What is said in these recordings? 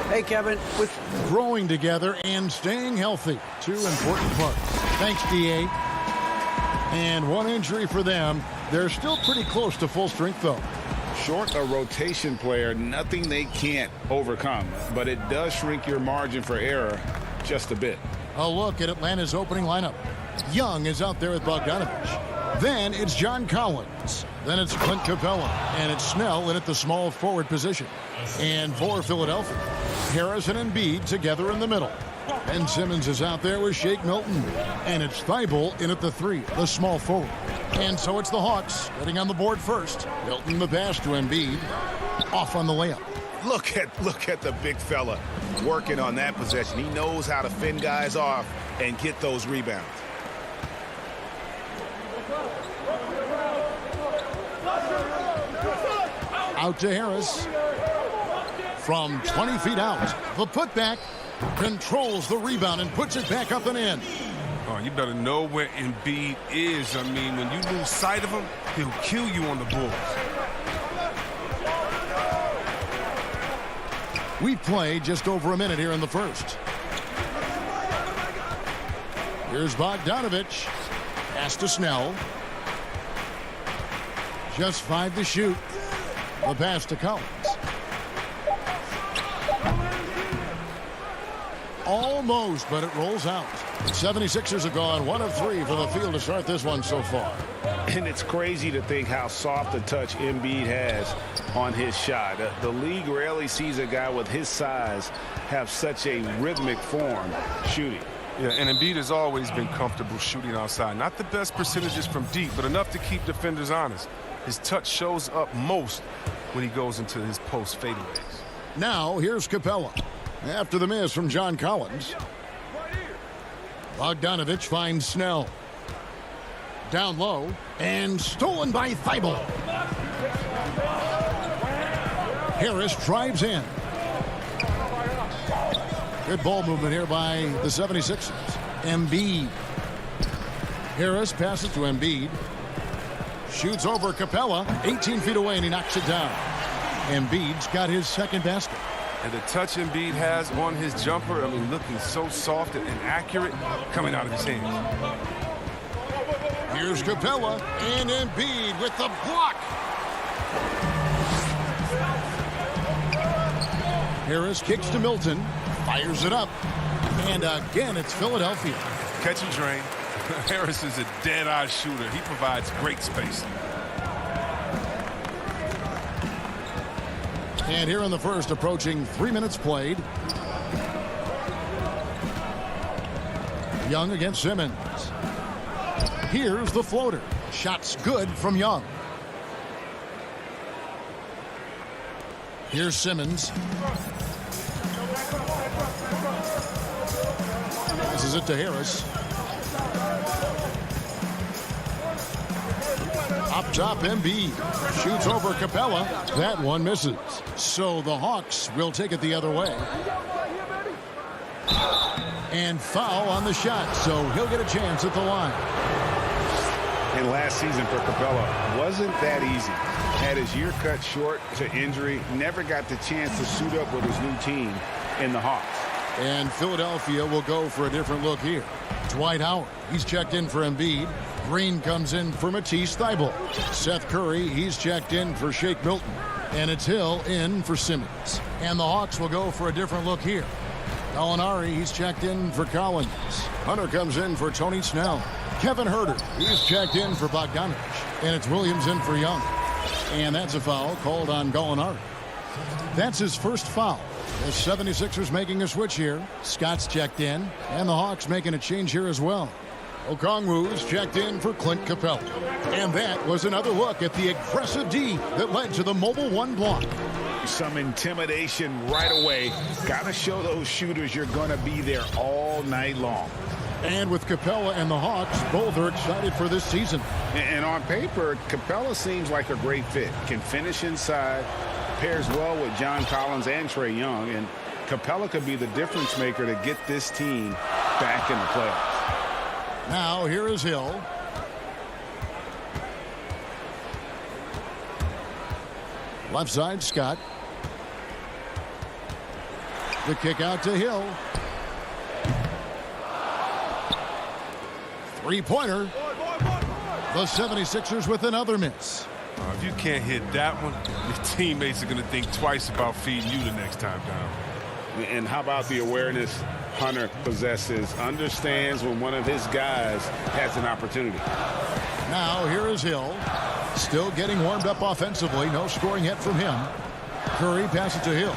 Hey, Kevin. With growing together and staying healthy, two important parts. Thanks, DA. And one injury for them. They're still pretty close to full strength, though. Short a rotation player, nothing they can't overcome, but it does shrink your margin for error just a bit. A look at Atlanta's opening lineup. Young is out there with Bogdanovich. Then it's John Collins. Then it's Clint Capella. And it's Snell in at the small forward position. And for Philadelphia, Harrison and Embiid together in the middle. Ben Simmons is out there with Shake Milton. And it's Thibault in at the 3, the small forward. And so it's the Hawks getting on the board first. Milton the pass to Embiid. Off on the layup. Look at the big fella working on that possession. He knows how to fend guys off and get those rebounds. Out to Harris. From 20 feet out. The putback controls the rebound and puts it back up and in. Oh, you better know where Embiid is. I mean, when you lose sight of him, he'll kill you on the boards. We play just over a minute here in the first. Here's Bogdanovich. Pass to Snell. Just 5 to shoot. The pass to Collins. Almost, but it rolls out. 76ers have gone 1 of 3 for the field to start this one so far. And it's crazy to think how soft a touch Embiid has on his shot. The league rarely sees a guy with his size have such a rhythmic form shooting. Yeah, and Embiid has always been comfortable shooting outside. Not the best percentages from deep, but enough to keep defenders honest. His touch shows up most when he goes into his post fadeaways. Now, here's Capella. After the miss from John Collins. Bogdanovich finds Snell. Down low. And stolen by Thibault. Harris drives in. Good ball movement here by the 76ers. Embiid. Harris passes to Embiid. Shoots over Capella. 18 feet away, and he knocks it down. Embiid's got his second basket. And the touch Embiid has on his jumper, I mean, looking so soft and accurate coming out of his hands. Here's Capella and Embiid with the block. Harris kicks to Milton, fires it up, and again it's Philadelphia. Catch and drain. Harris is a dead-eye shooter. He provides great space. And here in the first, approaching 3 minutes played. Young against Simmons. Here's the floater. Shot's good from Young. Here's Simmons. Passes it to Harris. Up top, Embiid shoots over Capella. That one misses. So the Hawks will take it the other way. And foul on the shot, so he'll get a chance at the line. And last season for Capella wasn't that easy. Had his year cut short to injury, never got the chance to suit up with his new team in the Hawks. And Philadelphia will go for a different look here. Dwight Howard, he's checked in for Embiid. Green comes in for Matisse Thybulle. Seth Curry, he's checked in for Shake Milton. And it's Hill in for Simmons. And the Hawks will go for a different look here. Gallinari, he's checked in for Collins. Hunter comes in for Tony Snell. Kevin Huerter, he's checked in for Bogdanovich. And it's Williams in for Young. And that's a foul called on Gallinari. That's his first foul. The 76ers making a switch here. Scott's checked in. And the Hawks making a change here as well. Okongwu's checked in for Clint Capella. And that was another look at the aggressive D that led to the mobile 1 block. Some intimidation right away. Got to show those shooters you're going to be there all night long. And with Capella and the Hawks, both are excited for this season. And on paper, Capella seems like a great fit. Can finish inside, pairs well with John Collins and Trae Young. And Capella could be the difference maker to get this team back in the playoffs. Now, here is Hill. Left side, Scott. The kick out to Hill. Three-pointer. The 76ers with another miss. If you can't hit that one, your teammates are going to think twice about feeding you the next time down. And how about the awareness Hunter possesses? Understands when one of his guys has an opportunity. Now here is Hill. Still getting warmed up offensively. No scoring yet from him. Curry passes to Hill.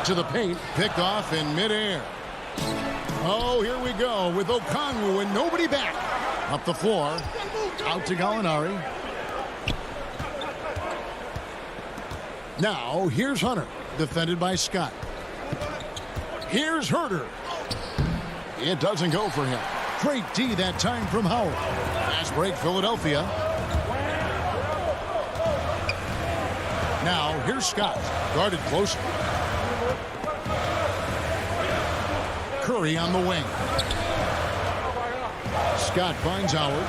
To the paint. Picked off in midair. Oh, here we go with Okongwu and nobody back. Up the floor. Out to Gallinari. Now, here's Hunter. Defended by Scott. Here's Herter. It doesn't go for him. Great D that time from Howard. Fast break, Philadelphia. Now, here's Scott. Guarded closely. Curry on the wing. Scott finds Howard.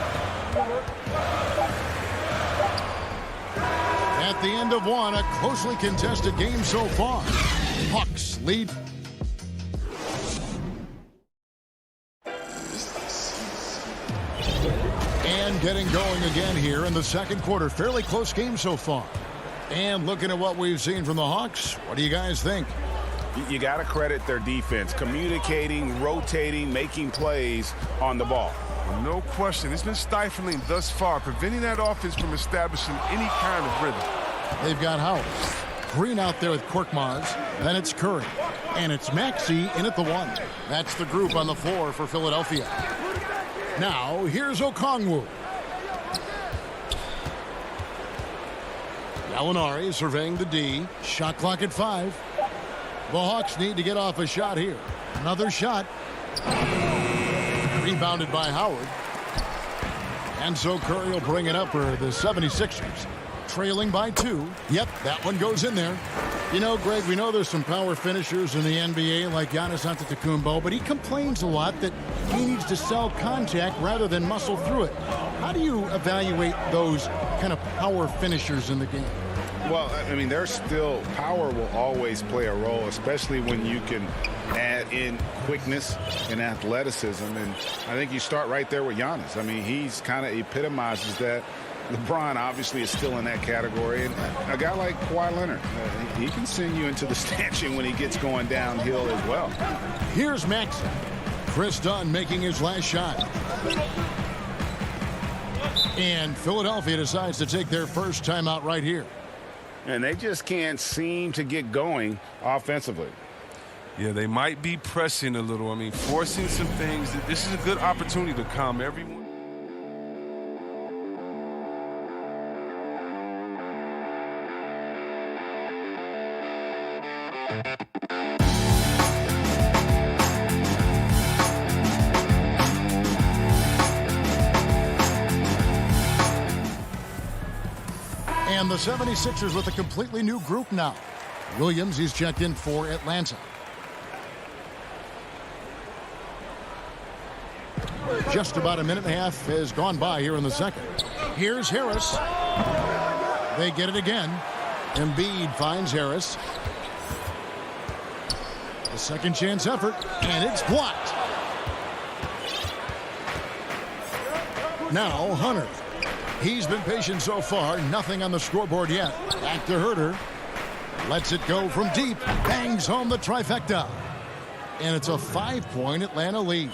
At the end of one, a closely contested game so far. Hawks lead. And getting going again here in the second quarter. Fairly close game so far. And looking at what we've seen from the Hawks, what do you guys think? You got to credit their defense. Communicating, rotating, making plays on the ball. No question. It's been stifling thus far, preventing that offense from establishing any kind of rhythm. They've got Howard. Green out there with Korkmaz. Then it's Curry. And it's Maxey in at the one. That's the group on the floor for Philadelphia. Now, here's Okongwu. Gallinari surveying the D. Shot clock at 5. The Hawks need to get off a shot here. Another shot. Rebounded by Howard. And so Curry will bring it up for the 76ers. Trailing by 2. Yep, that one goes in there. You know, Greg, we know there's some power finishers in the NBA like Giannis Antetokounmpo, but he complains a lot that he needs to sell contact rather than muscle through it. How do you evaluate those kind of power finishers in the game? Well, I mean, there's still power will always play a role, especially when you can add in quickness and athleticism. And I think you start right there with Giannis. I mean, he's kind of epitomizes that. LeBron obviously is still in that category. And a guy like Kawhi Leonard, he can send you into the stanchion when he gets going downhill as well. Here's Maxey. Chris Dunn making his last shot. And Philadelphia decides to take their first timeout right here. And they just can't seem to get going offensively. Yeah, they might be pressing a little. I mean, forcing some things. This is a good opportunity to calm everyone. And the 76ers with a completely new group now. Williams, he's checked in for Atlanta. Just about a minute and a half has gone by here in the second. Here's Harris. They get it again. Embiid finds Harris. A second chance effort, and it's blocked. Now Hunter. He's been patient so far. Nothing on the scoreboard yet. Back to Herter. Lets it go from deep. Bangs home the trifecta. And it's a 5-point Atlanta lead.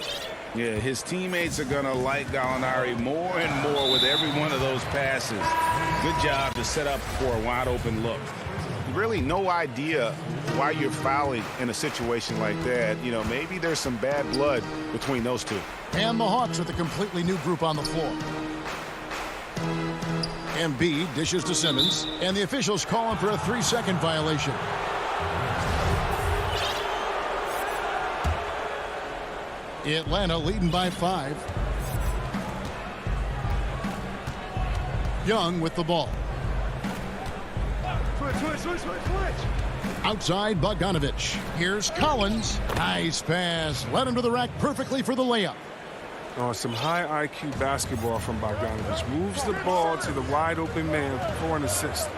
Yeah, his teammates are going to like Gallinari more and more with every one of those passes. Good job to set up for a wide-open look. Really no idea why you're fouling in a situation like that. You know, maybe there's some bad blood between those two. And the Hawks with a completely new group on the floor. Embiid dishes to Simmons, and the officials call him for a 3-second violation. Atlanta leading by 5. Young with the ball. Switch. Outside Bogdanovich. Here's Collins. Nice pass. Led him to the rack perfectly for the layup. Oh, some high IQ basketball from Bogdanovich. Moves the ball to the wide open man for an assist.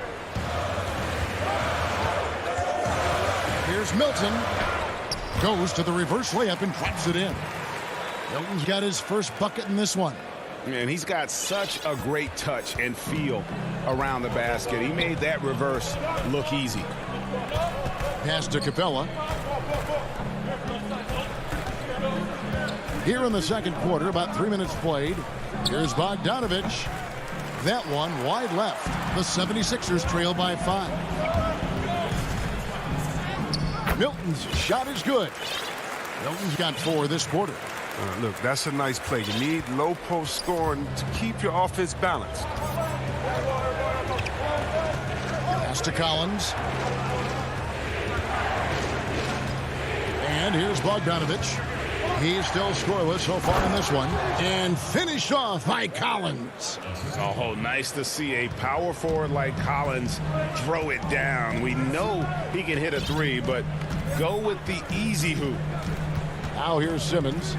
Here's Milton. Goes to the reverse layup and drops it in. Milton's got his first bucket in this one. And he's got such a great touch and feel around the basket. He made that reverse look easy. Pass to Capella. Here in the second quarter, about 3 minutes played. Here's Bogdanovich. That one wide left. The 76ers trail by 5. Milton's shot is good. Milton's got 4 this quarter. Look, that's a nice play. You need low post scoring to keep your offense balanced. Pass to Collins. And here's Bogdanovich. He's still scoreless so far in this one. And finished off by Collins. Oh, nice to see a power forward like Collins throw it down. We know he can hit a 3, but go with the easy hoop. Now here's Simmons.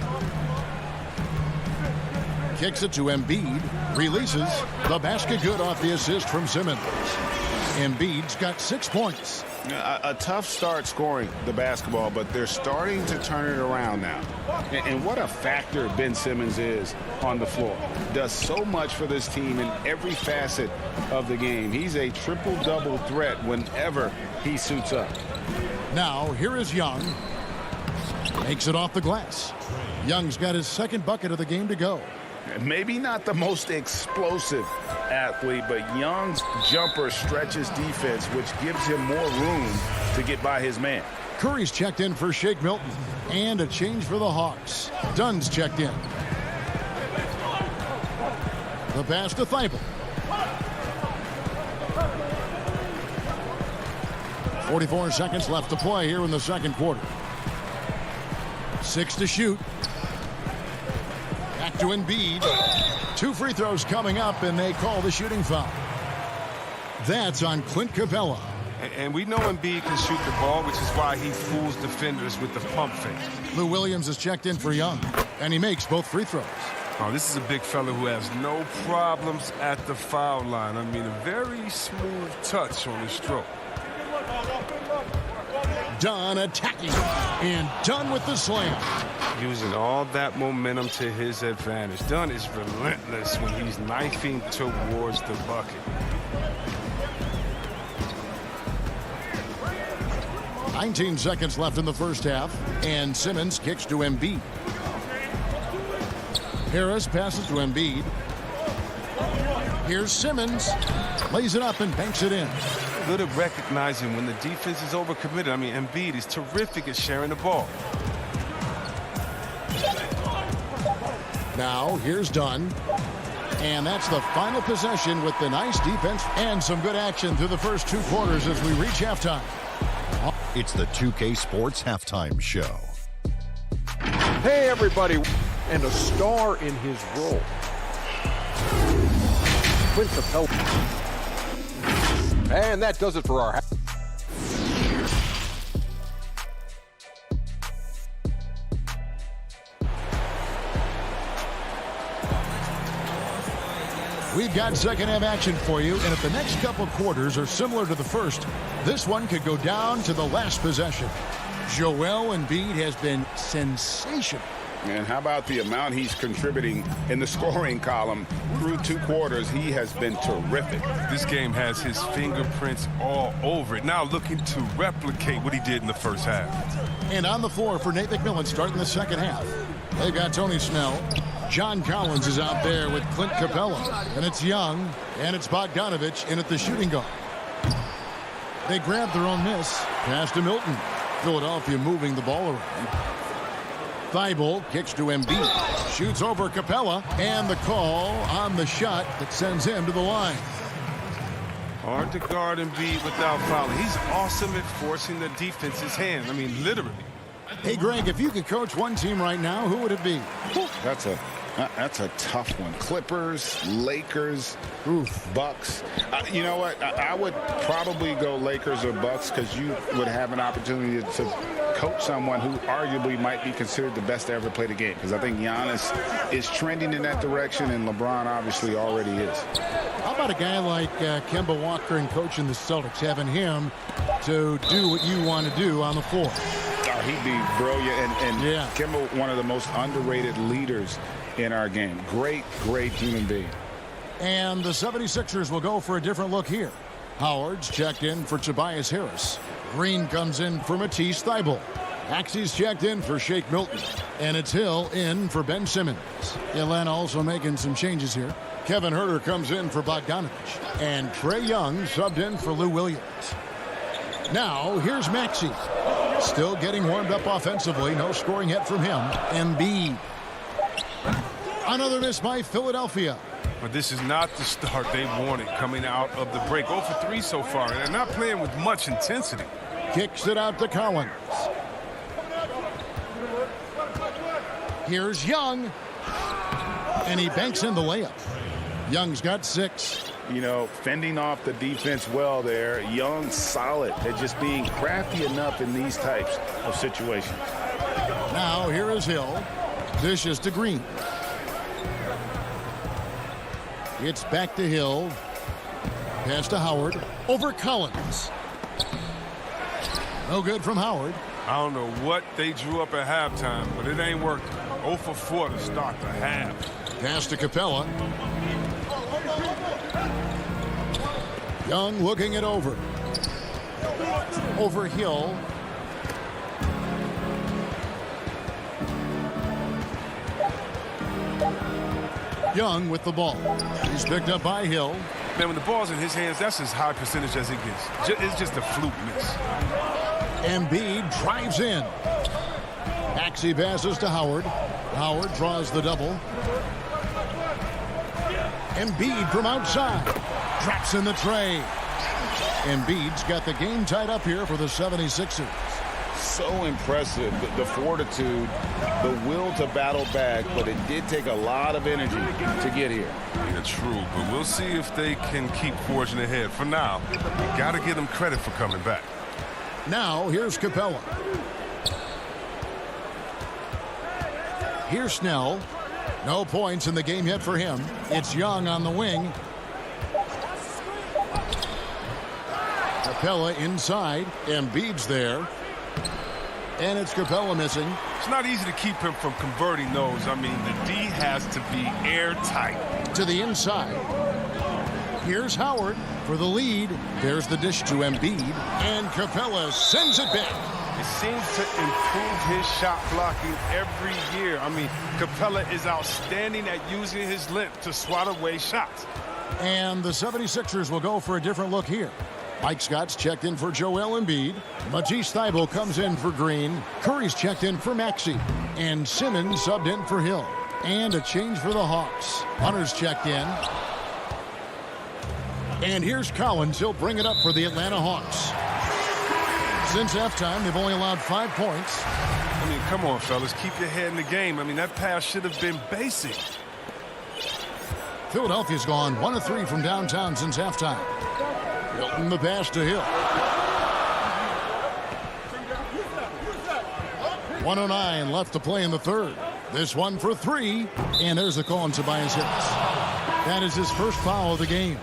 Kicks it to Embiid. Releases. The basket good off the assist from Simmons. Embiid's got 6 points. A tough start scoring the basketball, but they're starting to turn it around now. And what a factor Ben Simmons is on the floor. Does so much for this team in every facet of the game. He's a triple-double threat whenever he suits up. Now here is Young. Makes it off the glass. Young's got his second bucket of the game to go. Maybe not the most explosive athlete, but Young's jumper stretches defense, which gives him more room to get by his man. Curry's checked in for Shake Milton. And a change for the Hawks. Dunn's checked in. The pass to Thibault. 44 seconds left to play here in the second quarter. 6 to shoot. Back to Embiid. 2 free throws coming up, and they call the shooting foul. That's on Clint Capella. And we know Embiid can shoot the ball, which is why he fools defenders with the pump fake. Lou Williams is checked in for Young, and he makes both free throws. Oh, this is a big fella who has no problems at the foul line. I mean, a very smooth touch on his stroke. Dunn attacking, and Dunn with the slam. Using all that momentum to his advantage. Dunn is relentless when he's knifing towards the bucket. 19 seconds left in the first half, and Simmons kicks to Embiid. Harris passes to Embiid. Here's Simmons. Lays it up and banks it in. Good at recognizing when the defense is overcommitted. I mean, Embiid is terrific at sharing the ball. Now, here's Dunn. And that's the final possession with the nice defense and some good action through the first 2 quarters as we reach halftime. It's the 2K Sports Halftime Show. Hey, everybody, and a star in his role. Clint Capella. And that does it for our... We've got second half action for you, and if the next couple quarters are similar to the first, this one could go down to the last possession. Joel Embiid has been sensational. And how about the amount he's contributing in the scoring column through 2 quarters? He has been terrific. This game has his fingerprints all over it. Now looking to replicate what he did in the first half. And on the floor for Nate McMillan starting the second half. They've got Tony Snell. John Collins is out there with Clint Capella. And it's Young, and it's Bogdanovich in at the shooting guard. They grab their own miss. Pass to Milton. Philadelphia moving the ball around. Thibault kicks to Embiid. Shoots over Capella. And the call on the shot that sends him to the line. Hard to guard Embiid without fouling. He's awesome at forcing the defense's hand. I mean, literally. Hey, Greg, if you could coach one team right now, who would it be? That's a tough one. Clippers, Lakers, Bucks. You know what? I would probably go Lakers or Bucks because you would have an opportunity to coach someone who arguably might be considered the best to ever play the game. Because I think Giannis is trending in that direction, and LeBron obviously already is. How about a guy like Kemba Walker and coaching the Celtics, having him to do what you want to do on the floor? Oh, he'd be brilliant. And yeah. Kemba, one of the most underrated leaders in our game. Great human being. And the 76ers will go for a different look here. Howard's checked in for Tobias Harris. Green comes in for Matisse Thybulle. Maxey's checked in for Shake Milton. And it's Hill in for Ben Simmons. Atlanta also making some changes here. Kevin Huerter comes in for Bogdanovich. And Trae Young subbed in for Lou Williams. Now, here's Maxey. Still getting warmed up offensively. No scoring yet from him. Embiid. Another miss by Philadelphia. But this is not the start they wanted coming out of the break. 0 for 3 so far, and they're not playing with much intensity. Kicks it out to Collins. Here's Young. And he banks in the layup. Young's got 6. You know, fending off the defense well there. Young solid at just being crafty enough in these types of situations. Now here is Hill. Dishes to Green. It's back to Hill. Pass to Howard. Over Collins. No good from Howard. I don't know what they drew up at halftime, but it ain't working. 0 for 4 to start the half. Pass to Capella. Young looking it over. Over Hill. Young with the ball. He's picked up by Hill. Man, when the ball's in his hands, that's as high percentage as it gets. It's just a fluke miss. Embiid drives in. Maxey passes to Howard. Howard draws the double. Embiid from outside. Drops in the tray. Embiid's got the game tied up here for the 76ers. So impressive, the fortitude, the will to battle back, but it did take a lot of energy to get here. Yeah, true, but we'll see if they can keep forging ahead. For now, you got to give them credit for coming back. Now, here's Capella. Here's Snell. No points in the game yet for him. It's Young on the wing. Capella inside. Embiid's there. And it's Capella missing. It's not easy to keep him from converting those. I mean, the D has to be airtight. To the inside. Here's Howard for the lead. There's the dish to Embiid. And Capella sends it back. It seems to improve his shot blocking every year. I mean, Capella is outstanding at using his length to swat away shots. And the 76ers will go for a different look here. Mike Scott's checked in for Joel Embiid. Matisse Thybulle comes in for Green. Curry's checked in for Maxey. And Simmons subbed in for Hill. And a change for the Hawks. Hunter's checked in. And here's Collins. He'll bring it up for the Atlanta Hawks. Since halftime, they've only allowed 5 points. I mean, come on, fellas. Keep your head in the game. I mean, that pass should have been basic. Philadelphia's gone 1 of 3 from downtown since halftime. Milton the pass to Hill. 1:09 left to play in the third. This one for 3. And there's the call on Tobias Harris. That is his first foul of the game.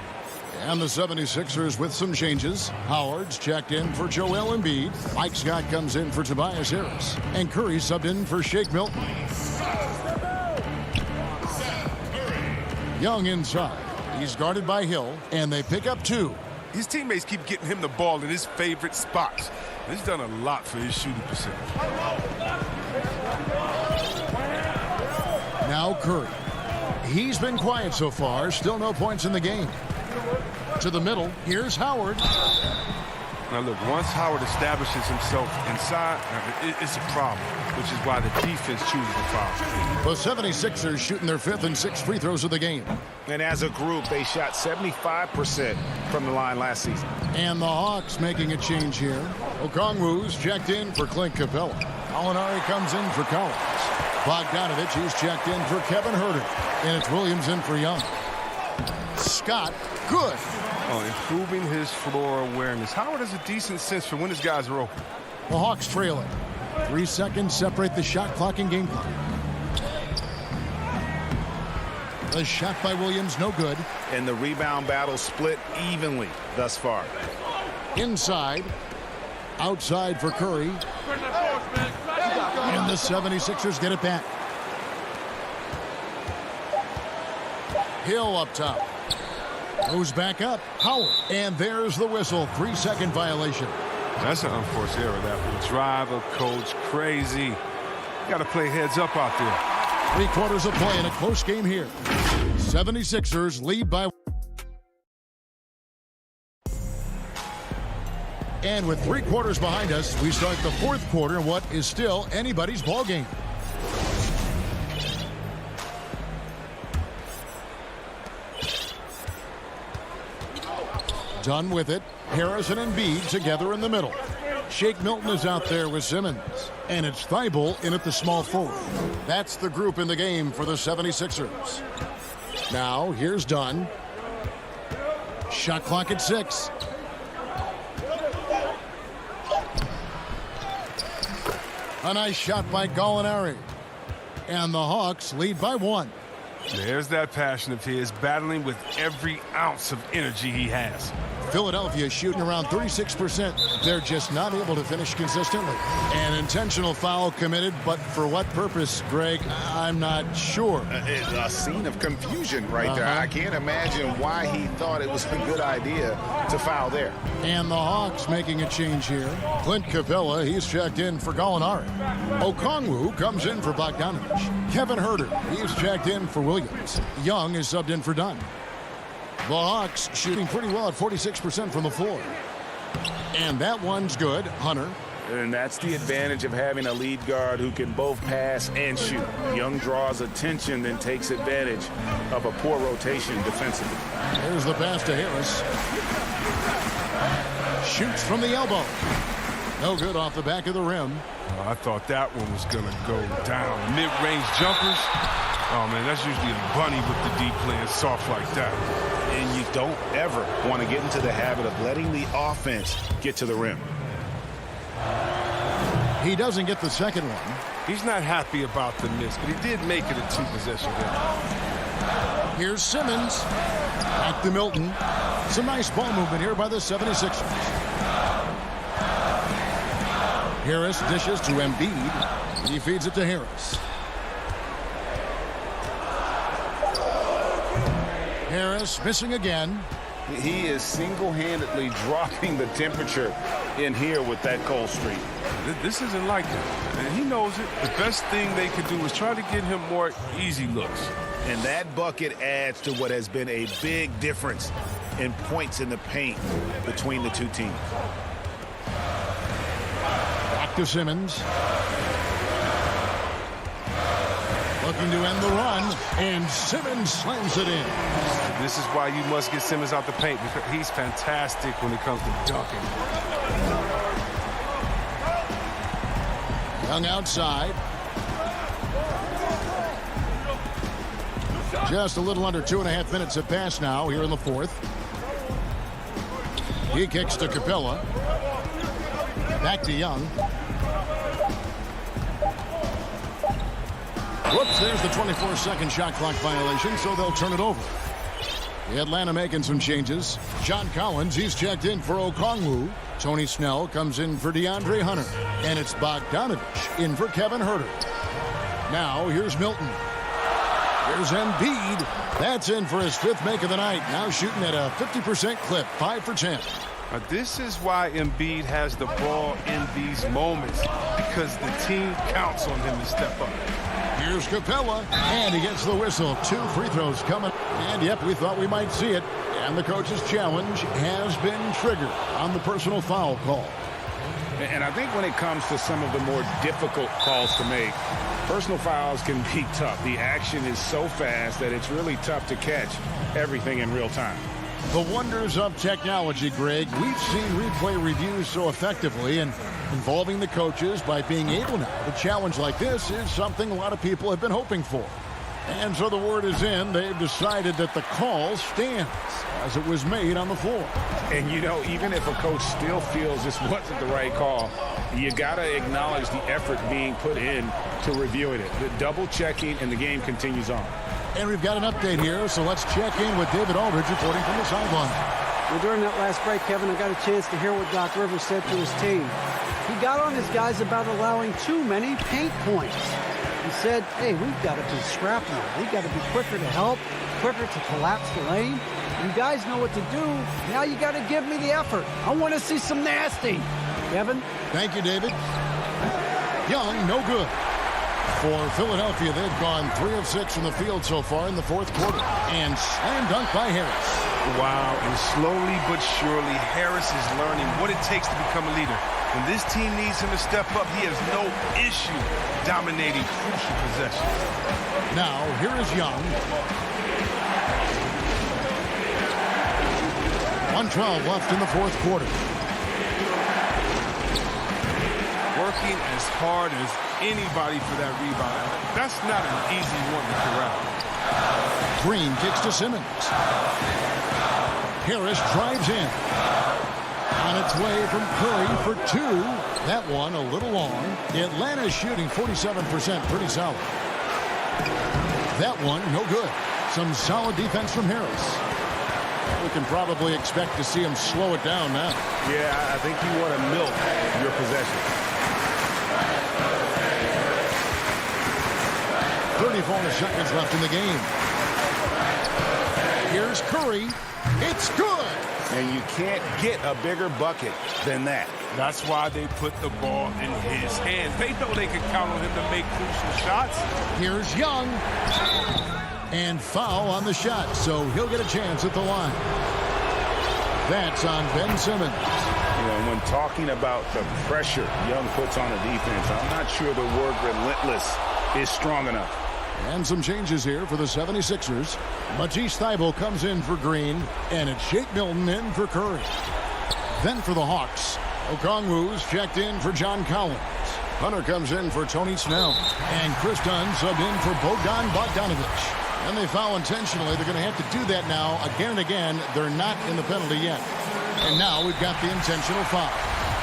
And the 76ers with some changes. Howard's checked in for Joel Embiid. Mike Scott comes in for Tobias Harris. And Curry subbed in for Shake Milton. Young inside. He's guarded by Hill. And they pick up 2. His teammates keep getting him the ball in his favorite spots. He's done a lot for his shooting percentage. Now Curry. He's been quiet so far. Still no points in the game. To the middle. Here's Howard. Now look, once Howard establishes himself inside, it's a problem, which is why the defense chooses the foul. The 76ers shooting their 5th and 6th free throws of the game. And as a group, they shot 75% from the line last season. And the Hawks making a change here. Okongwu's checked in for Clint Capella. Alinari comes in for Collins. Bogdanovich is checked in for Kevin Huerter. And it's Williams in for Young. Scott, good. Oh, improving his floor awareness. Howard has a decent sense for when his guys are open. The Hawks trailing. 3 seconds separate the shot clock and game clock. The shot by Williams, no good. And the rebound battle split evenly thus far. Inside. Outside for Curry. And the 76ers get it back. Hill up top. Goes back up. Howard. And there's the whistle. 3-second violation. That's an unforced error that will drive a coach crazy. Got to play heads up out there. 3 quarters of play in a close game here. 76ers lead by. And with 3 quarters behind us, we start the 4th quarter in what is still anybody's ball game. Done with it. Harrison and Embiid together in the middle. Shake Milton is out there with Simmons. And it's Thibault in at the small forward. That's the group in the game for the 76ers. Now, here's Dunn. Shot clock at 6. A nice shot by Gallinari. And the Hawks lead by 1. There's that passion of his, battling with every ounce of energy he has. Philadelphia shooting around 36%. They're just not able to finish consistently. An intentional foul committed, but for what purpose, Greg? I'm not sure. It's a scene of confusion right there. I can't imagine why he thought it was a good idea to foul there. And the Hawks making a change here. Clint Capella, he's checked in for Gallinari. Okongwu comes in for Bogdanovich. Kevin Huerter, he's checked in for Williams. Young is subbed in for Dunn. The Hawks shooting pretty well at 46% from the floor. And that one's good. Hunter. And that's the advantage of having a lead guard who can both pass and shoot. Young draws attention, then takes advantage of a poor rotation defensively. There's the pass to Harris. Shoots from the elbow. No good off the back of the rim. I thought that one was going to go down. Mid-range jumpers. Oh, man, that's usually a bunny with the deep playing soft like that. And you don't ever want to get into the habit of letting the offense get to the rim. He doesn't get the second one. He's not happy about the miss, but he did make it a 2-possession game. Here's Simmons. Back to Milton. Some nice ball movement here by the 76ers. Harris dishes to Embiid. He feeds it to Harris. Harris missing again. He is single-handedly dropping the temperature in here with that cold streak. This isn't like that, and he knows it. The best thing they could do is try to get him more easy looks. And that bucket adds to what has been a big difference in points in the paint between the two teams. Back to Simmons. Looking to end the run, and Simmons slams it in. This is why you must get Simmons out the paint, because he's fantastic when it comes to dunking. Young outside. Just a little under 2.5 minutes have passed now here in the 4th. He kicks to Capella. Back to Young. Whoops, there's the 24-second shot clock violation, so they'll turn it over. The Atlanta making some changes. John Collins, he's checked in for Okongwu. Tony Snell comes in for DeAndre Hunter. And it's Bogdanovich in for Kevin Huerter. Now, here's Milton. Here's Embiid. That's in for his 5th make of the night. Now shooting at a 50% clip, 5 for 10. Now, this is why Embiid has the ball in these moments, because the team counts on him to step up. Here's Capella, and he gets the whistle. 2 free throws coming. And, yep, we thought we might see it. And the coach's challenge has been triggered on the personal foul call. And I think when it comes to some of the more difficult calls to make, personal fouls can be tough. The action is so fast that it's really tough to catch everything in real time. The wonders of technology, Greg. We've seen replay reviews so effectively, and involving the coaches by being able now to challenge like this is something a lot of people have been hoping for. And so the word is in. They've decided that the call stands as it was made on the floor. And, you know, even if a coach still feels this wasn't the right call, you got to acknowledge the effort being put in to reviewing it. The double checking, and the game continues on. And we've got an update here, so let's check in with David Aldridge reporting from the sideline. Well, during that last break, Kevin, I got a chance to hear what Doc Rivers said to his team. He got on his guys about allowing too many paint points. He said, hey, we've got to be scrappy. We've got to be quicker to help, quicker to collapse the lane. You guys know what to do. Now you got to give me the effort. I want to see some nasty. Kevin? Thank you, David. Young, no good. For Philadelphia, they've gone 3 of 6 from the field so far in the fourth quarter. And slam dunk by Harris. Wow, and slowly but surely, Harris is learning what it takes to become a leader. When this team needs him to step up, he has no issue dominating crucial possessions. Now, here is Young. 1:12 left in the fourth quarter. Working as hard as anybody for that rebound. That's not an easy one to corral. Green kicks to Simmons. Harris drives in. On its way from Curry for 2. That one a little long. Atlanta's shooting 47%, pretty solid. That one no good. Some solid defense from Harris. We can probably expect to see him slow it down now. Yeah, I think you want to milk your possession. 34 seconds left in the game. Here's Curry. It's good. And you can't get a bigger bucket than that. That's why they put the ball in his hands. They know they can count on him to make crucial shots. Here's Young. And foul on the shot, so he'll get a chance at the line. That's on Ben Simmons. You know, when talking about the pressure Young puts on the defense, I'm not sure the word relentless is strong enough. And some changes here for the 76ers. Matisse Thybulle comes in for Green, and it's Shake Milton in for Curry. Then for the Hawks, Okongwu's checked in for John Collins. Hunter comes in for Tony Snell. And Chris Dunn subbed in for Bogdan Bogdanovic. And they foul intentionally. They're going to have to do that now again and again. They're not in the penalty yet. And now we've got the intentional foul.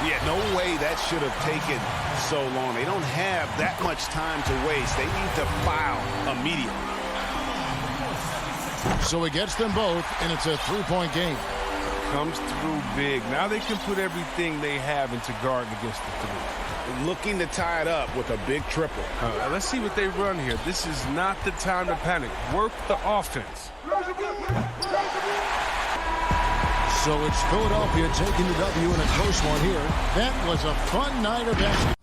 Yeah, no way that should have taken so long. They don't have that much time to waste. They need to foul immediately. So he gets them both, and it's a 3-point game. Comes through big. Now they can put everything they have into guard against the three. Looking to tie it up with a big triple. Let's see what they run here. This is not the time to panic. Work the offense. So it's Philadelphia taking the W in a close one here. That was a fun night of basketball.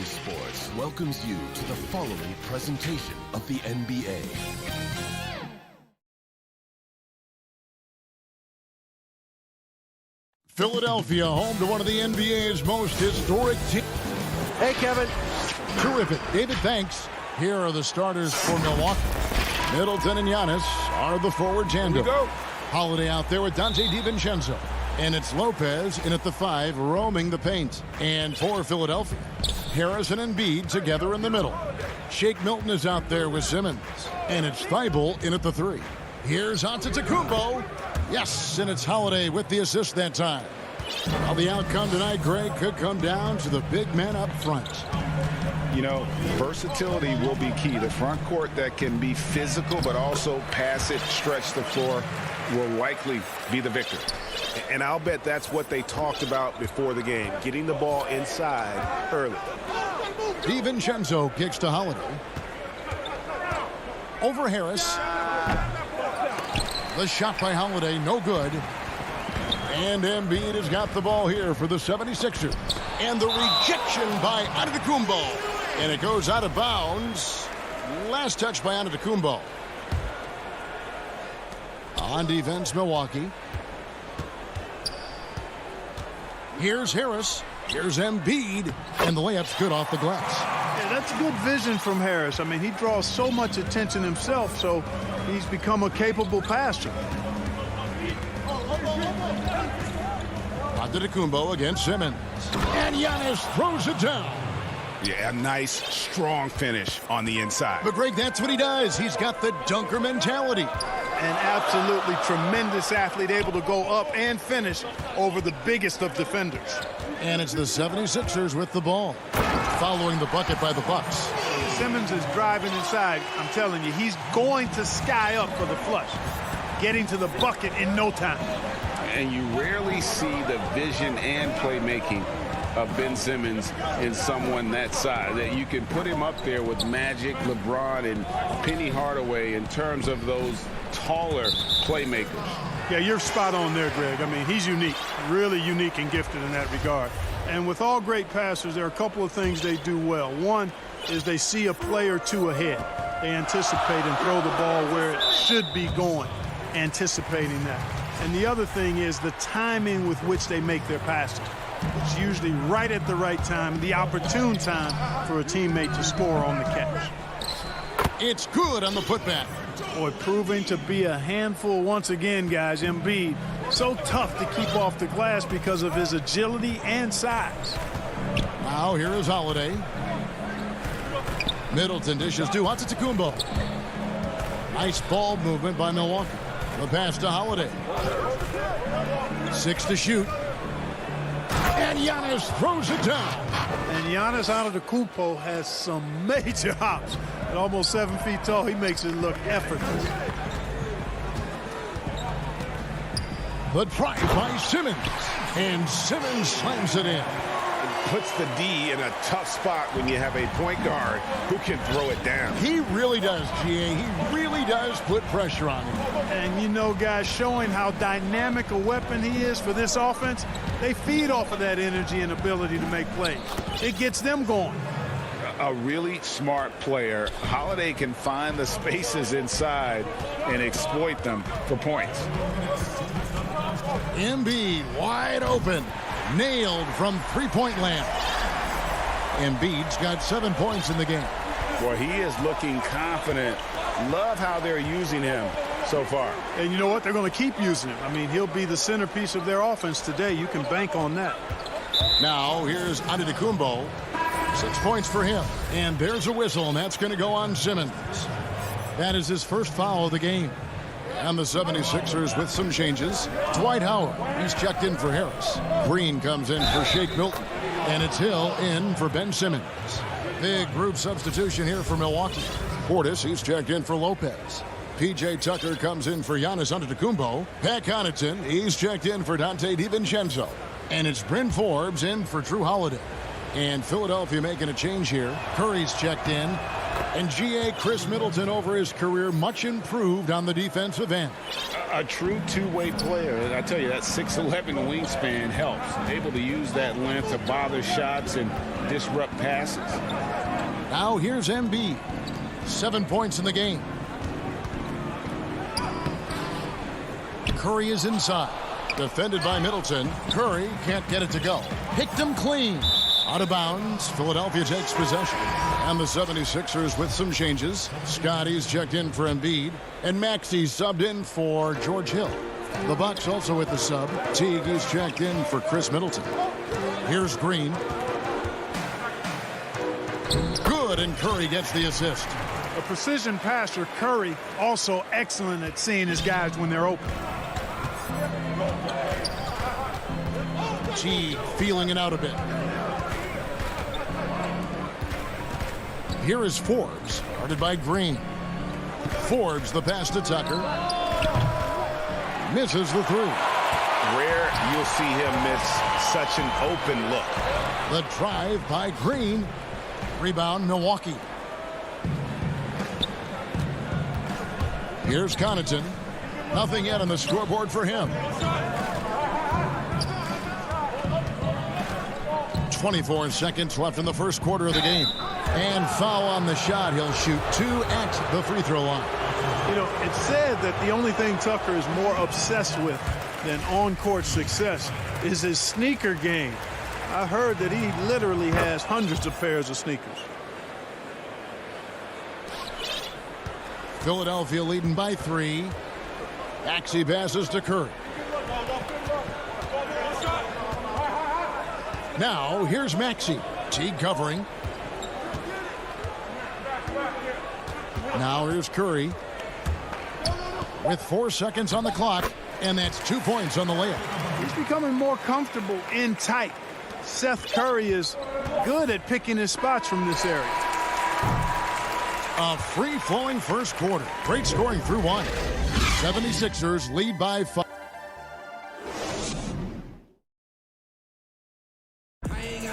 Sports welcomes you to the following presentation of the NBA. Philadelphia, home to one of the NBA's most historic teams. Hey, Kevin. Terrific. David, thanks. Here are the starters for Milwaukee. Middleton and Giannis are the forward tandem. Holiday out there with Dante DiVincenzo. And it's Lopez in at the 5, roaming the paint. And for Philadelphia, Harrison and Embiid together in the middle. Shake Milton is out there with Simmons. And it's Thibault in at the 3. Here's Antetokounmpo. Yes, and it's Holiday with the assist that time. Well, the outcome tonight, Greg, could come down to the big men up front. You know, versatility will be key. The front court that can be physical but also pass it, stretch the floor, will likely be the victor. And I'll bet that's what they talked about before the game, getting the ball inside early. DiVincenzo kicks to Holiday. Over Harris. The shot by Holiday, no good. And Embiid has got the ball here for the 76ers. And the rejection by Antetokounmpo. And it goes out of bounds. Last touch by Antetokounmpo. On defense, Milwaukee. Here's Harris. Here's Embiid. And the layup's good off the glass. Yeah, that's good vision from Harris. I mean, he draws so much attention himself, so he's become a capable passer. Antetokounmpo against Simmons. And Giannis throws it down. Yeah, a nice, strong finish on the inside. But, Greg, that's what he does. He's got the dunker mentality. An absolutely tremendous athlete, able to go up and finish over the biggest of defenders. And it's the 76ers with the ball, following the bucket by the Bucks. Simmons is driving inside. I'm telling you, he's going to sky up for the flush, getting to the bucket in no time. And you rarely see the vision and playmaking of Ben Simmons in someone that size. That you can put him up there with Magic, LeBron, and Penny Hardaway in terms of those taller playmakers. Yeah, you're spot on there, Greg. I mean, he's unique, really unique and gifted in that regard. And with all great passers, there are a couple of things they do well. One is they see a play or two ahead. They anticipate and throw the ball where it should be going, anticipating that. And the other thing is the timing with which they make their passes. It's usually right at the right time, the opportune time for a teammate to score on the catch. It's good on the putback. Boy, proving to be a handful once again, guys. Embiid, so tough to keep off the glass because of his agility and size. Now here is Holiday. Middleton dishes to Antetokounmpo. Nice ball movement by Milwaukee. The pass to Holiday. 6 to shoot. And Giannis throws it down. And Giannis Antetokounmpo has some major hops. At almost 7 feet tall, he makes it look effortless. But tried by Simmons. And Simmons slams it in. Puts the D in a tough spot when you have a point guard who can throw it down. He really does, GA. He really does put pressure on him. And you know, guys, showing how dynamic a weapon he is for this offense, they feed off of that energy and ability to make plays. It gets them going. A really smart player. Holiday can find the spaces inside and exploit them for points. Embiid wide open. Nailed from three-point land. Embiid's got 7 points in the game. Boy, he is looking confident. Love how they're using him so far. And you know what? They're going to keep using him. I mean, he'll be the centerpiece of their offense today. You can bank on that. Now, here's Antetokounmpo. 6 points for him. And there's a whistle, and that's going to go on Simmons. That is his first foul of the game. And the 76ers with some changes. Dwight Howard, he's checked in for Harris. Green comes in for Shake Milton. And it's Hill in for Ben Simmons. Big group substitution here for Milwaukee. Portis, he's checked in for Lopez. P.J. Tucker comes in for Giannis Antetokounmpo. Pat Connaughton, he's checked in for Dante DiVincenzo. And it's Bryn Forbes in for Drew Holiday. And Philadelphia making a change here. Curry's checked in. And G.A. Chris Middleton over his career much improved on the defensive end. A true two-way player. And I tell you, that 6'11" wingspan helps. Able to use that length to bother shots and disrupt passes. Now here's Embiid. 7 points in the game. Curry is inside. Defended by Middleton. Curry can't get it to go. Picked him clean. Out of bounds. Philadelphia takes possession. And the 76ers with some changes. Scotty's checked in for Embiid. And Maxey's subbed in for George Hill. The Bucks also with the sub. Teague is checked in for Chris Middleton. Here's Green. Good, and Curry gets the assist. A precision passer, Curry also excellent at seeing his guys when they're open. Teague feeling it out a bit. Here is Forbes, guarded by Green. Forbes, the pass to Tucker. Misses the three. Rare you'll see him miss such an open look. The drive by Green. Rebound, Milwaukee. Here's Connaughton. Nothing yet on the scoreboard for him. 24 seconds left in the first quarter of the game. And foul on the shot. He'll shoot 2 at the free throw line. You know, it's said that the only thing Tucker is more obsessed with than on-court success is his sneaker game. I heard that he literally has hundreds of pairs of sneakers. Philadelphia leading by 3. Maxey passes to Curry. Now, here's Maxey. Teague covering. Now, here's Curry. With 4 seconds on the clock, and that's 2 points on the layup. He's becoming more comfortable in tight. Seth Curry is good at picking his spots from this area. A free-flowing first quarter. Great scoring through 1. 76ers lead by 5.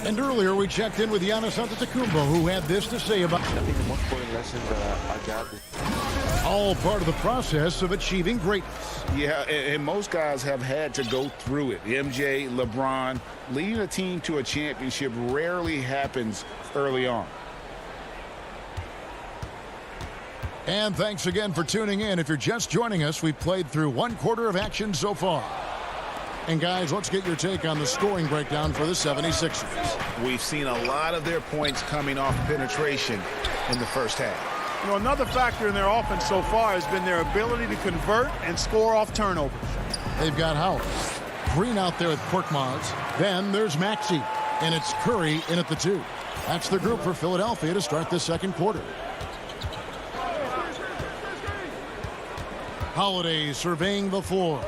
And earlier we checked in with Giannis Antetokounmpo, who had this to say about... I think the most important lesson that I got is... all part of the process of achieving greatness. Yeah, and most guys have had to go through it. MJ, LeBron, leading a team to a championship rarely happens early on. And thanks again for tuning in. If you're just joining us, we've played through 1 quarter of action so far. And guys, let's get your take on the scoring breakdown for the 76ers. We've seen a lot of their points coming off penetration in the first half. You know, another factor in their offense so far has been their ability to convert and score off turnovers. They've got Howard. Green out there with Korkmaz. Then there's Maxey. And it's Curry in at the 2. That's the group for Philadelphia to start the second quarter. Holiday surveying the floor.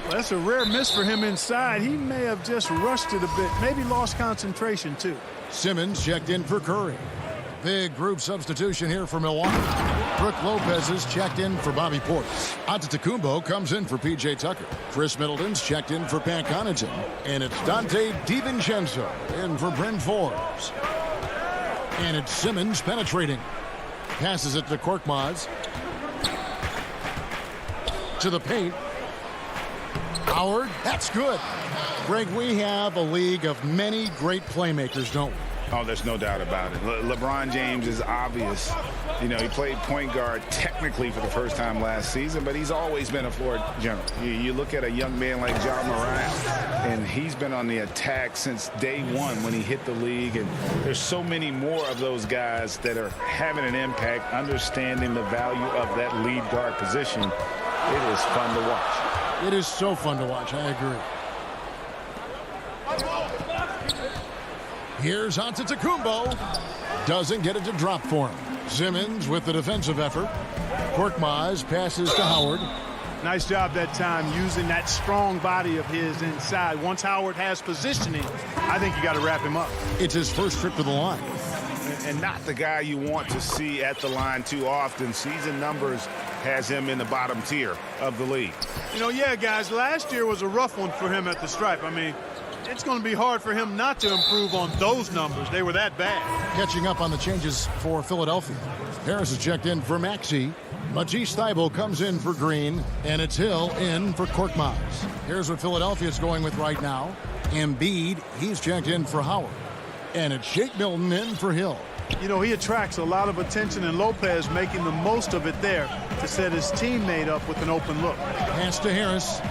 That's a rare miss for him inside. He may have just rushed it a bit, maybe lost concentration too. Simmons checked in for Curry. Big group substitution here for Milwaukee. Brook Lopez is checked in for Bobby Portis. Antetokounmpo comes in for P.J. Tucker. Chris Middleton's checked in for Pat Connaughton. And it's Dante DiVincenzo in for Bryn Forbes. And it's Simmons penetrating. Passes it to Korkmaz. To the paint. Howard, that's good. Greg, we have a league of many great playmakers, don't we? Oh, there's no doubt about it. LeBron James is obvious. You know, he played point guard technically for the first time last season, but he's always been a floor general. You look at a young man like Ja Morant, and he's been on the attack since day one when he hit the league. And there's so many more of those guys that are having an impact, understanding the value of that lead guard position. It is fun to watch. It is so fun to watch. I agree. Here's Antetokounmpo. Doesn't get it to drop for him. Simmons with the defensive effort. Korkmaz passes to Howard. Nice job that time using that strong body of his inside. Once Howard has positioning, I think you got to wrap him up. It's his first trip to the line. And not the guy you want to see at the line too often. Season numbers has him in the bottom tier of the league. You know, yeah, guys, last year was a rough one for him at the stripe. I mean, it's going to be hard for him not to improve on those numbers. They were that bad. Catching up on the changes for Philadelphia. Harris is checked in for Maxey. Matisse Thybulle comes in for Green, and it's Hill in for Korkmaz. Here's what Philadelphia is going with right now. Embiid, he's checked in for Howard. And it's Shake Milton in for Hill. You know, he attracts a lot of attention, and Lopez making the most of it there to set his teammate up with an open look. Pass to Harris.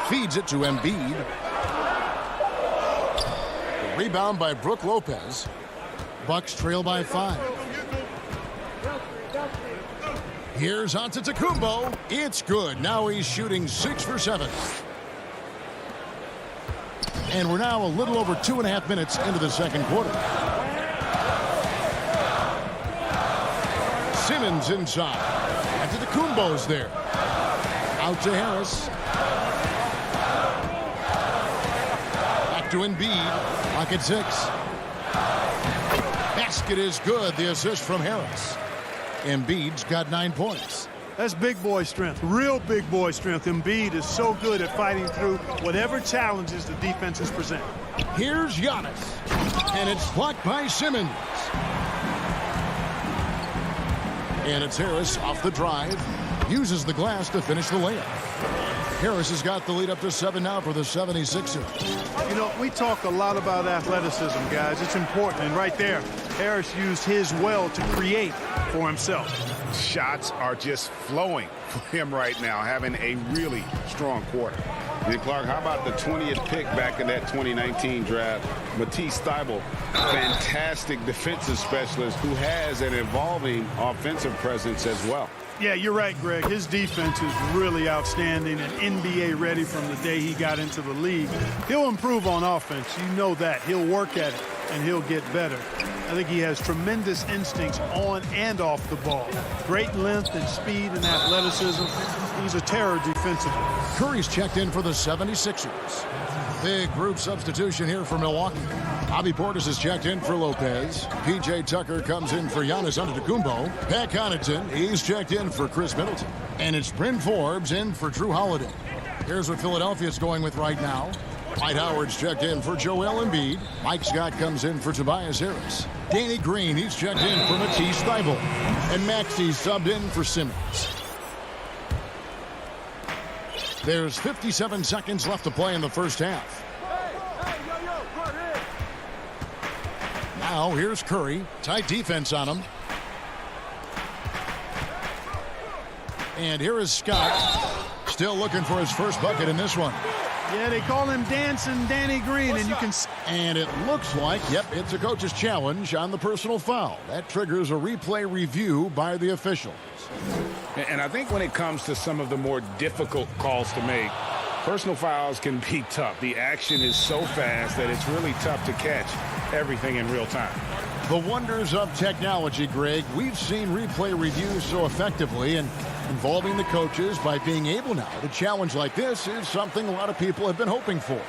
Feeds it to Embiid. The rebound by Brook Lopez. Bucks trail by 5. Here's Antetokounmpo. It's good. Now he's shooting 6 for 7. And we're now a little over 2.5 minutes into the second quarter. Simmons inside. Antetokounmpo's there. Out to Harris. Back to Embiid. Pocket 6. Basket is good. The assist from Harris. Embiid's got 9 points. That's big boy strength, real big boy strength. Embiid is so good at fighting through whatever challenges the defenses present. Here's Giannis, and it's blocked by Simmons. And it's Harris off the drive, uses the glass to finish the layup. Harris has got the lead up to 7 now for the 76ers. You know, we talk a lot about athleticism, guys. It's important, and right there, Harris used his well to create for himself. Shots are just flowing for him right now, having a really strong quarter. And Clark, how about the 20th pick back in that 2019 draft? Matisse Thybulle, fantastic defensive specialist who has an evolving offensive presence as well. Yeah, you're right, Greg. His defense is really outstanding and NBA ready from the day he got into the league. He'll improve on offense. You know that. He'll work at it, and he'll get better. I think he has tremendous instincts on and off the ball. Great length and speed and athleticism. He's a terror defensively. Curry's checked in for the 76ers. Big group substitution here for Milwaukee. Bobby Portis is checked in for Lopez. P.J. Tucker comes in for Giannis Antetokounmpo. Pat Connaughton, he's checked in for Chris Middleton. And it's Bryn Forbes in for Drew Holiday. Here's what Philadelphia's going with right now. Dwight Howard's checked in for Joel Embiid. Mike Scott comes in for Tobias Harris. Danny Green, he's checked in for Matisse Thybulle. And Maxey subbed in for Simmons. There's 57 seconds left to play in the first half. Now here's Curry. Tight defense on him. And here is Scott. Still looking for his first bucket in this one. Yeah, they call him Dancing Danny Green, and you can... And it looks like, yep, it's a coach's challenge on the personal foul. That triggers a replay review by the officials. And I think when it comes to some of the more difficult calls to make, personal fouls can be tough. The action is so fast that it's really tough to catch everything in real time. The wonders of technology, Greg. We've seen replay reviews so effectively, and involving the coaches by being able now to challenge like this is something a lot of people have been hoping for.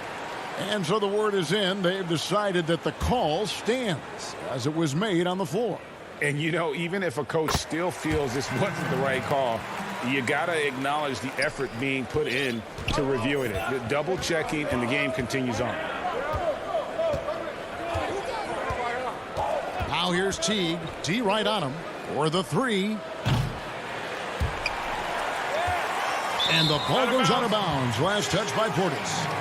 And so the word is in. They've decided that the call stands as it was made on the floor. And, you know, even if a coach still feels this wasn't the right call, you got to acknowledge the effort being put in to reviewing it. The double checking, and the game continues on. Now here's Teague. T right on him for the 3. And the ball goes out of bounds. Last touch by Portis.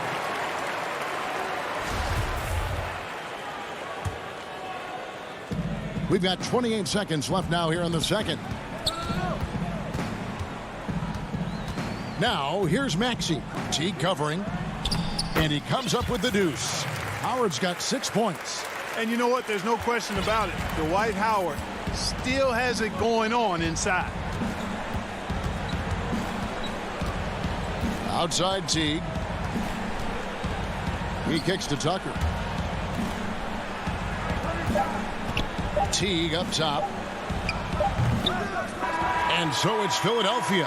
We've got 28 seconds left now here in the second. Now, here's Maxey. Teague covering. And he comes up with the deuce. Howard's got 6 points. And you know what? There's no question about it. Dwight Howard still has it going on inside. Outside Teague. He kicks to Tucker. Teague up top. And so it's Philadelphia.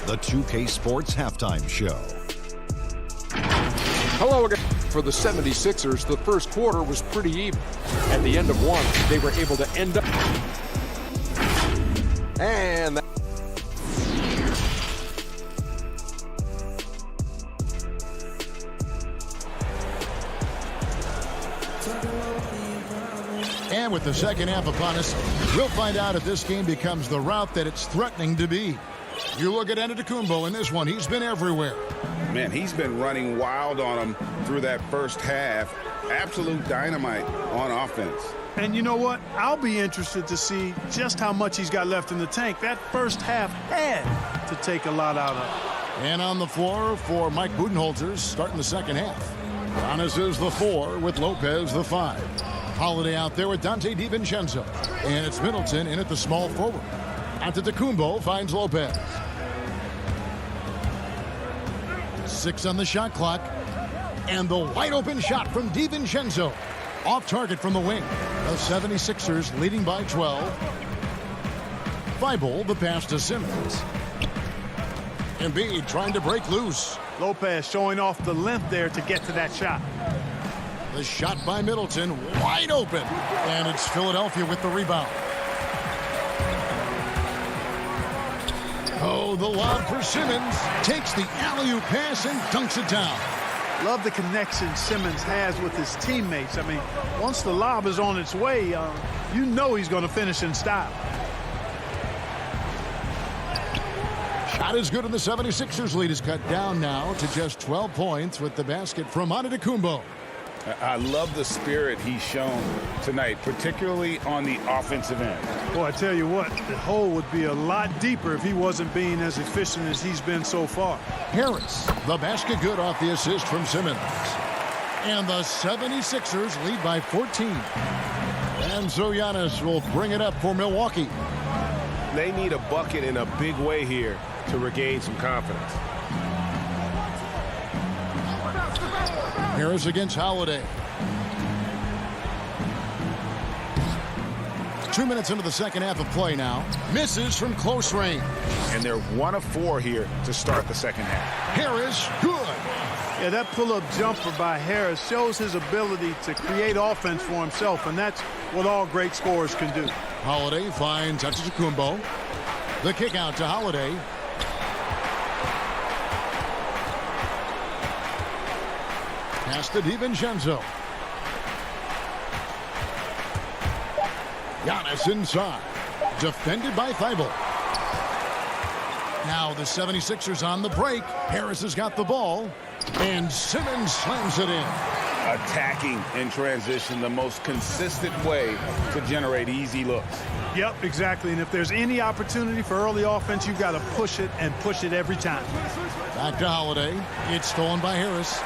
The 2K Sports Halftime Show. Hello again. for the 76ers, the first quarter was pretty even. At the end of one, they were able to end up. And And with the second half upon us, we'll find out if this game becomes the route that it's threatening to be. You look at Antetokounmpo in this one. He's been everywhere. Man, he's been running wild on him through that first half. Absolute dynamite on offense. And you know what? I'll be interested to see just how much he's got left in the tank. That first half had to take a lot out of it. And on the floor for Mike Budenholzer starting the second half. Giannis is the 4 with Lopez the 5. Holiday out there with Dante DiVincenzo. And it's Middleton in at the small forward. Antetokounmpo finds Lopez. 6 on the shot clock. And the wide open shot from DiVincenzo. Off target from the wing. The 76ers leading by 12. Thibault the pass to Simmons. Embiid trying to break loose. Lopez showing off the length there to get to that shot. The shot by Middleton, wide open. And it's Philadelphia with the rebound. Oh, the lob for Simmons. Takes the alley-oop pass and dunks it down. Love the connection Simmons has with his teammates. I mean, once the lob is on its way, you know he's going to finish in style. Shot is good, and the 76ers lead is cut down now to just 12 points with the basket from Antetokounmpo. I love the spirit he's shown tonight, particularly on the offensive end. Boy, I tell you what, the hole would be a lot deeper if he wasn't being as efficient as he's been so far. Harris, the basket good off the assist from Simmons. And the 76ers lead by 14. And so Giannis will bring it up for Milwaukee. They need a bucket in a big way here to regain some confidence. Harris against Holiday. 2 minutes into the second half of play now. Misses from close range. And they're 1 of 4 here to start the second half. Harris, good. Yeah, that pull-up jumper by Harris shows his ability to create offense for himself, and that's what all great scorers can do. Holiday finds Antetokounmpo. The kick out to Holiday. Pass to DiVincenzo. Giannis inside. Defended by Thibault. Now the 76ers on the break. Harris has got the ball. And Simmons slams it in. Attacking in transition, the most consistent way to generate easy looks. Yep, exactly. And if there's any opportunity for early offense, you've got to push it and push it every time. Back to Holiday. It's stolen by Harris.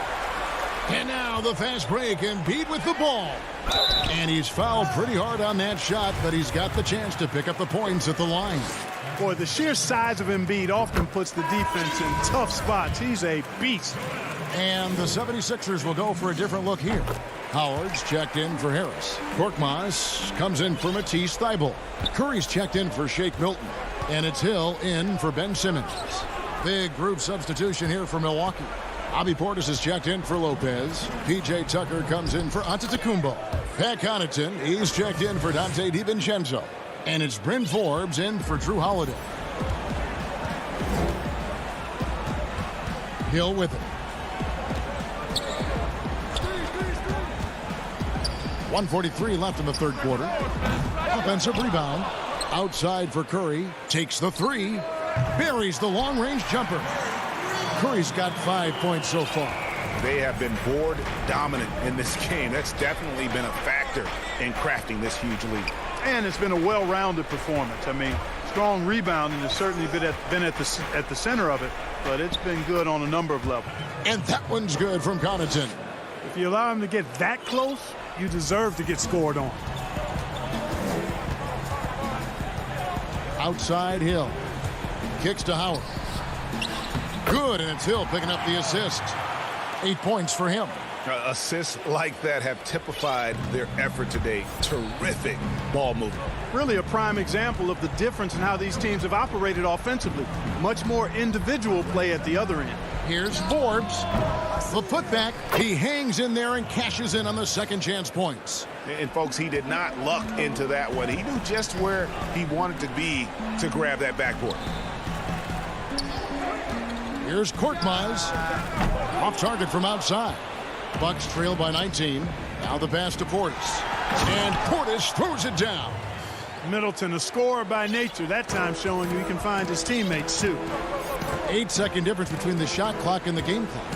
And now the fast break, and Embiid with the ball. And he's fouled pretty hard on that shot, but he's got the chance to pick up the points at the line. Boy, the sheer size of Embiid often puts the defense in tough spots. He's a beast. And the 76ers will go for a different look here. Howard's checked in for Harris. Korkmaz comes in for Matisse Thybulle. Curry's checked in for Shake Milton. And it's Hill in for Ben Simmons. Big group substitution here for Milwaukee. Bobby Portis is checked in for Lopez. P.J. Tucker comes in for Antetokounmpo. Pat Connaughton, he's checked in for Dante DiVincenzo. And it's Bryn Forbes in for Drew Holiday. Hill with it. 1:43 left in the third quarter. Offensive rebound. Outside for Curry. Takes the 3. Buries the long-range jumper. Curry's got 5 points so far. They have been board dominant in this game. That's definitely been a factor in crafting this huge lead. And it's been a well-rounded performance. I mean, strong rebounding has certainly been at the center of it, but it's been good on a number of levels. And that one's good from Connaughton. If you allow him to get that close, you deserve to get scored on. Outside Hill. Kicks to Howard. Good, and it's Hill picking up the assist. 8 points for him. Assists like that have typified their effort today. Terrific ball movement. Really a prime example of the difference in how these teams have operated offensively. Much more individual play at the other end. Here's Forbes. The putback. He hangs in there and cashes in on the second chance points. And, folks, he did not luck into that one. He knew just where he wanted to be to grab that backboard. Here's Korkmaz. Off target from outside. Bucks trail by 19. Now the pass to Portis. And Portis throws it down. Middleton, a scorer by nature, that time showing you he can find his teammates, too. 8-second difference between the shot clock and the game clock.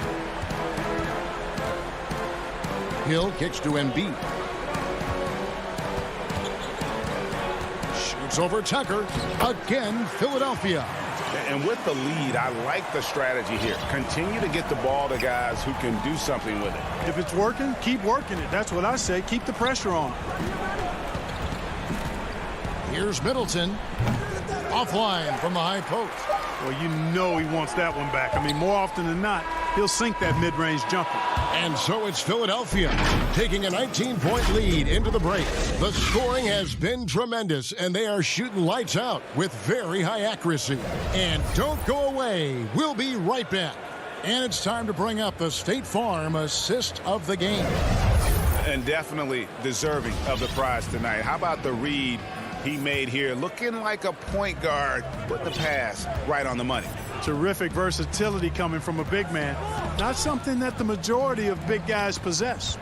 Hill kicks to Embiid. Shoots over Tucker. Again, Philadelphia. And with the lead, I like the strategy here. Continue to get the ball to guys who can do something with it. If it's working, keep working it. That's what I say. Keep the pressure on. Here's Middleton. Offline from the high post. Well, you know he wants that one back. I mean, more often than not, he'll sink that mid-range jumper. And so it's Philadelphia taking a 19-point lead into the break. The scoring has been tremendous, and they are shooting lights out with very high accuracy. And don't go away. We'll be right back. And it's time to bring up the State Farm assist of the game. And definitely deserving of the prize tonight. How about the read he made here? Looking like a point guard, put the pass right on the money. Terrific versatility coming from a big man. Not something that the majority of big guys possess.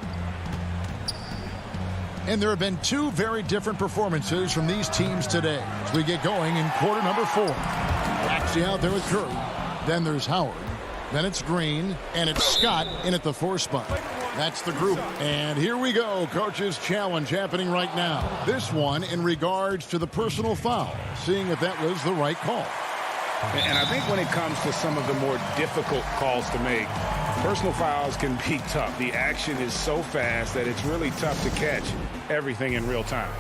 And there have been two very different performances from these teams today as we get going in quarter number 4. Maxey out there with Curry. Then there's Howard. Then it's Green. And it's Scott in at the 4 spot. That's the group. And here we go. Coach's challenge happening right now. This one in regards to the personal foul. Seeing if that was the right call. And I think when it comes to some of the more difficult calls to make, personal fouls can be tough. The action is so fast that it's really tough to catch everything in real time.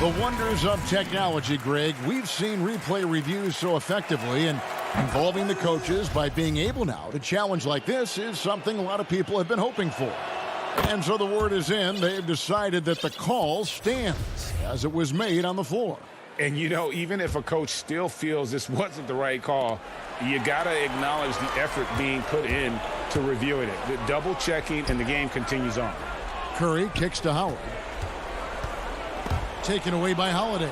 The wonders of technology, Greg. We've seen replay reviews so effectively, and involving the coaches by being able now to challenge like this is something a lot of people have been hoping for. And so the word is in. They've decided that the call stands as it was made on the floor. And, you know, even if a coach still feels this wasn't the right call, you got to acknowledge the effort being put in to reviewing it. The double checking, and the game continues on. Curry kicks to Howard. Taken away by Holiday.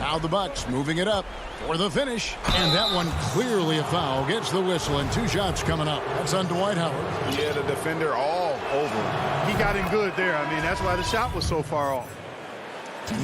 Now the Bucks moving it up for the finish. And that one clearly a foul. Gets the whistle, and 2 shots coming up. That's on Dwight Howard. Yeah, the defender all over him. He got in good there. I mean, that's why the shot was so far off.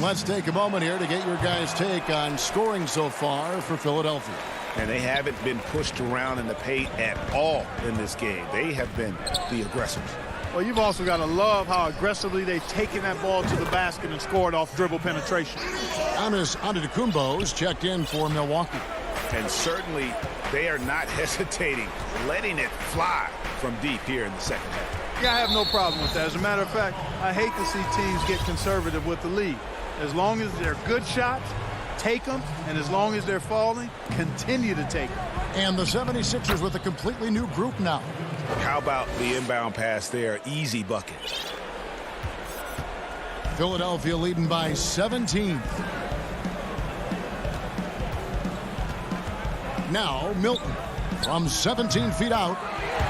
Let's take a moment here to get your guys' take on scoring so far for Philadelphia. And they haven't been pushed around in the paint at all in this game. They have been the aggressors. Well, you've also got to love how aggressively they've taken that ball to the basket and scored off dribble penetration. Giannis Antetokounmpo's checked in for Milwaukee. And certainly they are not hesitating, letting it fly from deep here in the second half. Yeah, I have no problem with that. As a matter of fact, I hate to see teams get conservative with the lead. As long as they're good shots, take them, and as long as they're falling, continue to take them. And the 76ers with a completely new group now. How about the inbound pass there? Easy bucket. Philadelphia leading by 17. Now Milton from 17 feet out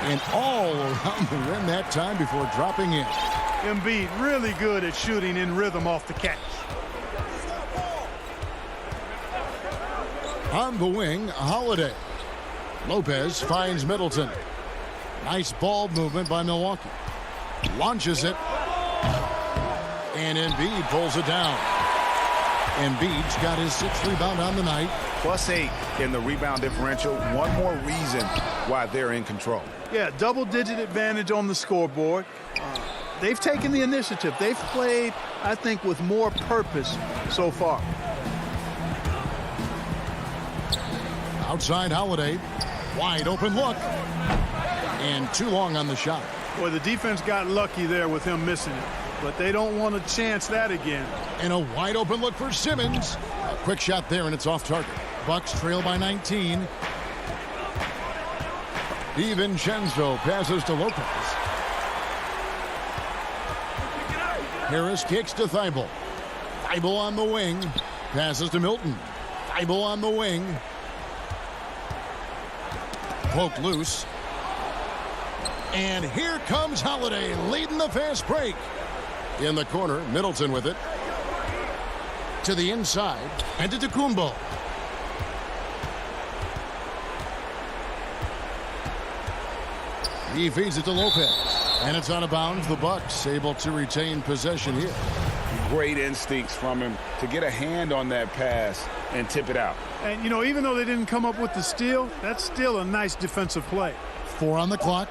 and all around the rim that time before dropping in. Embiid really good at shooting in rhythm off the catch. On the wing, Holiday. Lopez finds Middleton. Nice ball movement by Milwaukee. Launches it. And Embiid pulls it down. Embiid's got his 6th rebound on the night. +8 in the rebound differential. One more reason why they're in control. Yeah, double-digit advantage on the scoreboard. They've taken the initiative. They've played, I think, with more purpose so far. Outside Holiday. Wide open look. And too long on the shot. Boy, the defense got lucky there with him missing it. But they don't want to chance that again. And a wide open look for Simmons. A quick shot there, and it's off target. Bucks trail by 19. DiVincenzo passes to Lopez. Harris kicks to Thibault. Thibault on the wing. Passes to Milton. Thibault on the wing. Poked loose. And here comes Holiday leading the fast break. In the corner, Middleton with it. To the inside, and to Tecumbo. He feeds it to Lopez. And it's out of bounds. The Bucks able to retain possession here. Great instincts from him to get a hand on that pass and tip it out. And, you know, even though they didn't come up with the steal, that's still a nice defensive play. 4 on the clock.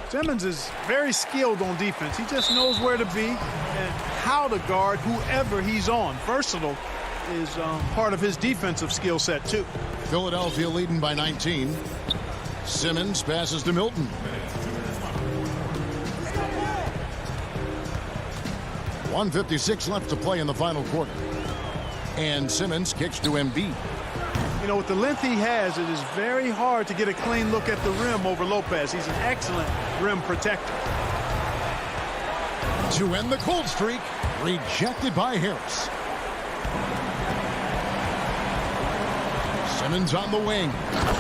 Simmons is very skilled on defense. He just knows where to be and how to guard whoever he's on. Versatile is part of his defensive skill set, too. Philadelphia leading by 19. Simmons passes to Milton. .156 left to play in the final quarter. And Simmons kicks to Embiid. You know, with the length he has, it is very hard to get a clean look at the rim over Lopez. He's an excellent rim protector. To end the cold streak, rejected by Harris. Simmons on the wing,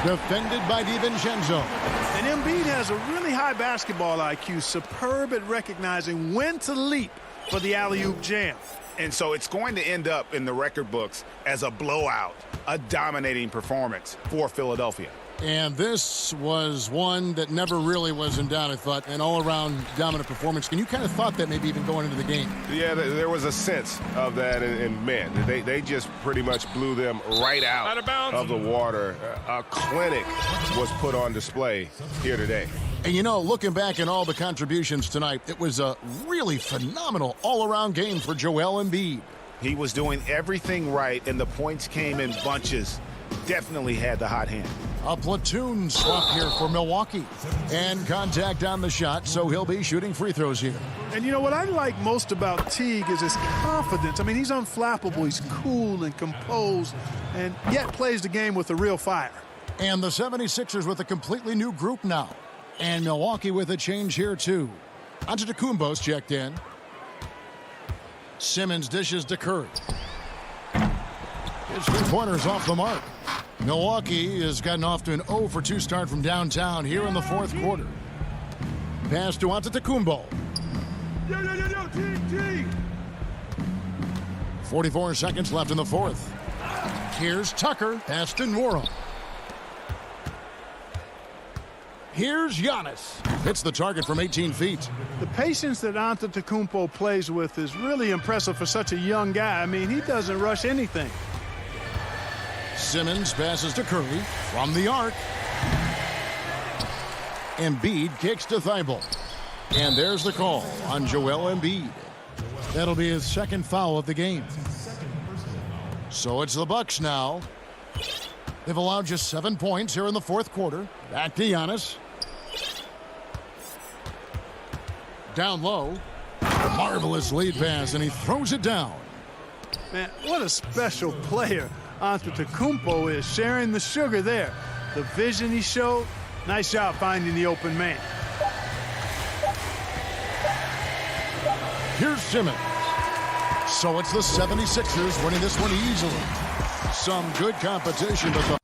defended by DiVincenzo. And Embiid has a really high basketball IQ, superb at recognizing when to leap for the alley-oop jam. And so it's going to end up in the record books as a blowout, a dominating performance for Philadelphia. And this was one that never really was in doubt, I thought, an all-around dominant performance. And you kind of thought that maybe even going into the game. Yeah, there was a sense of that, and man, they just pretty much blew them right out of the water. A clinic was put on display here today. And, you know, looking back at all the contributions tonight, it was a really phenomenal all-around game for Joel Embiid. He was doing everything right, and the points came in bunches. Definitely had the hot hand. A platoon swap here for Milwaukee. And contact on the shot, so he'll be shooting free throws here. And, you know, what I like most about Teague is his confidence. I mean, he's unflappable. He's cool and composed, and yet plays the game with a real fire. And the 76ers with a completely new group now. And Milwaukee with a change here, too. Antetokounmpo's checked in. Simmons dishes to Curry. His three-pointer's off the mark. Milwaukee has gotten off to an 0 for 2 start from downtown here in the fourth quarter. Pass to Antetokounmpo. 44 seconds left in the fourth. Here's Tucker. Pass to Nwora. Here's Giannis. Hits the target from 18 feet. The patience that Antetokounmpo plays with is really impressive for such a young guy. I mean, he doesn't rush anything. Simmons passes to Curry from the arc. Embiid kicks to Thibault. And there's the call on Joel Embiid. That'll be his second foul of the game. So it's the Bucks now. They've allowed just 7 points here in the fourth quarter. Back to Giannis. Down low. Marvelous lead pass, and he throws it down. Man, what a special player Antetokounmpo is, sharing the sugar there. The vision he showed, nice job finding the open man. Here's Simmons. So it's the 76ers winning this one easily. Some good competition, but the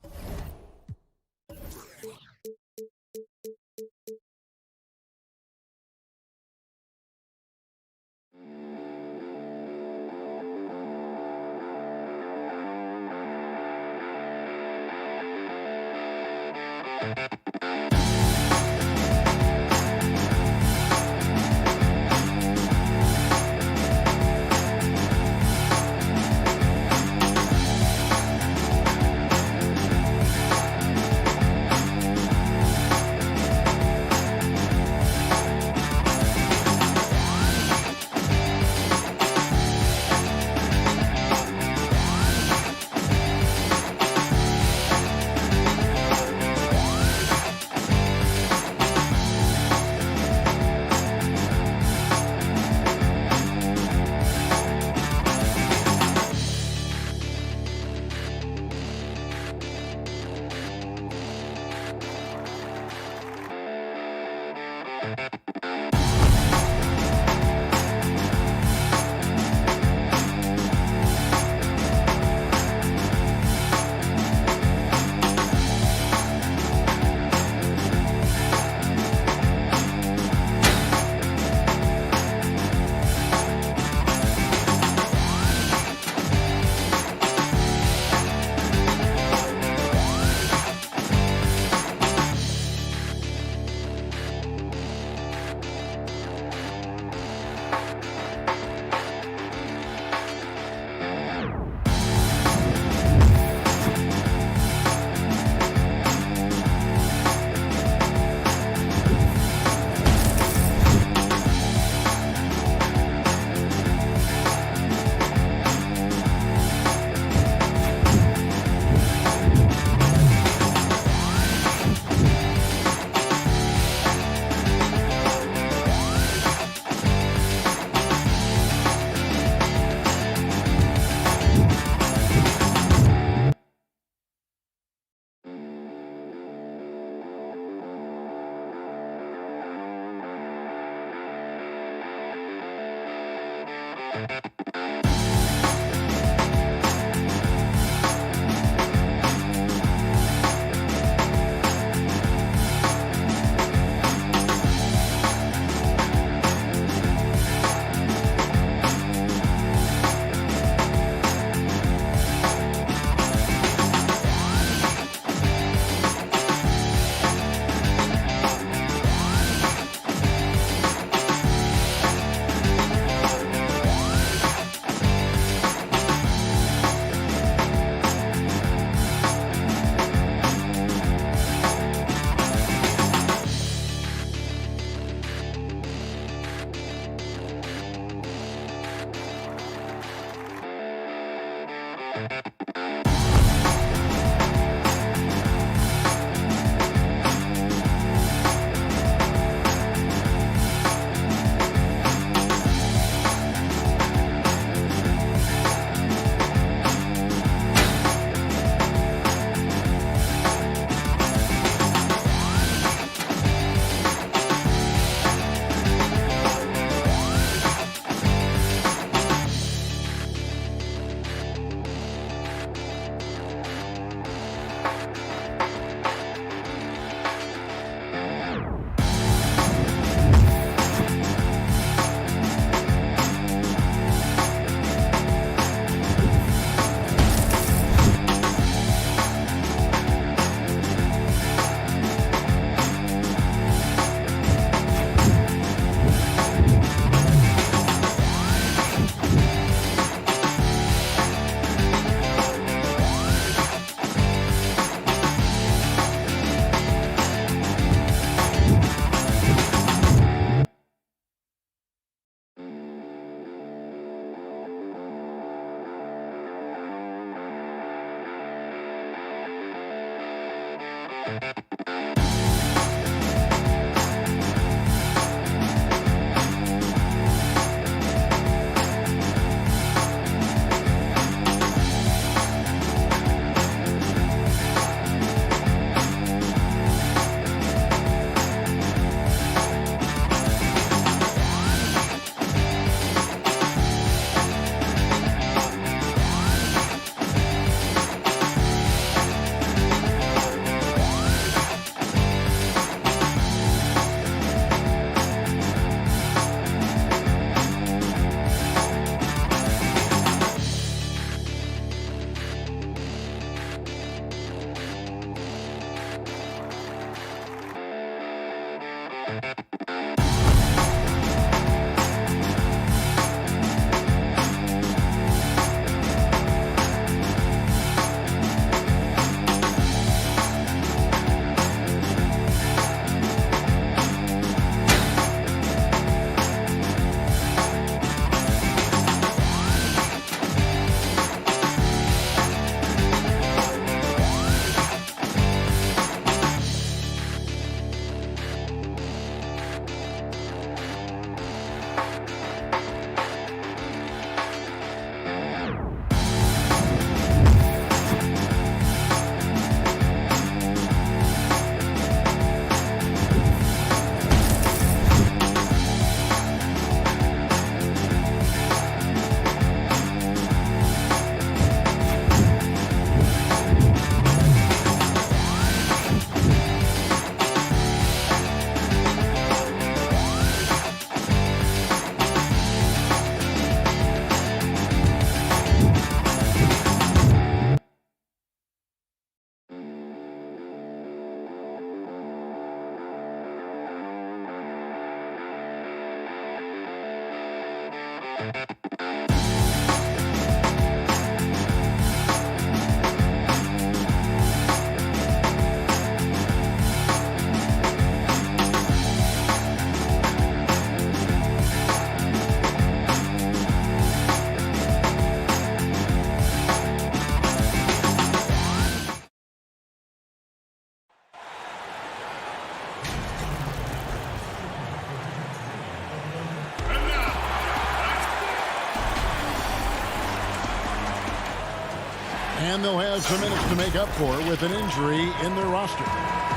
And they'll have some minutes to make up for with an injury in their roster.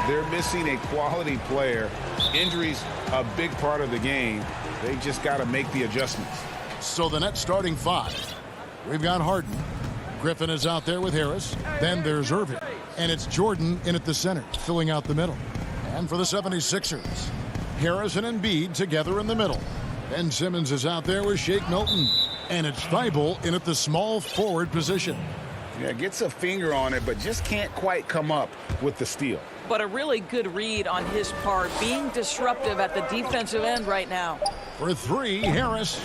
They're missing a quality player. Injuries a big part of the game. They just got to make the adjustments. So the net starting 5. We've got Harden. Griffin is out there with Harris. Then there's Irving. And it's Jordan in at the center, filling out the middle. And for the 76ers, Harris and Embiid together in the middle. Ben Simmons is out there with Shake Milton. And it's Thibault in at the small forward position. Yeah, gets a finger on it, but just can't quite come up with the steal. But a really good read on his part, being disruptive at the defensive end right now. For 3, Harris.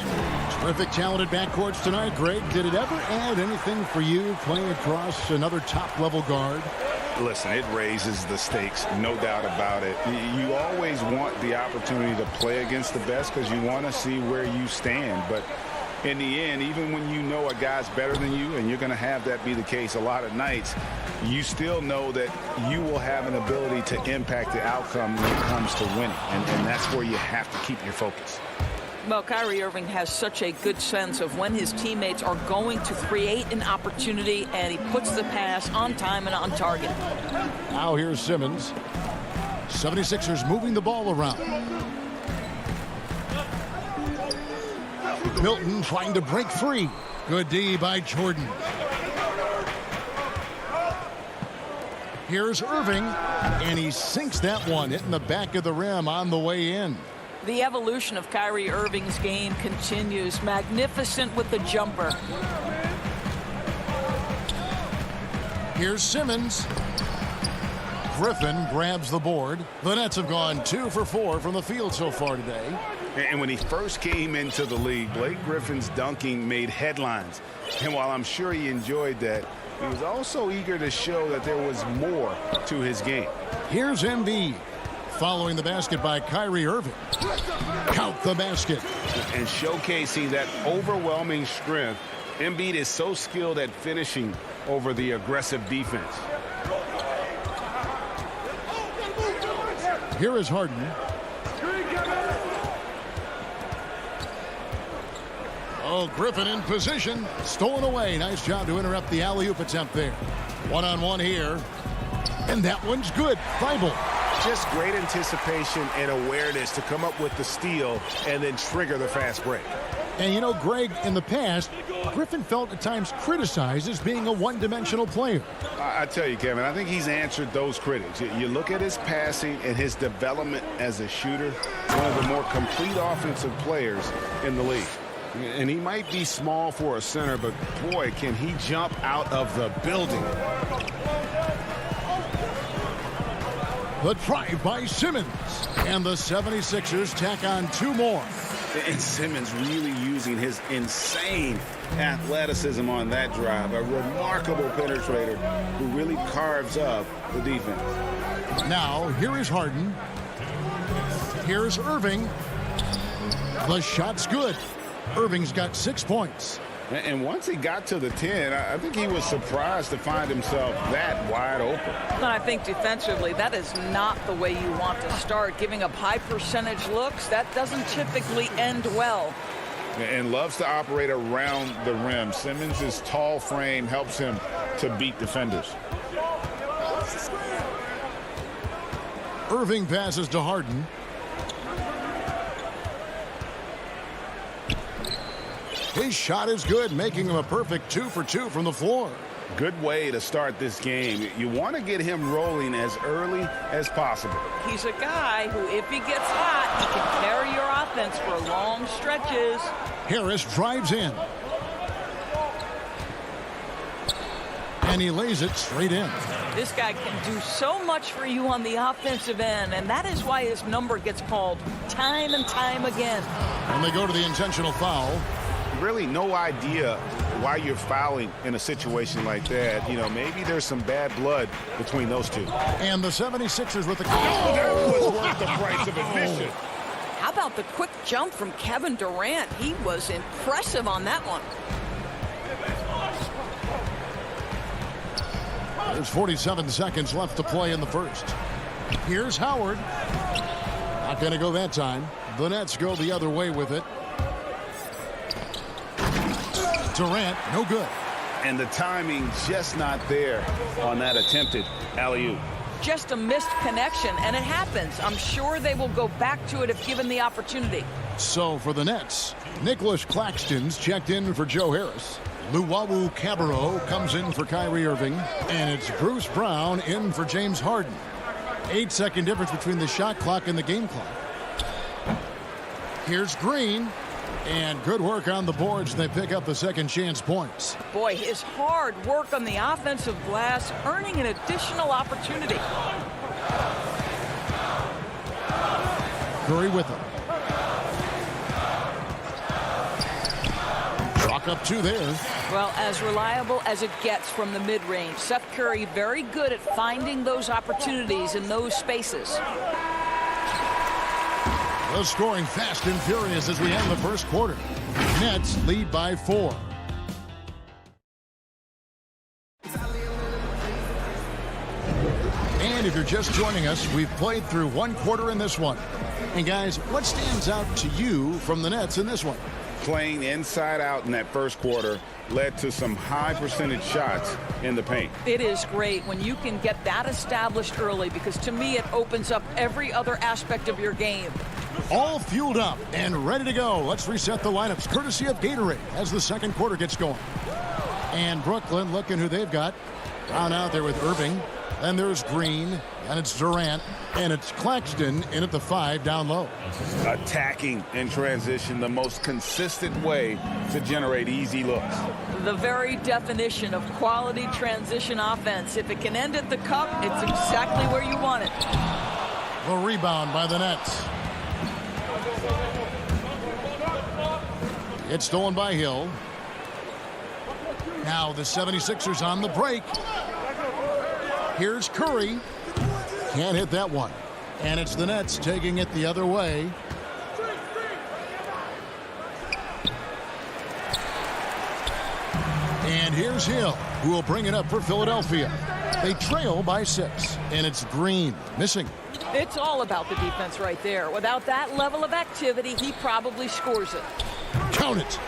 Terrific, talented backcourts tonight, Greg. Did it ever add anything for you playing across another top-level guard? Listen, it raises the stakes, no doubt about it. You always want the opportunity to play against the best because you want to see where you stand. But in the end, even when you know a guy's better than you, and you're going to have that be the case a lot of nights, you still know that you will have an ability to impact the outcome when it comes to winning. And that's where you have to keep your focus. Well, Kyrie Irving has such a good sense of when his teammates are going to create an opportunity, and he puts the pass on time and on target. Now here's Simmons. 76ers moving the ball around. Milton trying to break free. Good D by Jordan. Here's Irving, and he sinks that one, hitting the back of the rim on the way in. The evolution of Kyrie Irving's game continues. Magnificent with the jumper. Here's Simmons. Griffin grabs the board. The Nets have gone 2 for 4 from the field so far today. And when he first came into the league, Blake Griffin's dunking made headlines. And while I'm sure he enjoyed that, he was also eager to show that there was more to his game. Here's Embiid. Following the basket by Kyrie Irving. Count the basket. And showcasing that overwhelming strength, Embiid is so skilled at finishing over the aggressive defense. Here is Harden. Oh, Griffin in position. Stolen away. Nice job to interrupt the alley-oop attempt there. One-on-one here. And that one's good. Thibault. Just great anticipation and awareness to come up with the steal and then trigger the fast break. And you know, Greg, in the past, Griffin felt at times criticized as being a one-dimensional player. I tell you, Kevin, I think he's answered those critics. You look at his passing and his development as a shooter, one of the more complete offensive players in the league. And he might be small for a center, but boy, can he jump out of the building. The drive by Simmons. And the 76ers tack on 2 more. And Simmons really using his insane athleticism on that drive. A remarkable penetrator who really carves up the defense. Now, here is Harden. Here's Irving. The shot's good. Irving's got 6 points. And once he got to the 10, I think he was surprised to find himself that wide open. And I think defensively, that is not the way you want to start. Giving up high percentage looks, that doesn't typically end well. And loves to operate around the rim. Simmons' tall frame helps him to beat defenders. Irving passes to Harden. His shot is good, making him a perfect 2 for 2 from the floor. Good way to start this game. You want to get him rolling as early as possible. He's a guy who, if he gets hot, he can carry your offense for long stretches. Harris drives in. And he lays it straight in. This guy can do so much for you on the offensive end, and that is why his number gets called time and time again. And they go to the intentional foul. Really no idea why you're fouling in a situation like that. You know, maybe there's some bad blood between those two. And the 76ers with the... That was worth the price of admission. How about the quick jump from Kevin Durant? He was impressive on that one. There's 47 seconds left to play in the first. Here's Howard. Not going to go that time. The Nets go the other way with it. Durant, no good. And the timing just not there on that attempted alley-oop. just a missed connection, and it happens. I'm sure they will go back to it if given the opportunity. So for the Nets, Nicholas Claxton's checked in for Joe Harris. Luwawu Cabarro comes in for Kyrie Irving. And it's Bruce Brown in for James Harden. 8-second difference between the shot clock and the game clock. Here's Green. And good work on the boards. They pick up the second chance points. Boy, his hard work on the offensive glass, earning an additional opportunity. Curry with him. Chalk up two there. Well, as reliable as it gets from the mid-range. Seth Curry very good at finding those opportunities in those spaces. The scoring fast and furious as we end the first quarter. Nets lead by 4. And if you're just joining us, we've played through one quarter in this one. And guys, what stands out to you from the Nets in this one? Playing inside out in that first quarter led to some high percentage shots in the paint. It is great when you can get that established early, because to me it opens up every other aspect of your game. All fueled up and ready to go. Let's reset the lineups courtesy of Gatorade as the second quarter gets going. And Brooklyn looking who they've got. Brown out there with Irving. Then there's Green, and it's Durant, and it's Claxton in at the 5 down low. Attacking in transition, the most consistent way to generate easy looks. The very definition of quality transition offense. If it can end at the cup, it's exactly where you want it. The rebound by the Nets. It's stolen by Hill. Now the 76ers on the break. Here's Curry. Can't hit that one. And it's the Nets taking it the other way. And here's Hill, who will bring it up for Philadelphia. They trail by 6. And it's Green missing. It's all about the defense right there. Without that level of activity, he probably scores it. Count it.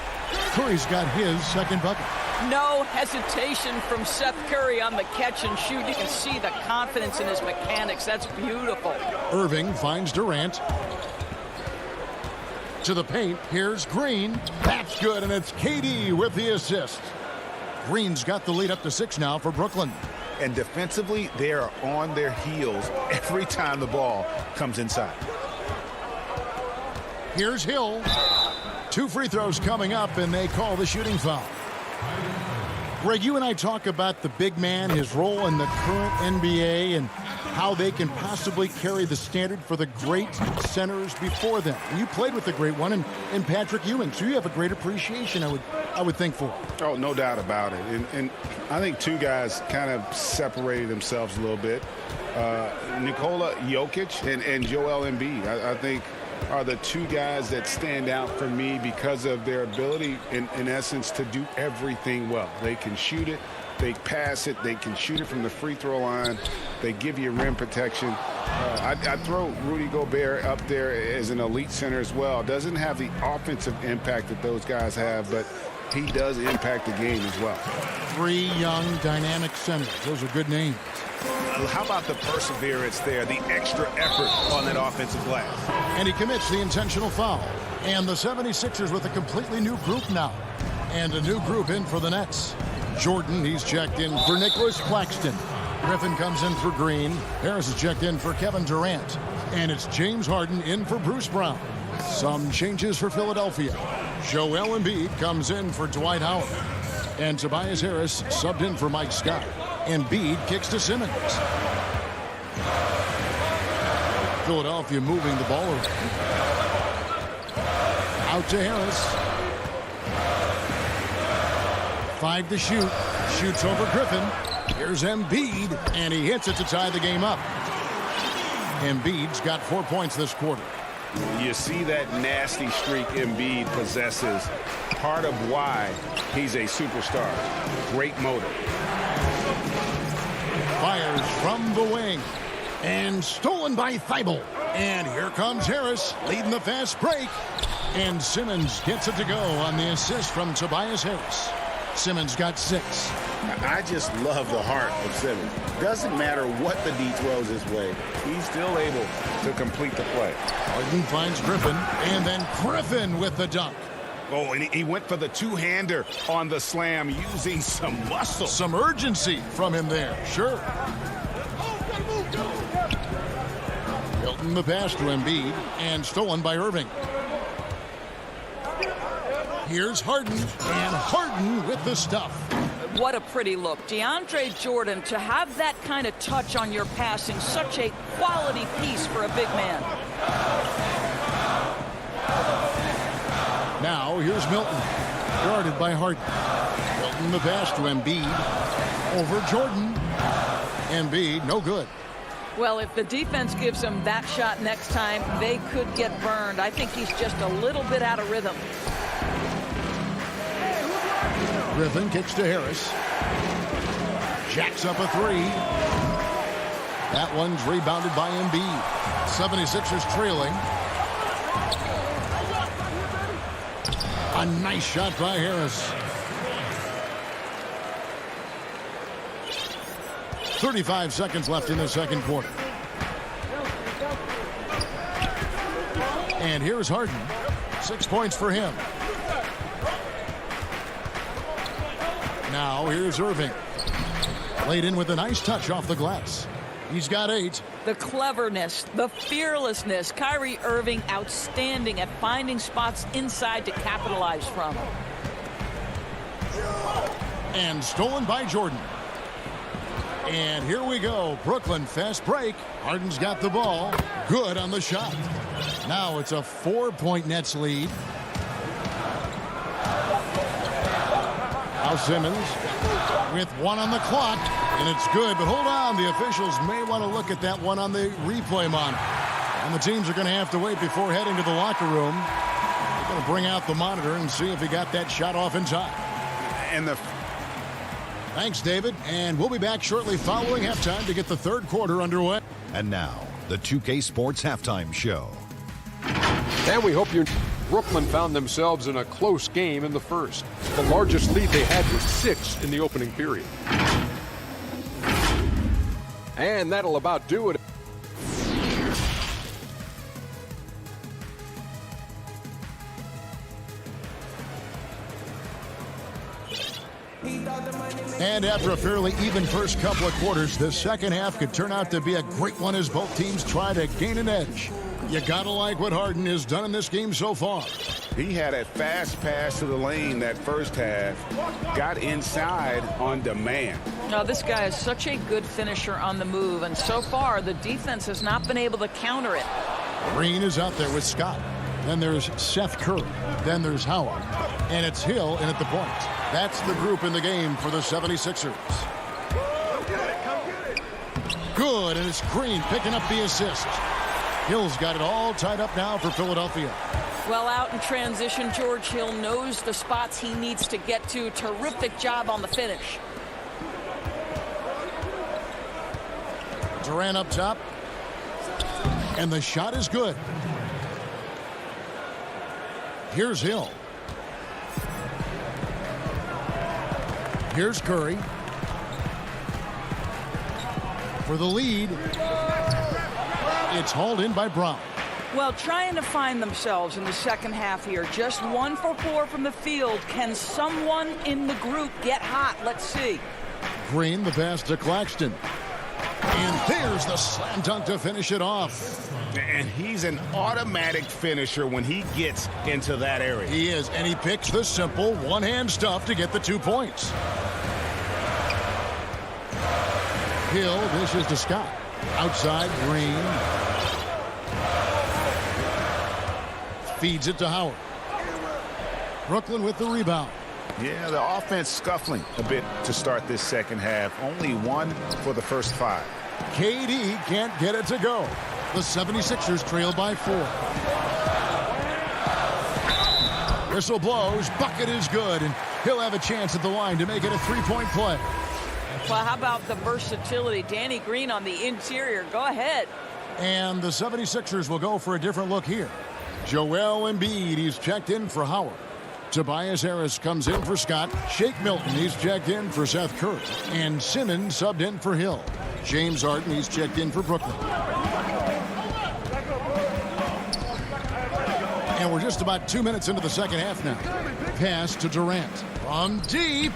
Curry's got his second bucket. No hesitation from Seth Curry on the catch and shoot. You can see the confidence in his mechanics. That's beautiful. Irving finds Durant. To the paint. Here's Green. That's good, and it's KD with the assist. Green's got the lead up to 6 now for Brooklyn. And defensively, they are on their heels every time the ball comes inside. Here's Hill. 2 free throws coming up, and they call the shooting foul. Greg, you and I talk about the big man, his role in the current NBA, and how they can possibly carry the standard for the great centers before them. And you played with the great one in Patrick Ewing, so you have a great appreciation, I would think, for. Oh, no doubt about it. And I think 2 guys kind of separated themselves a little bit. Nikola Jokic and Joel Embiid, I think, are the 2 guys that stand out for me because of their ability, in essence, to do everything well. They can shoot it, they pass it, they can shoot it from the free throw line, they give you rim protection. I'd throw Rudy Gobert up there as an elite center as well. Doesn't have the offensive impact that those guys have, but he does impact the game as well. 3 young, dynamic centers. Those are good names. How about the perseverance there, the extra effort on that offensive glass? And he commits the intentional foul. And the 76ers with a completely new group now. And a new group in for the Nets. Jordan, he's checked in for Nicholas Claxton. Griffin comes in for Green. Harris is checked in for Kevin Durant. And it's James Harden in for Bruce Brown. Some changes for Philadelphia. Joel Embiid comes in for Dwight Howard. And Tobias Harris subbed in for Mike Scott. Embiid kicks to Simmons. Philadelphia moving the ball over. Out to Harris. 5 to shoot. Shoots over Griffin. Here's Embiid, and he hits it to tie the game up. Embiid's got 4 points this quarter. You see that nasty streak Embiid possesses. Part of why he's a superstar. Great motor. Fires from the wing. And stolen by Thibault. And here comes Harris leading the fast break. And Simmons gets it to go on the assist from Tobias Harris. Simmons got 6. I just love the heart of Simmons. Doesn't matter what the D throws his way, he's still able to complete the play. Harden finds Griffin, and then Griffin with the dunk. Oh, and he went for the two-hander on the slam using some muscle. Some urgency from him there, sure. Hilton the pass to Embiid, and stolen by Irving. Here's Harden, and Harden with the stuff. What a pretty look. DeAndre Jordan, to have that kind of touch on your passing, such a quality piece for a big man. Now, here's Milton, guarded by Harden. Milton the pass to Embiid, over Jordan. Embiid, no good. Well, if the defense gives him that shot next time, they could get burned. I think he's just a little bit out of rhythm. Griffin kicks to Harris. Jacks up a 3. That one's rebounded by Embiid. 76ers trailing. A nice shot by Harris. 35 seconds left in the second quarter. And here's Harden. 6 points for him. Now here's Irving. Laid in with a nice touch off the glass. He's got 8. The cleverness, the fearlessness. Kyrie Irving outstanding at finding spots inside to capitalize from. And stolen by Jordan. And here we go. Brooklyn fast break. Harden's got the ball. Good on the shot. Now it's a 4-point Nets lead. Now Simmons with 1 on the clock, and it's good. But hold on, the officials may want to look at that one on the replay monitor. And the teams are going to have to wait before heading to the locker room. They're going to bring out the monitor and see if he got that shot off in time. And Thanks, David. And we'll be back shortly following halftime to get the third quarter underway. And now, the 2K Sports Halftime Show. And we hope you... Brooklyn found themselves in a close game in the first. The largest lead they had was 6 in the opening period. And that'll about do it. And after a fairly even first couple of quarters, the second half could turn out to be a great one as both teams try to gain an edge. You gotta like what Harden has done in this game so far. he had a fast pass to the lane that first half, got inside on demand. No, this guy is such a good finisher on the move, and so far the defense has not been able to counter it. Green is out there with Scott. Then there's Seth Curry. Then there's Howard. And it's Hill in at the point. That's the group in the game for the 76ers. Good, and it's Green picking up the assist. Hill's got it all tied up now for Philadelphia. Well, out in transition, George Hill knows the spots he needs to get to. Terrific job on the finish. Durant up top. And the shot is good. Here's Hill. Here's Curry. For the lead. It's hauled in by Brown. Well, trying to find themselves in the second half here. Just 1 for 4 from the field. Can someone in the group get hot? Let's see. Green, the pass to Claxton. And there's the slam dunk to finish it off. And he's an automatic finisher when he gets into that area. He is, and he picks the simple one-hand stuff to get the 2 points. Hill dishes to Scott. Outside, Green. Feeds it to Howard. Brooklyn with the rebound. Yeah, the offense scuffling a bit to start this second half. Only 1 for the first 5. KD can't get it to go. The 76ers trail by 4. Whistle blows. Bucket is good, and he'll have a chance at the line to make it a 3-point play. Well, how about the versatility? Danny Green on the interior. Go ahead. And the 76ers will go for a different look here. Joel Embiid, he's checked in for Howard. Tobias Harris comes in for Scott. Shake Milton, he's checked in for Seth Curry. And Simmons subbed in for Hill. James Harden, he's checked in for Brooklyn. And we're just about 2 minutes into the second half now. Pass to Durant. From deep.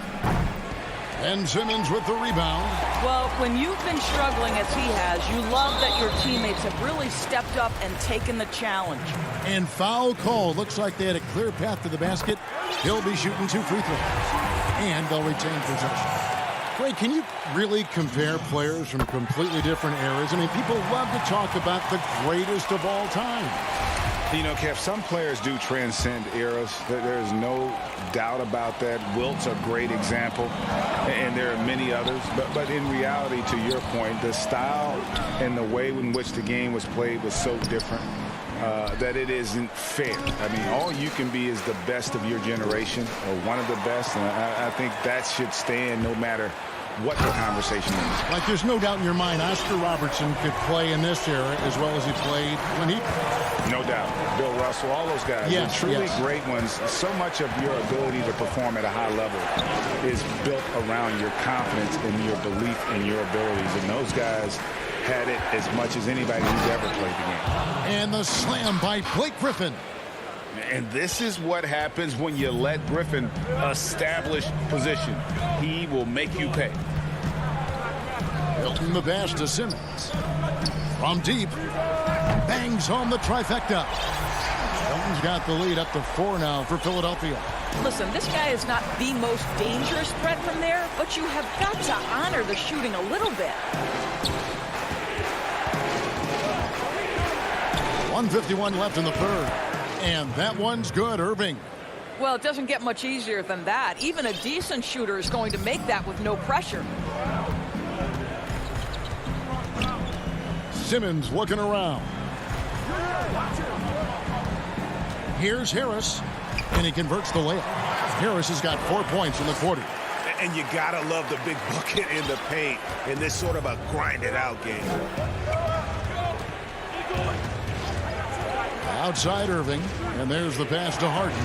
And Simmons with the rebound. Well, when you've been struggling as he has, you love that your teammates have really stepped up and taken the challenge. And foul call. Looks like they had a clear path to the basket. He'll be shooting 2 free throws. And they'll retain possession. Greg, can you really compare players from completely different eras? I mean, people love to talk about the greatest of all time. You know, Kev, some players do transcend eras. There's no doubt about that. Wilt's a great example, and there are many others. But in reality, to your point, the style and the way in which the game was played was so different that it isn't fair. I mean, all you can be is the best of your generation, or one of the best, and I think that should stand no matter what the conversation is. Like, there's no doubt in your mind Oscar Robertson could play in this era as well as he played when he... No doubt. Bill Russell, all those guys. Yes, truly great ones. So much of your ability to perform at a high level is built around your confidence and your belief in your abilities. And those guys had it as much as anybody who's ever played the game. And the slam by Blake Griffin. And this is what happens when you let Griffin establish position. He will make you pay. Milton the pass to Simmons. From deep. Bangs home the trifecta. Milton's got the lead up to 4 now for Philadelphia. Listen, this guy is not the most dangerous threat from there, but you have got to honor the shooting a little bit. 1:51 left in the third. And that one's good, Irving. Well, it doesn't get much easier than that. Even a decent shooter is going to make that with no pressure. Simmons looking around. Here's Harris, and he converts the layup. Harris has got 4 points in the quarter. And you gotta love the big bucket in the paint in this sort of a grind-it-out game. Outside Irving, and there's the pass to Harden.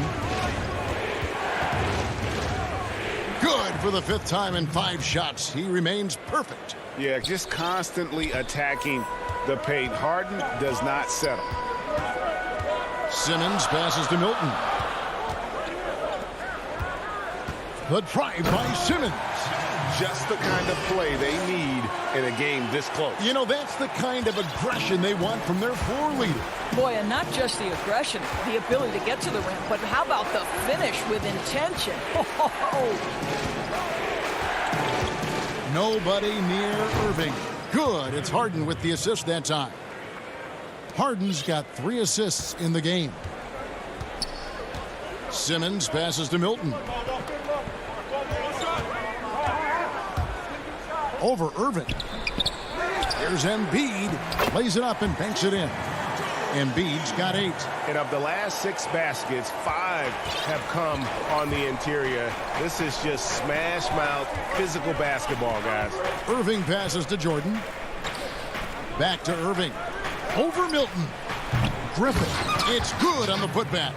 Good for the 5th time in 5 shots. He remains perfect. Yeah, just constantly attacking the paint. Harden does not settle. Simmons passes to Milton. The drive by Simmons. Just the kind of play they need in a game this close. You know, that's the kind of aggression they want from their floor leader. Boy, and not just the aggression, the ability to get to the rim, but how about the finish with intention? Nobody near Irving. Good. It's Harden with the assist that time. Harden's got 3 assists in the game. Simmons passes to Milton. Over Irving. Here's Embiid. Lays it up and banks it in. Embiid's got 8. And of the last 6 baskets, 5 have come on the interior. This is just smash mouth physical basketball, guys. Irving passes to Jordan. Back to Irving. Over Milton. Griffin. It's good on the putback.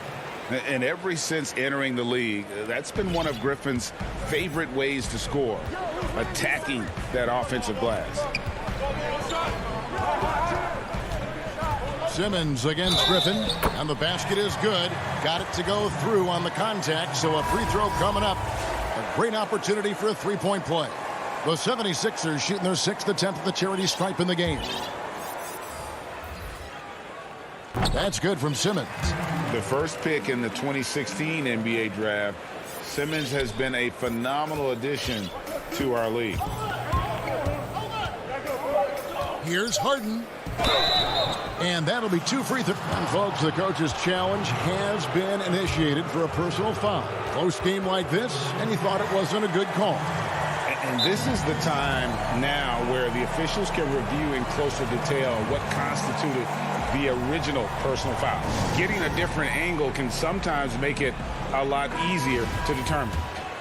And ever since entering the league, that's been one of Griffin's favorite ways to score, attacking that offensive glass. Simmons against Griffin, and the basket is good. Got it to go through on the contact, so a free throw coming up. A great opportunity for a 3-point play. The 76ers shooting their 6th attempt at the charity stripe in the game. That's good from Simmons. The first pick in the 2016 NBA draft, Simmons has been a phenomenal addition to our league. Here's Harden. And that'll be 2 free throws. And folks, the coach's challenge has been initiated for a personal foul. Close game like this, and he thought it wasn't a good call. And this is the time now where the officials can review in closer detail what constituted the original personal foul. Getting a different angle can sometimes make it a lot easier to determine.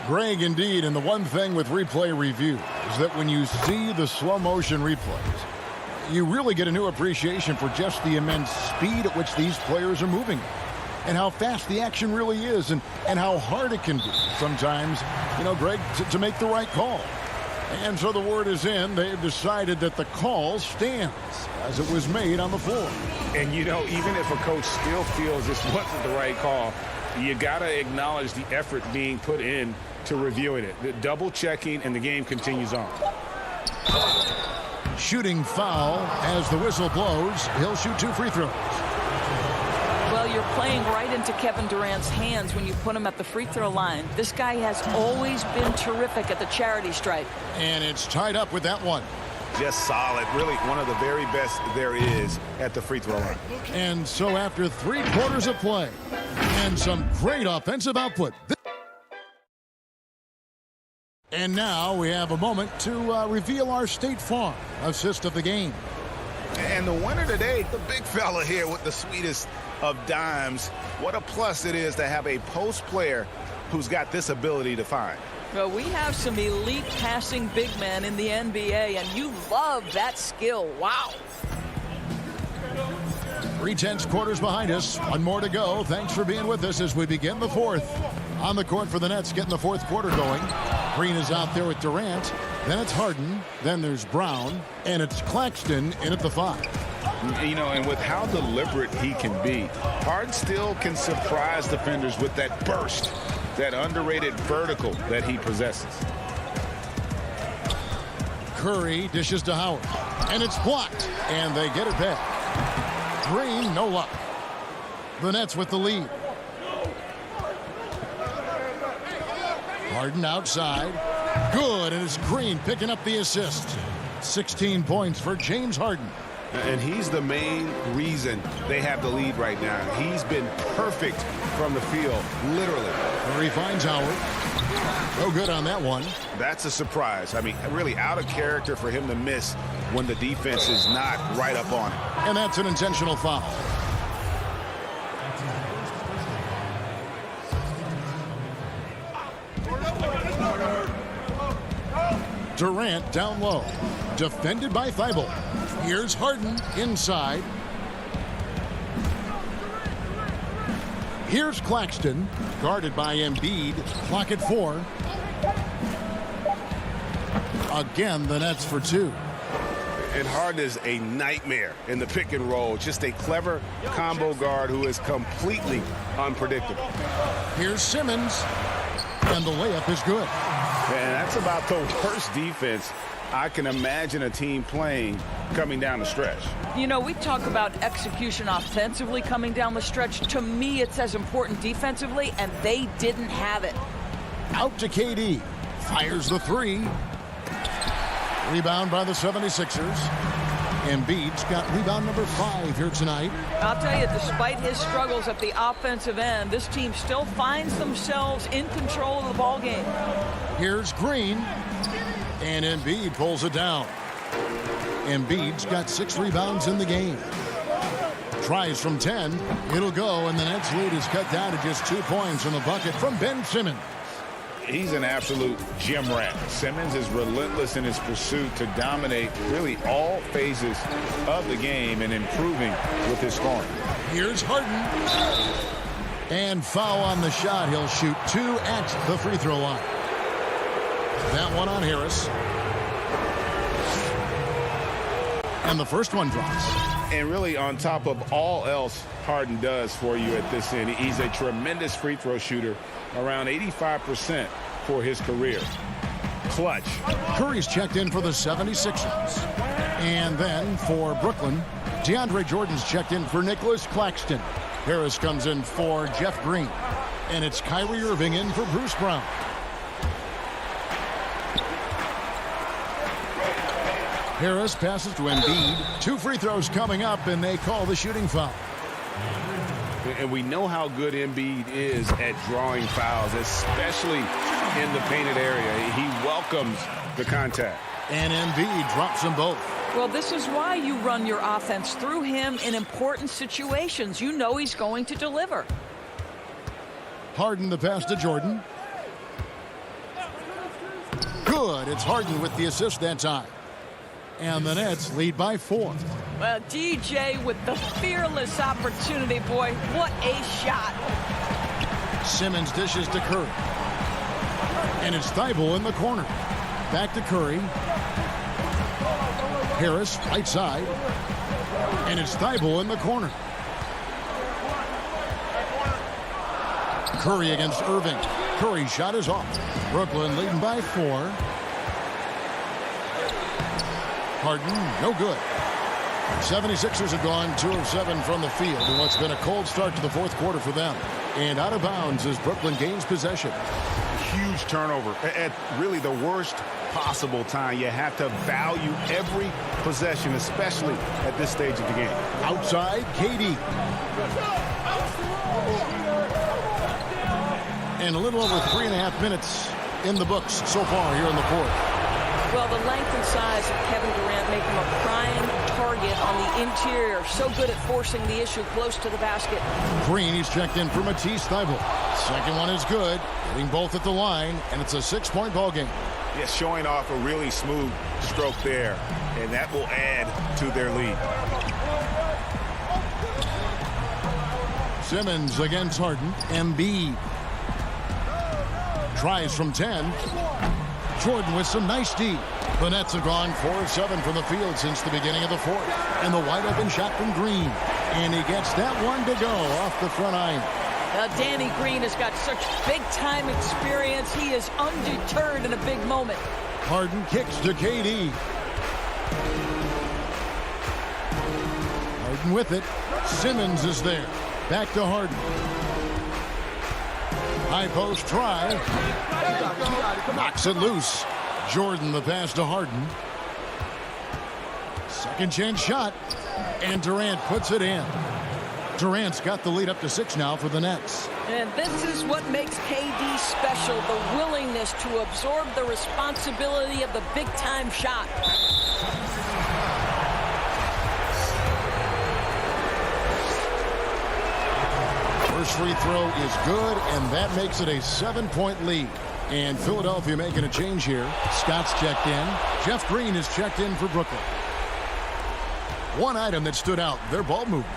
Greg, indeed, and the one thing with replay review is that when you see the slow motion replays, you really get a new appreciation for just the immense speed at which these players are moving. and how fast the action really is and how hard it can be sometimes, Greg, to make the right call. And so the word is in. They've decided that the call stands as it was made on the floor. And, even if a coach still feels this wasn't the right call, you got to acknowledge the effort being put in to reviewing it. The double checking, and the game continues on. Shooting foul as the whistle blows. He'll shoot 2 free throws. Well, you're playing right into Kevin Durant's hands when you put him at the free throw line. This guy has always been terrific at the charity stripe. And it's tied up with that one. Just solid. Really one of the very best there is at the free throw line. And so after 3 quarters of play and some great offensive output. And now we have a moment to reveal our State Farm assist of the game. And the winner today, the big fella here with the sweetest of dimes. What a plus it is to have a post player who's got this ability to find. Well, we have some elite passing big men in the NBA, and you love that skill. Wow. 3/10 quarters behind us. 1 more to go. Thanks for being with us as we begin the 4th. On the court for the Nets, getting the 4th quarter going. Green is out there with Durant. Then it's Harden. Then there's Brown. And it's Claxton in at the 5. And with how deliberate he can be, Harden still can surprise defenders with that burst, that underrated vertical that he possesses. Curry dishes to Howard. And it's blocked. And they get it back. Green, no luck. The Nets with the lead. Harden outside. Good, and it's Green picking up the assist. 16 points for James Harden. And he's the main reason they have the lead right now. He's been perfect from the field, literally. Curry finds Howard. No good on that one. That's a surprise. I mean, really out of character for him to miss when the defense is not right up on him. And that's an intentional foul. Durant down low. Defended by Thibault. Here's Harden inside. Here's Claxton. Guarded by Embiid. Clock at 4. Again, the Nets for 2. And Harden is a nightmare in the pick and roll. Just a clever combo guard who is completely unpredictable. Here's Simmons. And the layup is good. And that's about the worst defense I can imagine a team playing coming down the stretch. We talk about execution offensively coming down the stretch. To me, it's as important defensively, and they didn't have it. Out to KD. Fires the 3. Rebound by the 76ers. Embiid's got rebound number 5 here tonight. I'll tell you, despite his struggles at the offensive end, this team still finds themselves in control of the ball game. Here's Green. And Embiid pulls it down. Embiid's got 6 rebounds in the game. Tries from 10. It'll go, and the Nets lead is cut down to just 2 points in the bucket from Ben Simmons. He's an absolute gym rat. Simmons is relentless in his pursuit to dominate really all phases of the game and improving with his scoring. Here's Harden. And foul on the shot. He'll shoot 2 at the free throw line. That one on Harris. And the first one drops. And really on top of all else Harden does for you at this end, he's a tremendous free throw shooter, around 85% for his career. Clutch. Curry's checked in for the 76ers. And then for Brooklyn, DeAndre Jordan's checked in for Nicholas Claxton. Harris comes in for Jeff Green. And it's Kyrie Irving in for Bruce Brown. Harris passes to Embiid. 2 free throws coming up, and they call the shooting foul. And we know how good Embiid is at drawing fouls, especially in the painted area. He welcomes the contact. And Embiid drops them both. Well, this is why you run your offense through him in important situations. You know he's going to deliver. Harden the pass to Jordan. Good. It's Harden with the assist that time. And the Nets lead by 4. Well, DJ with the fearless opportunity, boy. What a shot. Simmons dishes to Curry. And it's Thibault in the corner. Back to Curry. Harris, right side. And it's Thibault in the corner. Curry against Irving. Curry's shot is off. Brooklyn leading by 4. Harden, no good. 76ers have gone 2 of 7 from the field in what's been a cold start to the fourth quarter for them. And out of bounds as Brooklyn gains possession. Huge turnover at really the worst possible time. You have to value every possession, especially at this stage of the game. Outside, KD. And a little over 3.5 minutes in the books so far here in the fourth. Well, the length and size of Kevin Durant make him a prime target on the interior. So good at forcing the issue close to the basket. Green, he's checked in for Matisse Thybulle. Second one is good. Hitting both at the line, and it's a 6-point ball game. Yeah, showing off a really smooth stroke there, and that will add to their lead. Simmons against Harden. Embiid tries from 10. Jordan with some nice D. The Nets have gone 4 of 7 from the field since the beginning of the fourth. And the wide open shot from Green. And he gets that one to go off the front iron. Danny Green has got such big-time experience. He is undeterred in a big moment. Harden kicks to KD. Harden with it. Simmons is there. Back to Harden. High post try. Knocks it loose. Jordan the pass to Harden. Second chance shot. And Durant puts it in. Durant's got the lead up to 6 now for the Nets. And this is what makes KD special, the willingness to absorb the responsibility of the big-time shot. First free throw is good, and that makes it a 7-point lead. And Philadelphia making a change here. Scott's checked in. Jeff Green is checked in for Brooklyn. One item that stood out, their ball movement.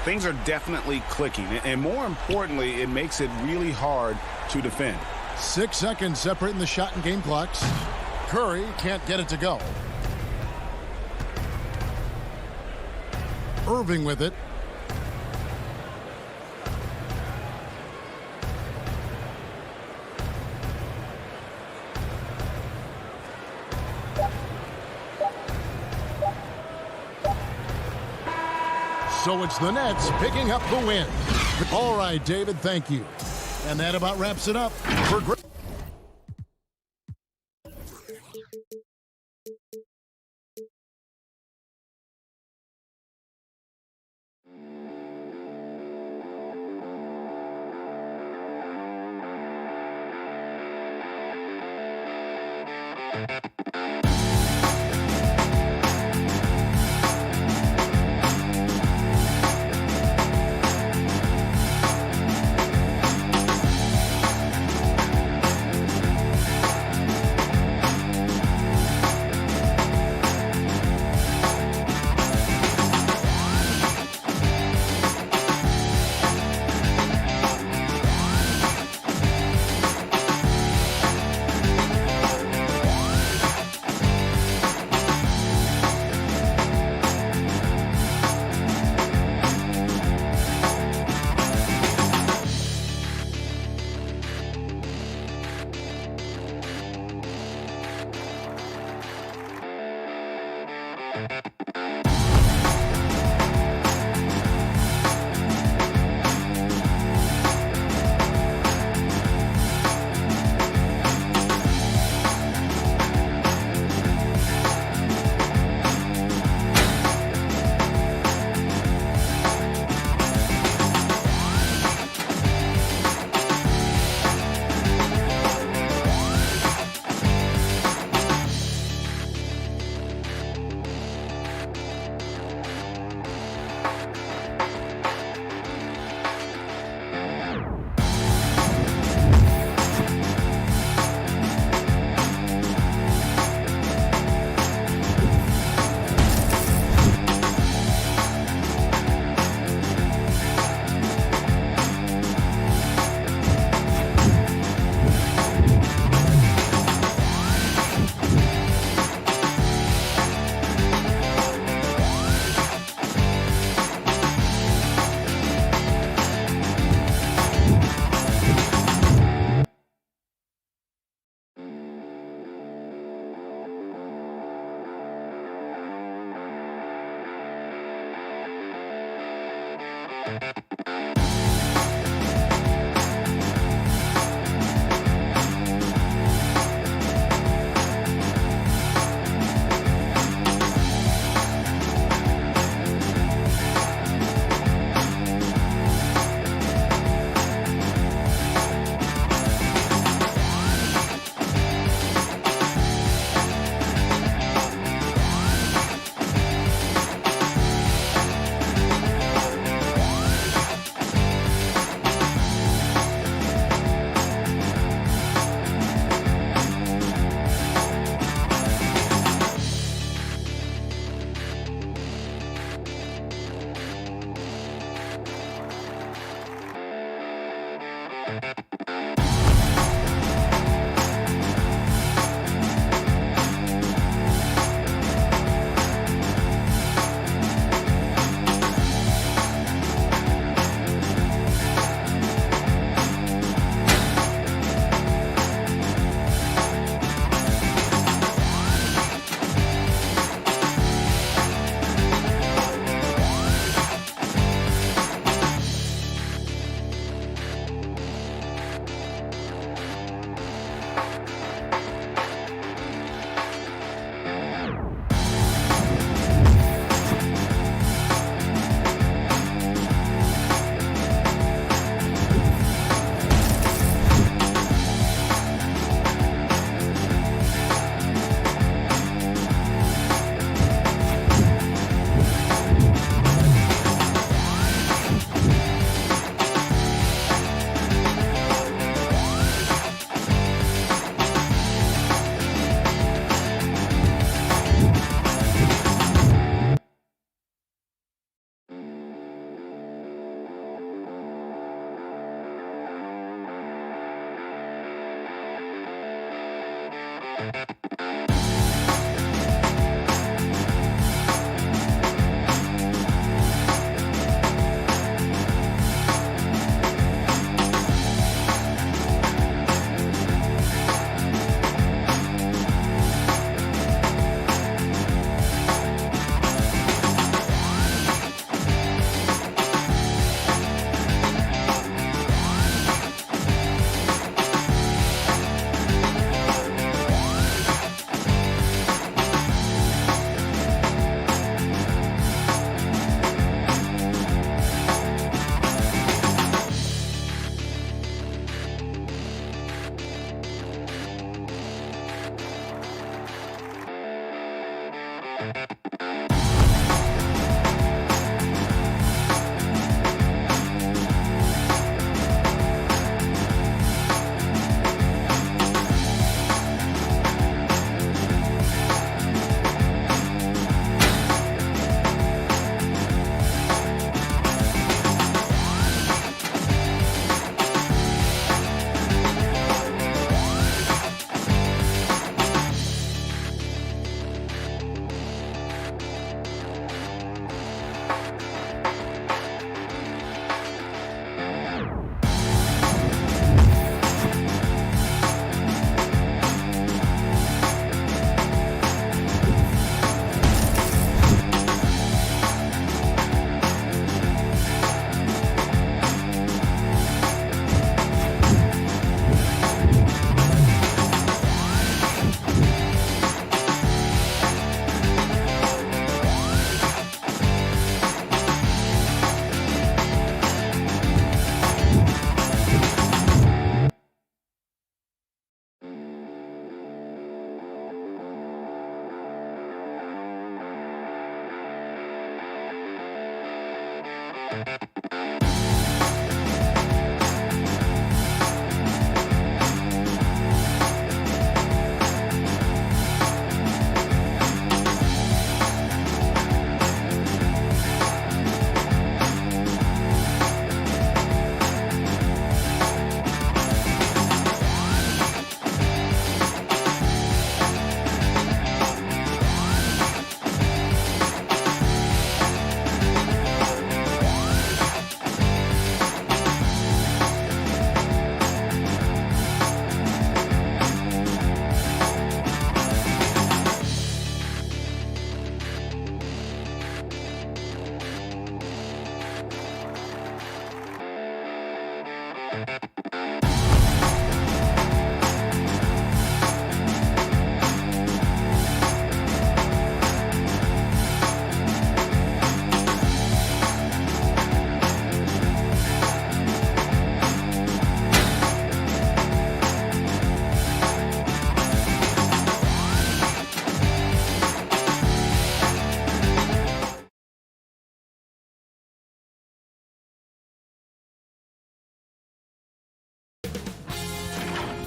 Things are definitely clicking, and more importantly, it makes it really hard to defend. 6 seconds separating the shot and game clocks. Curry can't get it to go. Irving with it. So it's the Nets picking up the win. All right, David, thank you. And that about wraps it up for great.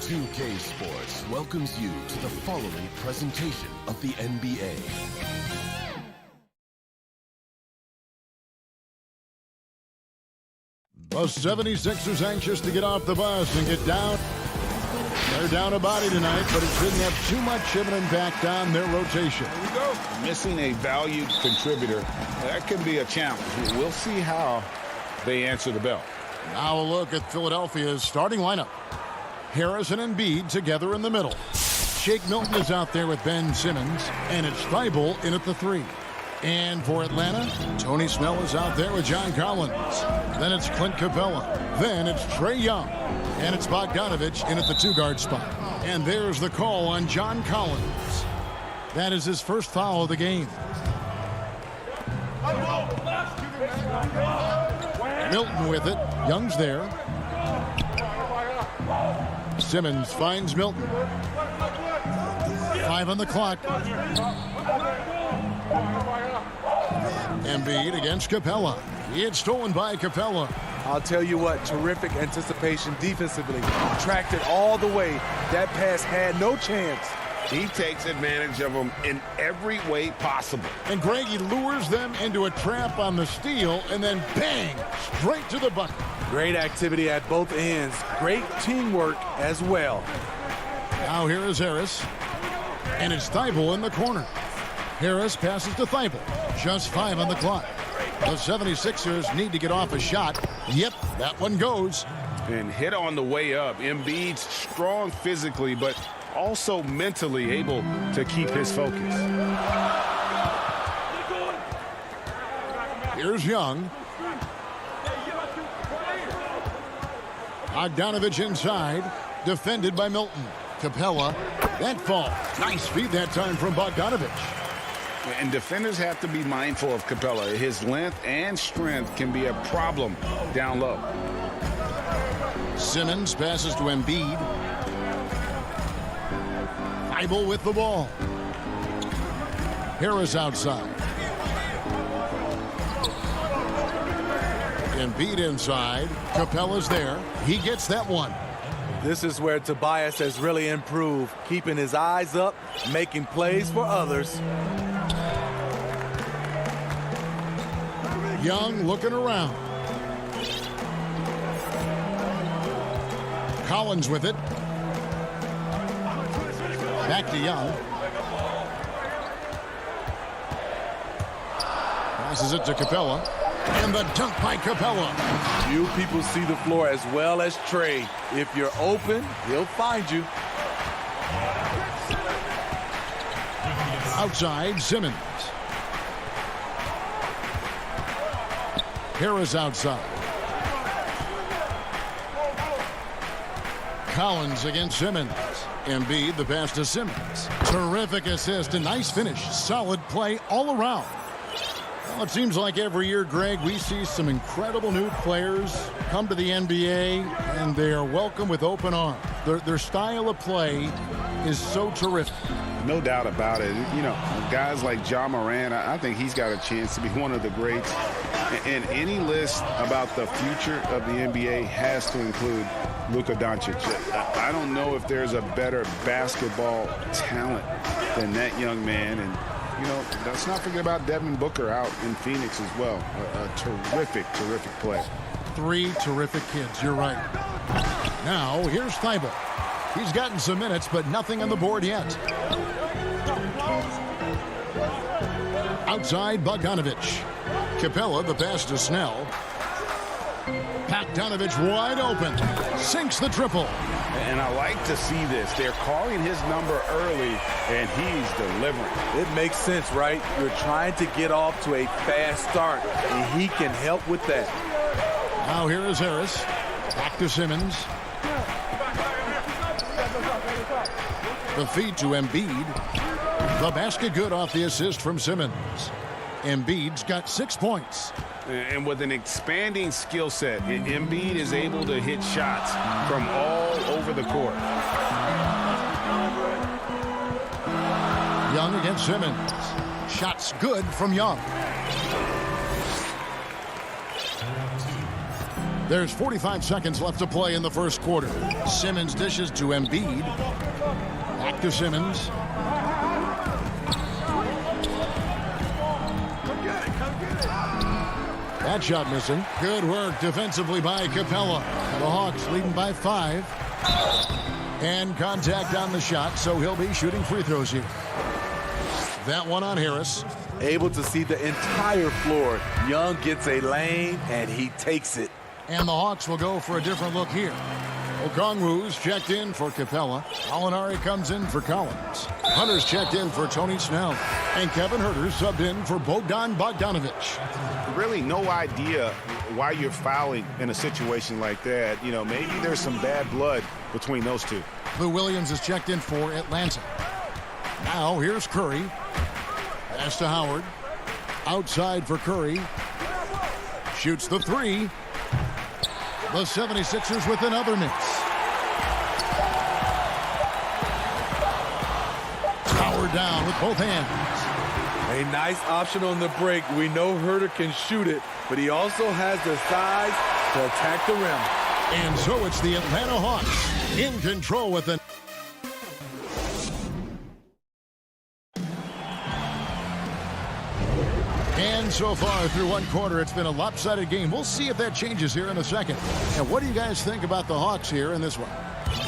2K Sports welcomes you to the following presentation of the NBA. The 76ers anxious to get off the bus and get down. They're down a body tonight, but it shouldn't have too much of an impact on their rotation. Here we go. Missing a valued contributor, that can be a challenge. We'll see how they answer the bell. Now a look at Philadelphia's starting lineup. Harris and Embiid together in the middle. Shake Milton is out there with Ben Simmons, and it's Thibault in at the 3. And for Atlanta, Tony Snell is out there with John Collins. Then it's Clint Capella. Then it's Trae Young. And it's Bogdanovich in at the 2-guard spot. And there's the call on John Collins. That is his first foul of the game. Milton with it. Young's there. Simmons finds Milton. 5 on the clock. Embiid against Capella. It's stolen by Capella. I'll tell you what, terrific anticipation defensively. Tracked it all the way. That pass had no chance. He takes advantage of them in every way possible. And Greg, he lures them into a trap on the steal, and then bang, straight to the bucket. Great activity at both ends. Great teamwork as well. Now here is Harris. And it's Thibault in the corner. Harris passes to Thibault. Just 5 on the clock. The 76ers need to get off a shot. Yep, that one goes. And hit on the way up. Embiid's strong physically, but also mentally able to keep his focus. Here's Young. Bogdanovich inside, defended by Milton. Capella, that fall. Nice feed that time from Bogdanovich. And defenders have to be mindful of Capella. His length and strength can be a problem down low. Simmons passes to Embiid. Thibault with the ball. Harris outside. Embiid inside. Capella's there. He gets that one. This is where Tobias has really improved, keeping his eyes up, making plays for others. Young looking around. Collins with it. Back to Young. Passes it to Capella. And the dunk by Capella. Few people see the floor as well as Trae. If you're open, he'll find you. Outside, Simmons. Harris outside. Collins against Simmons. Embiid, the pass to Simmons. Terrific assist, a nice finish. Solid play all around. Well, it seems like every year, Greg, we see some incredible new players come to the NBA, and they are welcome with open arms. Their style of play is so terrific. No doubt about it. You know, guys like Ja Morant, I think he's got a chance to be one of the greats. And any list about the future of the NBA has to include Luka Doncic. I don't know if there's a better basketball talent than that young man. And, you know, let's not forget about Devin Booker out in Phoenix as well. A terrific, terrific play. 3 terrific kids, you're right. Now, here's Thibault. He's gotten some minutes, but nothing on the board yet. Outside, Bogdanovich. Capella, the pass to Snell. Bogdanovich wide open. Sinks the triple. And I like to see this. They're calling his number early, and he's delivering. It makes sense, right? You're trying to get off to a fast start, and he can help with that. Now here is Harris. Back to Simmons. The feed to Embiid. The basket good off the assist from Simmons. Embiid's got 6 points. And with an expanding skill set, Embiid is able to hit shots from all over the court. Young against Simmons. Shots good from Young. There's 45 seconds left to play in the first quarter. Simmons dishes to Embiid. Back to Simmons. That shot missing. Good work defensively by Capella. The Hawks leading by 5. And contact on the shot, so he'll be shooting free throws here. That one on Harris. Able to see the entire floor. Young gets a lane, and he takes it. And the Hawks will go for a different look here. Okongwu's checked in for Capella. Gallinari comes in for Collins. Hunter's checked in for Tony Snell. And Kevin Huerter subbed in for Bogdan Bogdanovic. Really no idea why you're fouling in a situation like that. You know, maybe there's some bad blood between those two. Lou Williams is checked in for Atlanta. Now here's Curry. Pass to Howard. Outside for Curry. Shoots the 3. The 76ers with another miss. Howard down with both hands. A nice option on the break. We know Huerter can shoot it, but he also has the size to attack the rim. And so it's the Atlanta Hawks in control with an And so far through one quarter, it's been a lopsided game. We'll see if that changes here in a second. And what do you guys think about the Hawks here in this one?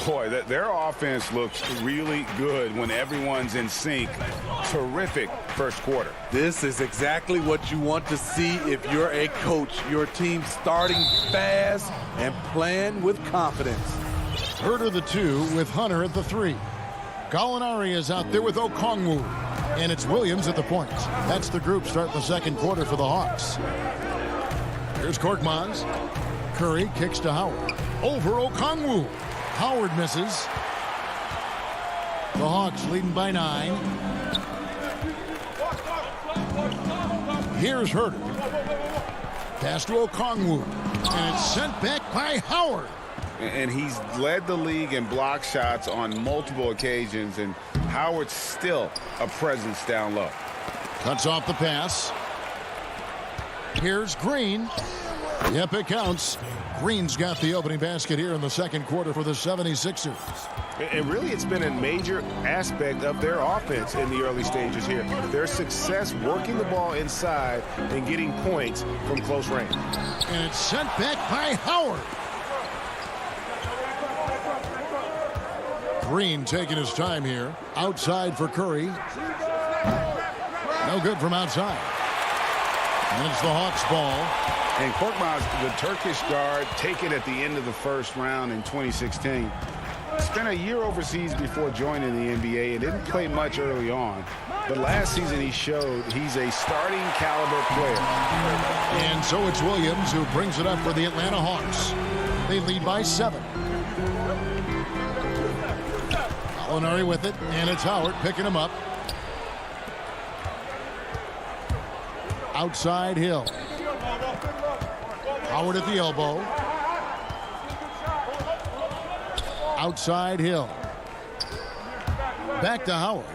Boy, their offense looks really good when everyone's in sync. Terrific first quarter. This is exactly what you want to see if you're a coach. Your team starting fast and playing with confidence. Huerter the 2 with Hunter at the 3. Gallinari is out there with Okongwu. And it's Williams at the point. That's the group starting the second quarter for the Hawks. Here's Korkmaz. Curry kicks to Howard. Over Okongwu. Howard misses. The Hawks leading by 9. Here's Huerter. Pass to Okongwu. And it's sent back by Howard. And he's led the league in block shots on multiple occasions, and Howard's still a presence down low. Cuts off the pass. Here's Green. Yep, it counts. Green's got the opening basket here in the second quarter for the 76ers. And really, it's been a major aspect of their offense in the early stages here. Their success working the ball inside and getting points from close range. And it's sent back by Howard. Green taking his time here. Outside for Curry. No good from outside. And it's the Hawks ball. And Korkmaz, the Turkish guard, taken at the end of the first round in 2016. Spent a year overseas before joining the NBA and didn't play much early on. But last season he showed he's a starting caliber player. And so it's Williams who brings it up for the Atlanta Hawks. They lead by 7. Gallinari with it, and it's Howard picking him up. Outside Hill. Howard at the elbow. Outside Hill. Back to Howard.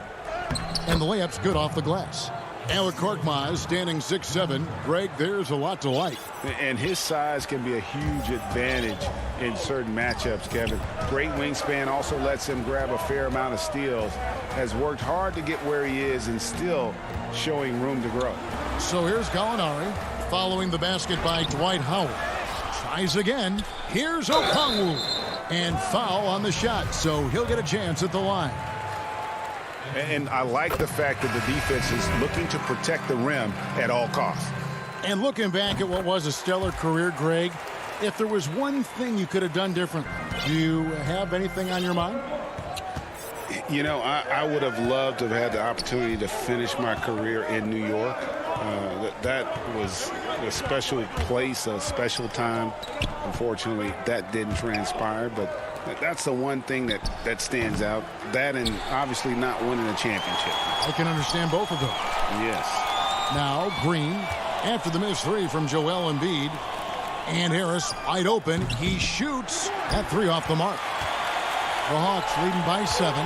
And the layup's good off the glass. And with Korkmaz standing 6'7", Greg, there's a lot to like. And his size can be a huge advantage in certain matchups, Kevin. Great wingspan also lets him grab a fair amount of steals. Has worked hard to get where he is and still showing room to grow. So here's Gallinari following the basket by Dwight Howard. Tries again. Here's Okongwu. And foul on the shot, so he'll get a chance at the line. And I like the fact that the defense is looking to protect the rim at all costs. And looking back at what was a stellar career, Greg, if there was one thing you could have done differently, do you have anything on your mind? You know, I would have loved to have had the opportunity to finish my career in New York. That was a special place, a special time. Unfortunately, that didn't transpire, but that's the one thing that stands out. That and obviously not winning a championship. I can understand both of them. Yes. Now Green, after the missed three from Joel Embiid, and Harris wide open. He shoots at three off the mark. The Hawks leading by 7.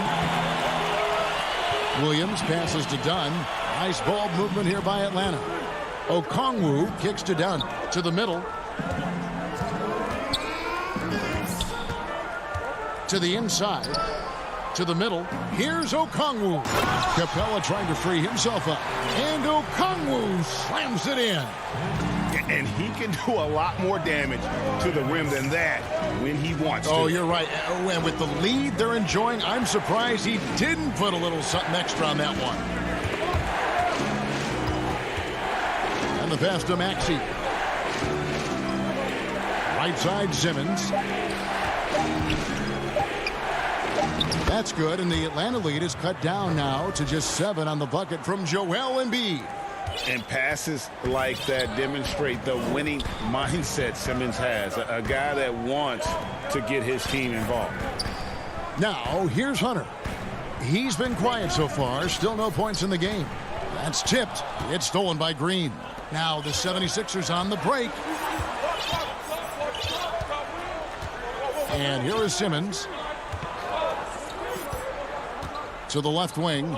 Williams passes to Dunn. Nice ball movement here by Atlanta. Okongwu kicks to Dunn to the middle. To the inside. To the middle. Here's Okongwu. Capella trying to free himself up. And Okongwu slams it in. And he can do a lot more damage to the rim than that when he wants to. Oh, you're right. And with the lead they're enjoying, I'm surprised he didn't put a little something extra on that one. And the pass to Maxey. Right side, Simmons. That's good, and the Atlanta lead is cut down now to just 7 on the bucket from Joel Embiid. And passes like that demonstrate the winning mindset Simmons has. A guy that wants to get his team involved. Now, here's Hunter. He's been quiet so far. Still no points in the game. That's tipped. It's stolen by Green. Now the 76ers on the break. And here is Simmons. To the left wing.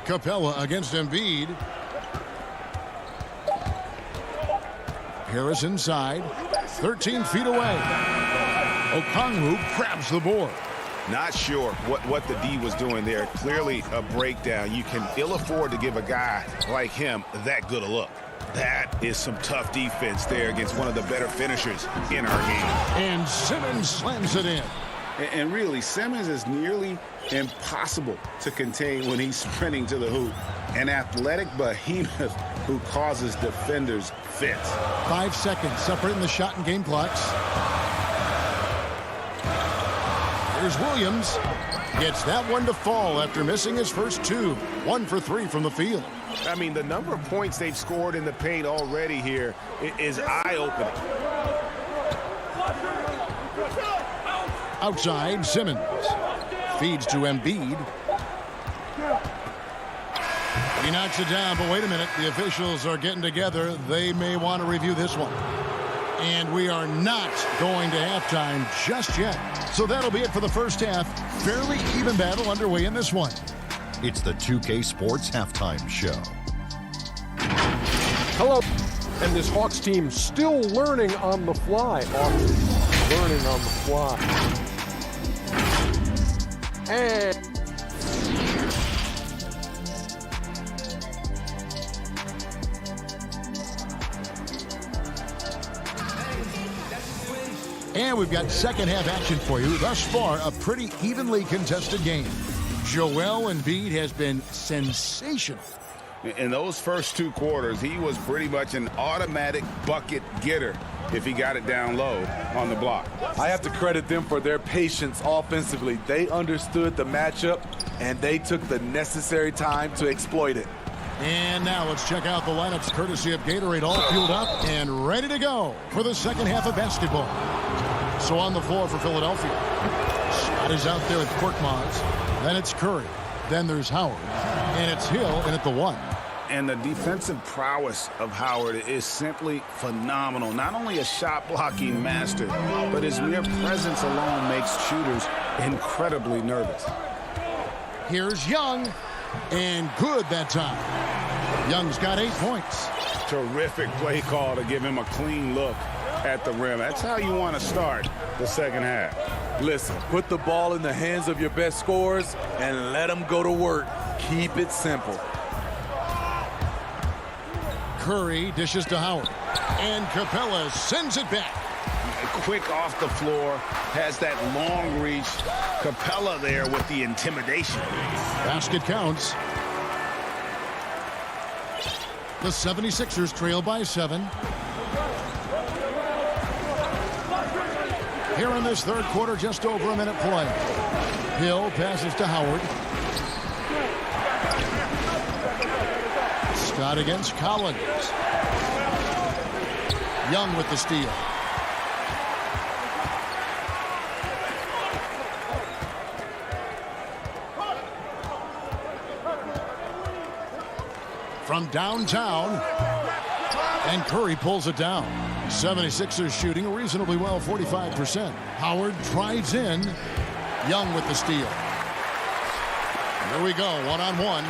Capella against Embiid. Harris inside. 13 feet away. Okongwu grabs the board. Not sure what the D was doing there. Clearly a breakdown. You can ill afford to give a guy like him that good a look. That is some tough defense there against one of the better finishers in our game. And Simmons slams it in. And really, Simmons is nearly impossible to contain when he's sprinting to the hoop. An athletic behemoth who causes defenders fits. 5 seconds separating the shot and game clocks. Here's Williams. Gets that one to fall after missing his first 2. 1 for 3 from the field. I mean, the number of points they've scored in the paint already here is eye-opening. Outside, Simmons. Feeds to Embiid. He knocks it down, but wait a minute. The officials are getting together. They may want to review this one. And we are not going to halftime just yet. So that'll be it for the first half. Fairly even battle underway in this one. It's the 2K Sports Halftime Show. Hello. And this Hawks team still learning on the fly. Hawks learning on the fly. And we've got second half action for you. Thus far, a pretty evenly contested game. Joel Embiid has been sensational. In those first 2 quarters, he was pretty much an automatic bucket getter if he got it down low on the block. I have to credit them for their patience offensively. They understood the matchup, and they took the necessary time to exploit it. And now let's check out the lineups courtesy of Gatorade, all fueled up and ready to go for the second half of basketball. So on the floor for Philadelphia. Scott is out there with Korkmaz. Then it's Curry. Then there's Howard. And it's Hill in at the 1. And the defensive prowess of Howard is simply phenomenal. Not only a shot-blocking master, but his mere presence alone makes shooters incredibly nervous. Here's Young. And good that time. Young's got 8 points. Terrific play call to give him a clean look at the rim. That's how you want to start the second half. Listen, put the ball in the hands of your best scorers and let them go to work. Keep it simple. Curry dishes to Howard. And Capella sends it back. Quick off the floor, has that long reach. Capella there with the intimidation. Basket counts. The 76ers trail by 7. Here in this third quarter, just over a minute play. Hill passes to Howard. Scott against Collins. Young with the steal. From downtown, and Curry pulls it down. 76ers shooting reasonably well, 45%. Howard drives in. Young with the steal. Here we go, one-on-one.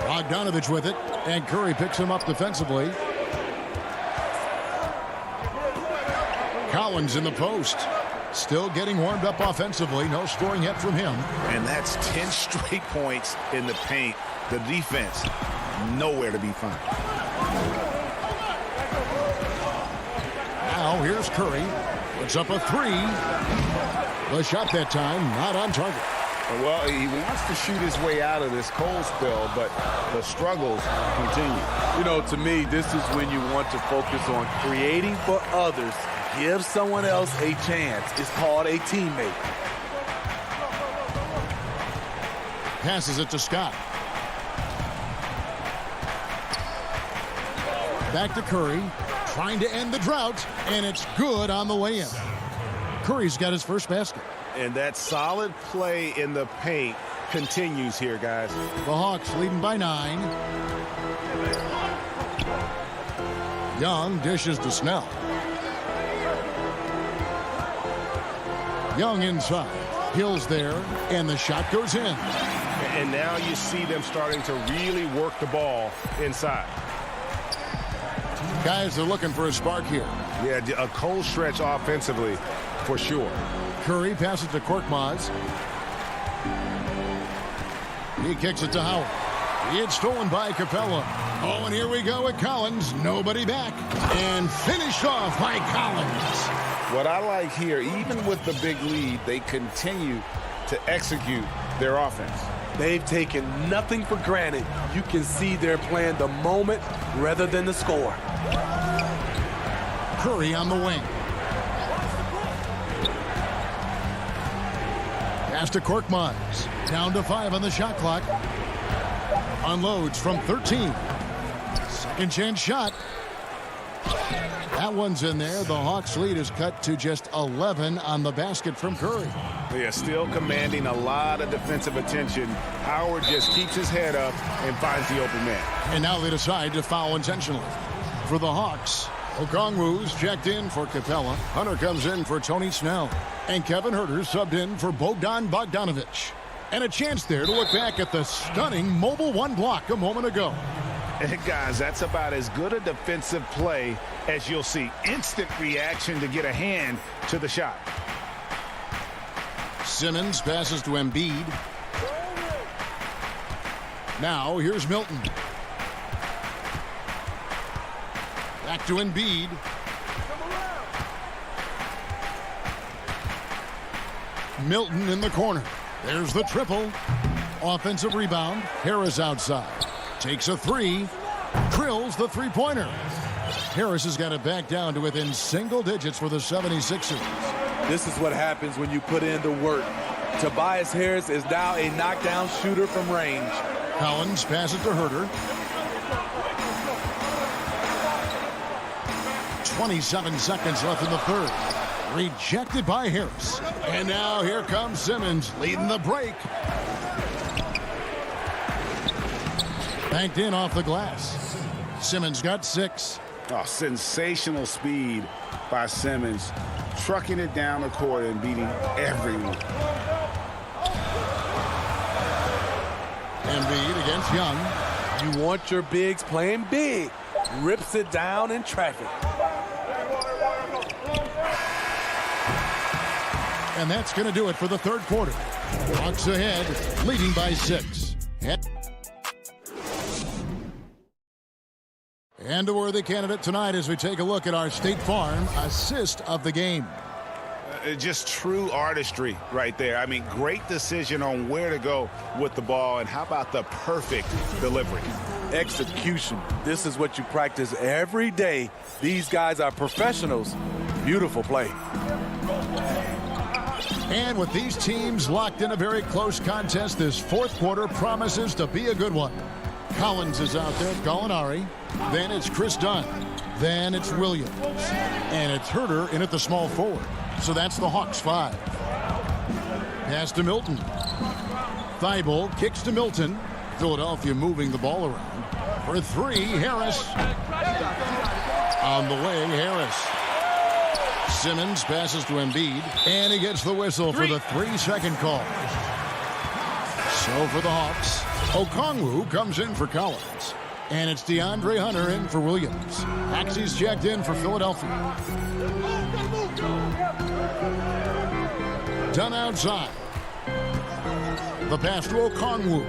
Bogdanovich with it, and Curry picks him up defensively. Collins in the post. Still getting warmed up offensively. No scoring yet from him. And that's 10 straight points in the paint. The defense, nowhere to be found. Now here's Curry. Puts up a three. The shot that time not on target. Well, he wants to shoot his way out of this cold spell, but the struggles continue. You know, to me, this is when you want to focus on creating for others. Give someone else a chance. It's called a teammate. Passes it to Scott. Back to Curry, trying to end the drought, and it's good on the way in. Curry's got his first basket. And that solid play in the paint continues here, guys. The Hawks leading by 9. Young dishes to Snell. Young inside. Hill's there, and the shot goes in. And now you see them starting to really work the ball inside. Guys are looking for a spark here. Yeah, a cold stretch offensively for sure. Curry passes to Korkmaz. He kicks it to Howard. It's stolen by Capella. Oh, and here we go with Collins. Nobody back. And finished off by Collins. What I like here, even with the big lead, they continue to execute their offense. They've taken nothing for granted. You can see they're playing the moment rather than the score. Curry on the wing. Pass to Korkmaz. Down to 5 on the shot clock. Unloads from 13. Second chance shot. That one's in there. The Hawks lead is cut to just 11 on the basket from Curry. They are still commanding a lot of defensive attention. Howard just keeps his head up and finds the open man. And now they decide to foul intentionally. For the Hawks, Okongwu's checked in for Capella. Hunter comes in for Tony Snell. And Kevin Huerter subbed in for Bogdanovich. And a chance there to look back at the stunning mobile one block a moment ago. And guys, that's about as good a defensive play as you'll see. Instant reaction to get a hand to the shot. Simmons passes to Embiid. Now here's Milton. Back to Embiid. Milton in the corner. There's the triple. Offensive rebound. Harris outside. Takes a three. Drills the three-pointer. Harris has got it back down to within single digits for the 76ers. This is what happens when you put in the work. Tobias Harris is now a knockdown shooter from range. Collins passes to Huerter. 27 seconds left in the third. Rejected by Harris. And now here comes Simmons leading the break. Banked in off the glass. Simmons got 6. Oh, sensational speed by Simmons. Trucking it down the court and beating everyone. Embiid against Young. You want your bigs playing big. Rips it down in traffic. And that's going to do it for the third quarter. Hawks ahead, leading by 6. And a worthy candidate tonight as we take a look at our State Farm assist of the game. Just true artistry right there. I mean, great decision on where to go with the ball, and how about the perfect delivery? Execution. This is what you practice every day. These guys are professionals. Beautiful play. And with these teams locked in a very close contest, this fourth quarter promises to be a good one. Collins is out there, Gallinari. Then it's Chris Dunn. Then it's Williams. And it's Herter in at the small forward. So that's the Hawks 5. Pass to Milton. Thibault kicks to Milton. Philadelphia moving the ball around. For 3, Harris. On the wing, Harris. Simmons passes to Embiid. And he gets the whistle for the 3-second call. So for the Hawks, Okongwu comes in for Collins. And it's DeAndre Hunter in for Williams. Maxey's checked in for Philadelphia. Dunn outside. The pass to Okongwu.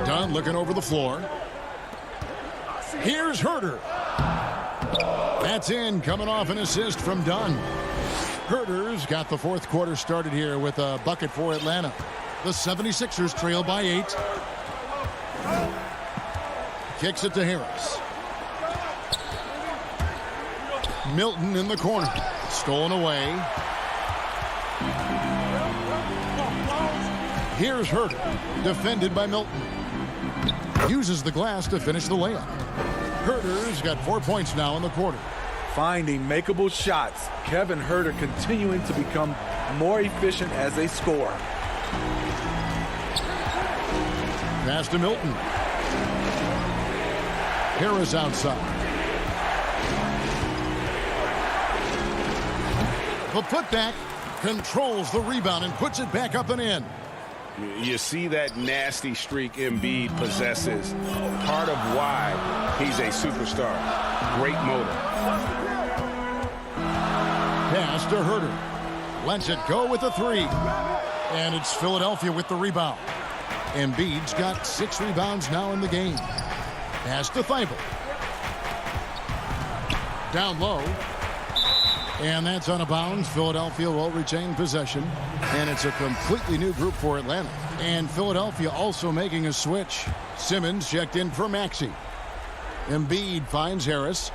Dunn looking over the floor. Here's Herter. That's in, coming off an assist from Dunn. Herter's got the fourth quarter started here with a bucket for Atlanta. The 76ers trail by 8. Kicks it to Harris. Milton in the corner. Stolen away. Here's Herter. Defended by Milton. Uses the glass to finish the layup. Herter's got 4 points now in the quarter. Finding makeable shots. Kevin Herter continuing to become more efficient as a scorer. Pass to Milton. Harris outside. The putback controls the rebound and puts it back up and in. You see that nasty streak Embiid possesses. Part of why he's a superstar. Great motor. Pass to Herter. Lets it go with a 3. And it's Philadelphia with the rebound. Embiid's got 6 rebounds now in the game. Pass to Thibault. Down low. And that's out of bounds. Philadelphia will retain possession. And it's a completely new group for Atlanta. And Philadelphia also making a switch. Simmons checked in for Maxey. Embiid finds Harris.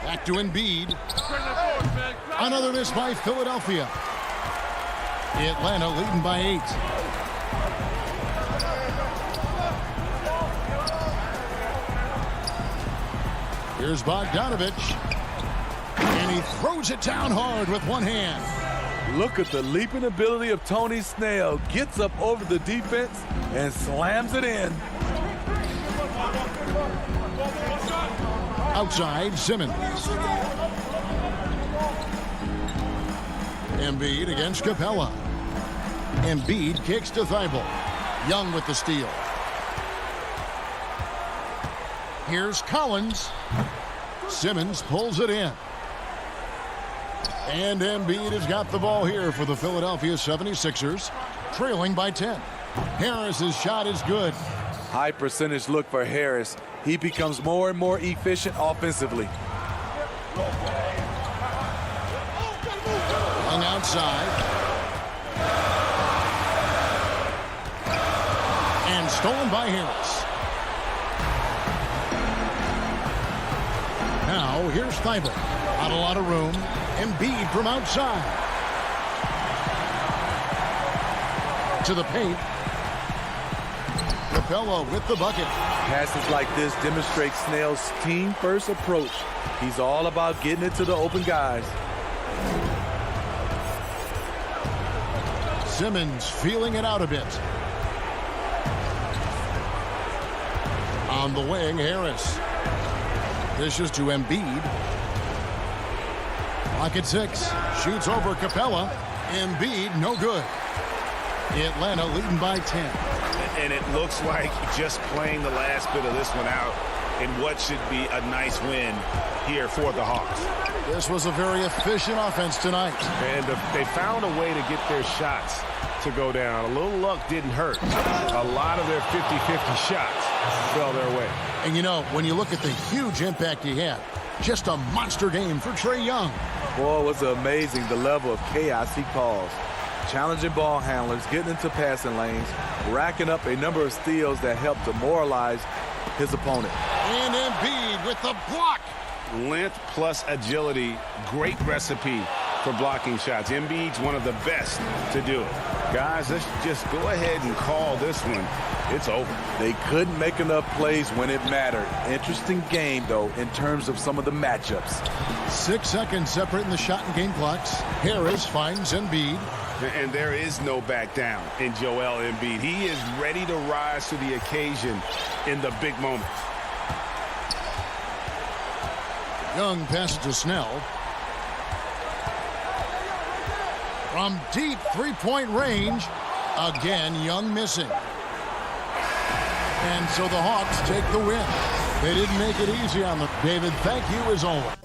Back to Embiid. Another miss by Philadelphia. Atlanta leading by 8. Here's Bogdanovich. And he throws it down hard with one hand. Look at the leaping ability of Tony Snell. Gets up over the defense and slams it in. Outside, Simmons. Embiid against Capella. Embiid kicks to Thibault. Young with the steal. Here's Collins. Simmons pulls it in. And Embiid has got the ball here for the Philadelphia 76ers, trailing by 10. Harris's shot is good. High percentage look for Harris. He becomes more and more efficient offensively. Young outside. And stolen by Harris. Now here's Thibault. Not a lot of room. Embiid from outside. To the paint. Capella with the bucket. Passes like this demonstrate Snell's team-first approach. He's all about getting it to the open guys. Simmons feeling it out a bit. On the wing, Harris. Dishes to Embiid. Clock at 6. Shoots over Capella. Embiid, no good. Atlanta leading by 10. And it looks like just playing the last bit of this one out in what should be a nice win here for the Hawks. This was a very efficient offense tonight. And they found a way to get their shots to go down. A little luck didn't hurt. A lot of their 50-50 shots fell their way. And you know, when you look at the huge impact he had, just a monster game for Trae Young. Boy, it was amazing the level of chaos he caused. Challenging ball handlers, getting into passing lanes, racking up a number of steals that helped demoralize his opponent. And Embiid with the block. Length plus agility, great recipe for blocking shots. Embiid's one of the best to do it. Guys, let's just go ahead and call this one. It's over. They couldn't make enough plays when it mattered. Interesting game, though, in terms of some of the matchups. 6 seconds separating the shot and game clocks. Harris finds Embiid. And there is no back down in Joel Embiid. He is ready to rise to the occasion in the big moment. Young passes to Snell. From deep three-point range, again, Young missing. And so the Hawks take the win. They didn't make it easy on them. David, thank you as always.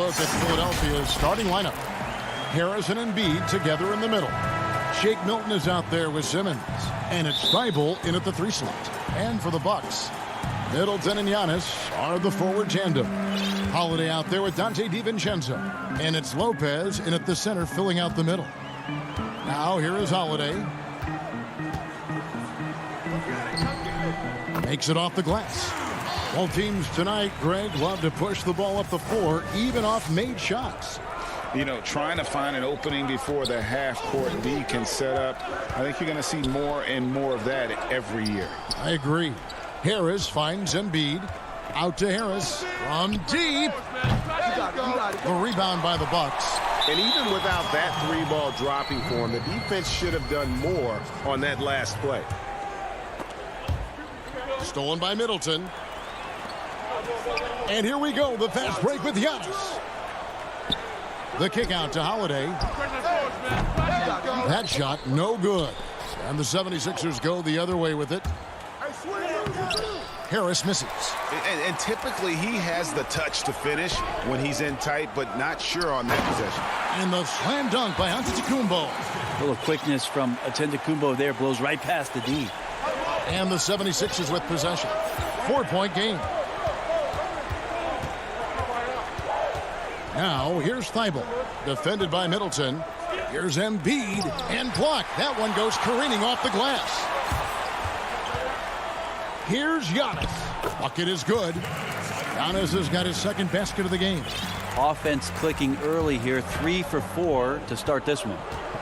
look at Philadelphia's starting lineup. Harris and Embiid together in the middle. Shake Milton is out there with Simmons. And it's Thibault in at the 3 slot. And for the Bucks, Middleton and Giannis are the forward tandem. Holiday out there with Dante DiVincenzo. And it's Lopez in at the center filling out the middle. Now here is Holiday. Makes it off the glass. Both teams tonight, Greg, love to push the ball up the floor, even off made shots. You know, trying to find an opening before the half-court D can set up. I think you're going to see more and more of that every year. I agree. Harris finds Embiid. Out to Harris from deep. The rebound by the Bucks. And even without that 3-ball dropping for him, the defense should have done more on that last play. Stolen by Middleton. And here we go, the fast break with Giannis. The kick out to Holiday. That shot, no good. And the 76ers go the other way with it. Harris misses. And typically he has the touch to finish when he's in tight, but not sure on that possession. And the slam dunk by Antetokounmpo. A little quickness from Antetokounmpo there, blows right past the D. And the 76ers with possession. 4-point game. Now, here's Thibault. Defended by Middleton. Here's Embiid. And blocked. That one goes careening off the glass. Here's Giannis. Bucket is good. Giannis has got his second basket of the game. Offense clicking early here. 3 for 4 to start this one.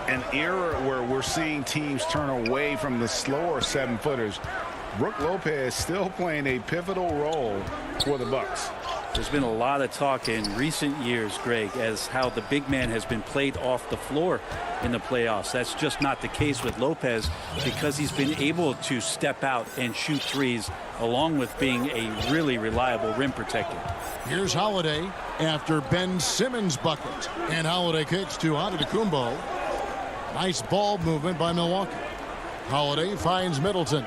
An era where we're seeing teams turn away from the slower 7-footers. Brook Lopez still playing a pivotal role for the Bucks. There's been a lot of talk in recent years, Greg, as how the big man has been played off the floor in the playoffs. That's just not the case with Lopez because he's been able to step out and shoot threes along with being a really reliable rim protector. Here's Holiday after Ben Simmons' bucket. And Holiday kicks to Antetokounmpo. Nice ball movement by Milwaukee. Holiday finds Middleton.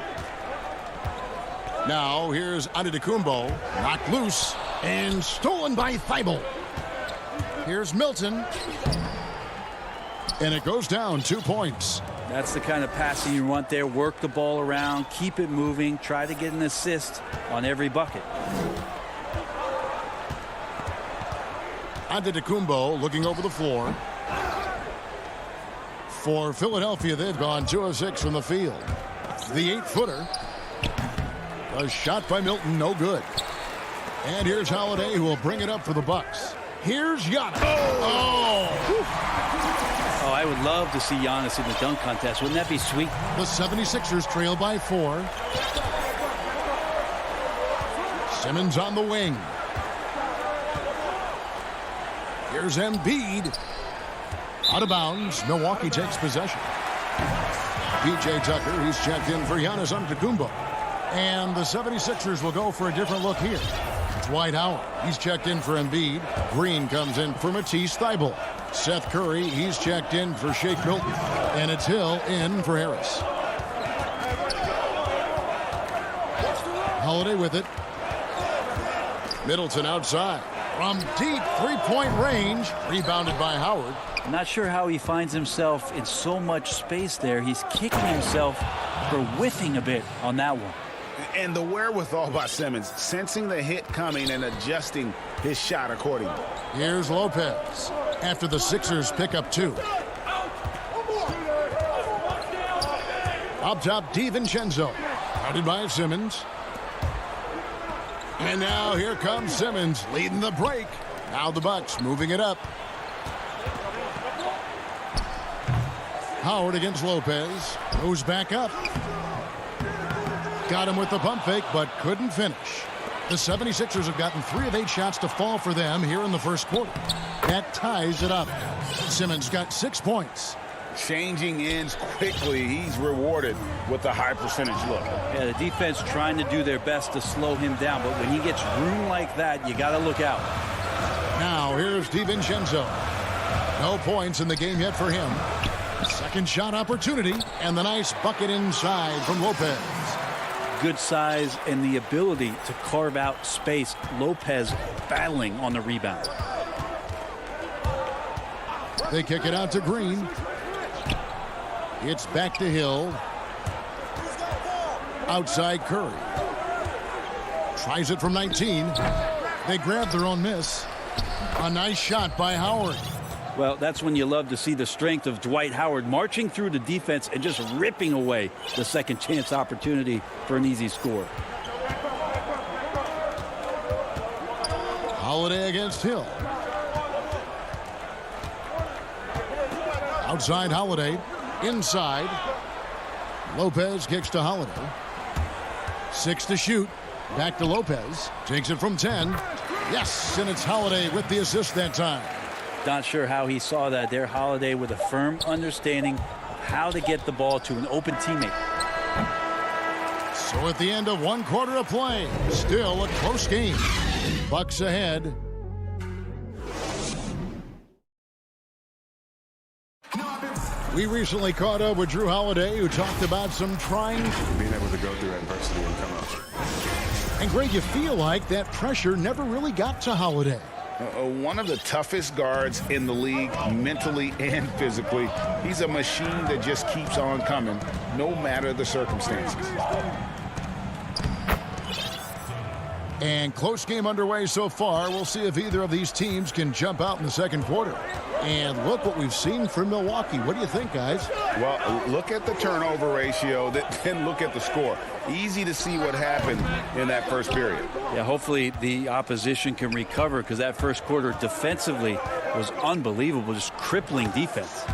Now here's Antetokounmpo. Knocked loose. And stolen by Thibault. Here's Milton. And it goes down 2 points. That's the kind of passing you want there. Work the ball around, keep it moving, try to get an assist on every bucket. Antetokounmpo looking over the floor. For Philadelphia, they've gone 2 of 6 from the field. The 8-footer. A shot by Milton, no good. And here's Holiday, who will bring it up for the Bucks. Here's Giannis. Oh, I would love to see Giannis in the dunk contest. Wouldn't that be sweet? The 76ers trail by 4. Simmons on the wing. Here's Embiid. Out of bounds. Milwaukee takes possession. P.J. Tucker, he's checked in for Giannis Antetokounmpo. And the 76ers will go for a different look here. Dwight Howard, he's checked in for Embiid. Green comes in for Matisse Thybulle. Seth Curry, he's checked in for Shake Milton. And it's Hill in for Harris. Holiday with it. Middleton outside. From deep 3-point range. Rebounded by Howard. I'm not sure how he finds himself in so much space there. He's kicking himself for whiffing a bit on that one. And the wherewithal by Simmons, sensing the hit coming and adjusting his shot accordingly. Here's Lopez after the Sixers pick up 2. Up top, DiVincenzo. Guarded by Simmons. And now here comes Simmons leading the break. Now the Bucks moving it up. Howard against Lopez. Goes back up. Got him with the pump fake, but couldn't finish. The 76ers have gotten 3 of 8 shots to fall for them here in the first quarter. That ties it up. Simmons got 6 points. Changing ends quickly. He's rewarded with a high percentage look. Yeah, the defense trying to do their best to slow him down, but when he gets room like that, you got to look out. Now here's DiVincenzo. No points in the game yet for him. Second shot opportunity, and the nice bucket inside from Lopez. Good size and the ability to carve out space. Lopez battling on the rebound. They kick it out to Green. It's back to Hill. Outside Curry. Tries it from 19. They grab their own miss. A nice shot by Howard. Well, that's when you love to see the strength of Dwight Howard marching through the defense and just ripping away the second chance opportunity for an easy score. Holiday against Hill. Outside Holiday. Inside. Lopez kicks to Holiday. 6 to shoot. Back to Lopez. Takes it from 10. Yes, and it's Holiday with the assist that time. Not sure how he saw that there. Holiday with a firm understanding of how to get the ball to an open teammate. So at the end of 1 quarter of play, still a close game. Bucks ahead. We recently caught up with Drew Holiday, who talked about some trying. Being able to go through adversity and come out. And Greg, you feel like that pressure never really got to Holiday. One of the toughest guards in the league, mentally and physically. He's a machine that just keeps on coming, no matter the circumstances. And close game underway so far. We'll see if either of these teams can jump out in the second quarter. And look what we've seen from Milwaukee. What do you think, guys? Well, look at the turnover ratio, then look at the score. Easy to see what happened in that first period. Yeah, hopefully the opposition can recover, because that first quarter defensively was unbelievable, just crippling defense.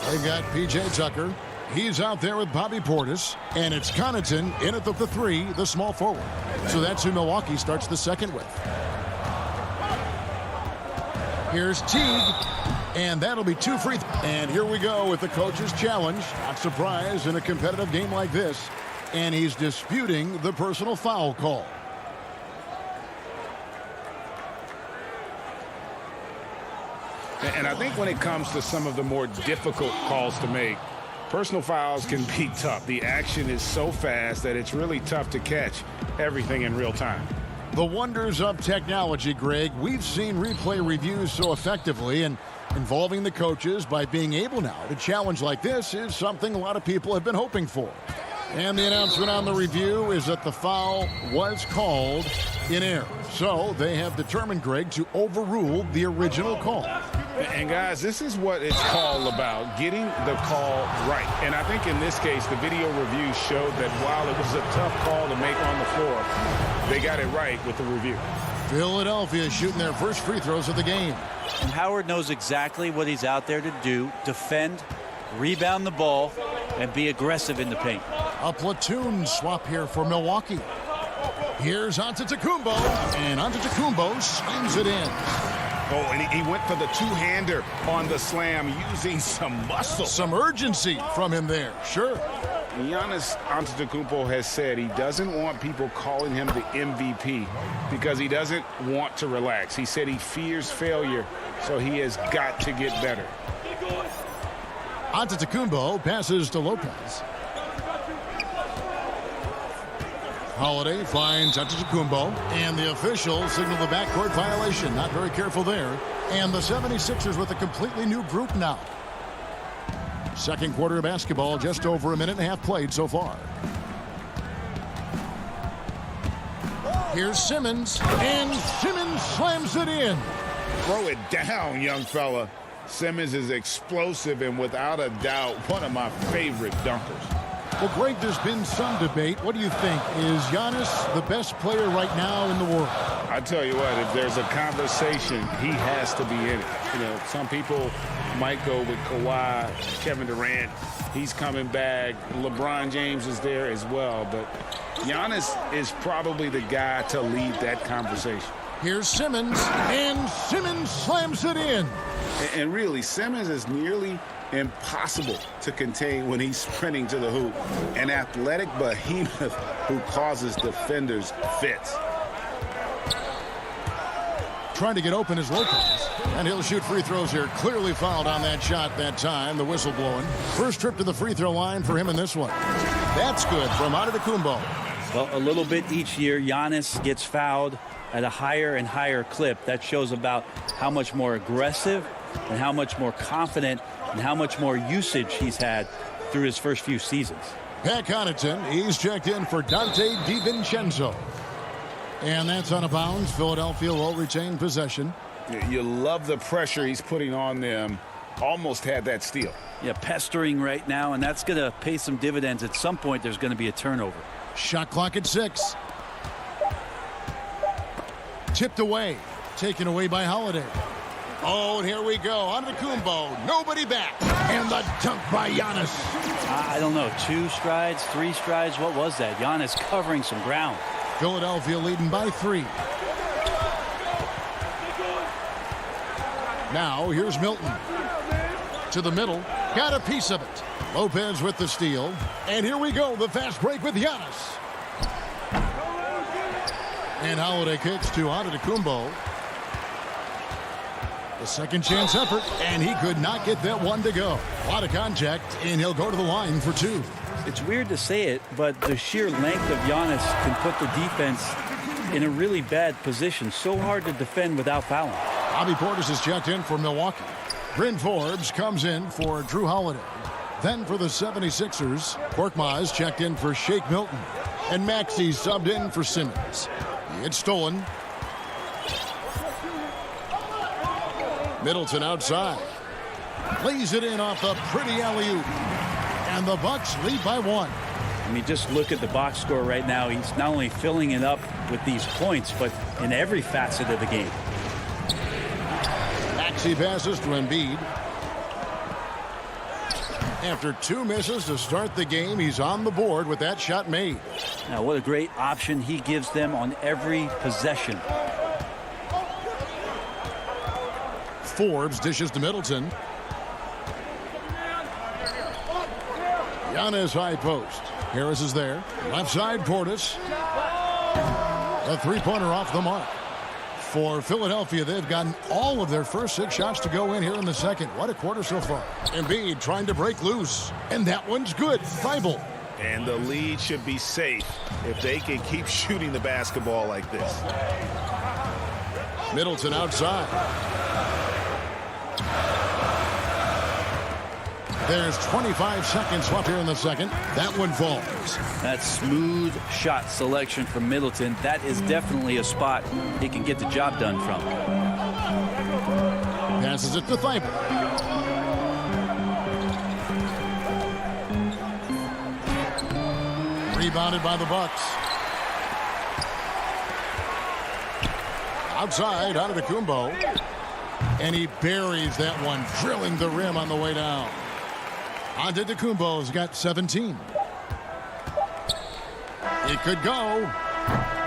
They've got P.J. Tucker. He's out there with Bobby Portis. And it's Connaughton in at the 3, the small forward. So that's who Milwaukee starts the second with. Here's Teague. And that'll be 2 free throws. And here we go with the coach's challenge. Not surprised in a competitive game like this. And he's disputing the personal foul call. And I think when it comes to some of the more difficult calls to make, personal fouls can be tough. The action is so fast that it's really tough to catch everything in real time. The wonders of technology, Greg. We've seen replay reviews so effectively, and involving the coaches by being able now to challenge like this is something a lot of people have been hoping for. And the announcement on the review is that the foul was called in error. So they have determined, Greg, to overrule the original call. And guys, this is what it's all about, getting the call right. And I think in this case, the video review showed that while it was a tough call to make on the floor, they got it right with the review. Philadelphia shooting their first free throws of the game. And Howard knows exactly what he's out there to do: defend, rebound the ball, and be aggressive in the paint. A platoon swap here for Milwaukee. Here's Antetokounmpo, and Antetokounmpo slams it in. Oh, and he went for the two-hander on the slam, using some muscle. Some urgency from him there, sure. Giannis Antetokounmpo has said he doesn't want people calling him the MVP because he doesn't want to relax. He said he fears failure, so he has got to get better. Antetokounmpo passes to Lopez. Holiday finds Antetokounmpo, and the officials signal the backcourt violation. Not very careful there. And the 76ers with a completely new group now. Second quarter of basketball, just over a minute and a half played so far. Here's Simmons, and Simmons slams it in. Throw it down, young fella. Simmons is explosive and without a doubt one of my favorite dunkers. Well, Greg, there's been some debate. What do you think? Is Giannis the best player right now in the world? I tell you what, if there's a conversation, he has to be in it. You know, some people might go with Kawhi, Kevin Durant. He's coming back. LeBron James is there as well. But Giannis is probably the guy to lead that conversation. Here's Simmons, and Simmons slams it in. And really, Simmons is nearly impossible to contain when he's sprinting to the hoop. An athletic behemoth who causes defenders fits. Trying to get open is Lopez. And he'll shoot free throws here. Clearly fouled on that shot that time. The whistle blowing. First trip to the free throw line for him in this one. That's good from Antetokounmpo. Well, a little bit each year, Giannis gets fouled at a higher and higher clip. That shows about how much more aggressive and how much more confident and how much more usage he's had through his first few seasons. Pat Connaughton, he's checked in for Dante DiVincenzo. And that's out of bounds. Philadelphia will retain possession. You love the pressure he's putting on them. Almost had that steal. Yeah, pestering right now, and that's going to pay some dividends. At some point, there's going to be a turnover. Shot clock at 6. Tipped away. Taken away by Holiday. Oh, and here we go. Antetokounmpo. Nobody back. And the dunk by Giannis. I don't know. 2 strides, 3 strides. What was that? Giannis covering some ground. Philadelphia leading by 3. Now, here's Milton. To the middle. Got a piece of it. Lopez with the steal. And here we go. The fast break with Giannis. And Holiday kicks to Antetokounmpo. The second chance effort, and he could not get that one to go. A lot of contact, and he'll go to the line for 2. It's weird to say it, but the sheer length of Giannis can put the defense in a really bad position. So hard to defend without fouling. Bobby Portis is checked in for Milwaukee. Bryn Forbes comes in for Drew Holiday. Then for the 76ers, Korkmaz checked in for Shake Milton. And Maxey subbed in for Simmons. It's stolen. Middleton outside. Lays it in off the pretty alley-oop. And the Bucks lead by 1. I mean, just look at the box score right now. He's not only filling it up with these points, but in every facet of the game. Maxey passes to Embiid. After 2 misses to start the game, he's on the board with that shot made. Now, what a great option he gives them on every possession. Forbes dishes to Middleton. Giannis high post. Harris is there. Left side, Portis. A 3-pointer off the mark. For Philadelphia, they've gotten all of their first 6 shots to go in here in the second. What a quarter so far. Embiid trying to break loose. And that one's good. Thibault. And the lead should be safe if they can keep shooting the basketball like this. Middleton outside. There's 25 seconds left here in the second. That one falls. That smooth shot selection from Middleton, that is definitely a spot he can get the job done from. Passes it to Thibault. Rebounded by the Bucks. Outside, Antetokounmpo. And he buries that one, drilling the rim on the way down. Antetokounmpo's got 17. It could go.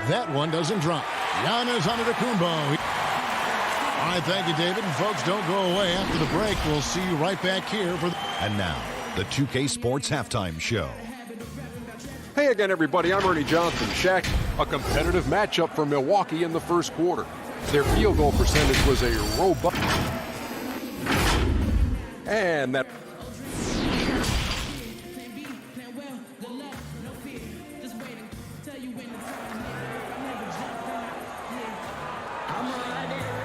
That one doesn't drop. Giannis Antetokounmpo. All right, thank you, David. And folks, don't go away. After the break, we'll see you right back here for. And now, the 2K Sports Halftime Show. Hey again, everybody. I'm Ernie Johnson. Shaq, a competitive matchup for Milwaukee in the first quarter. Their field goal percentage was a robust. And that.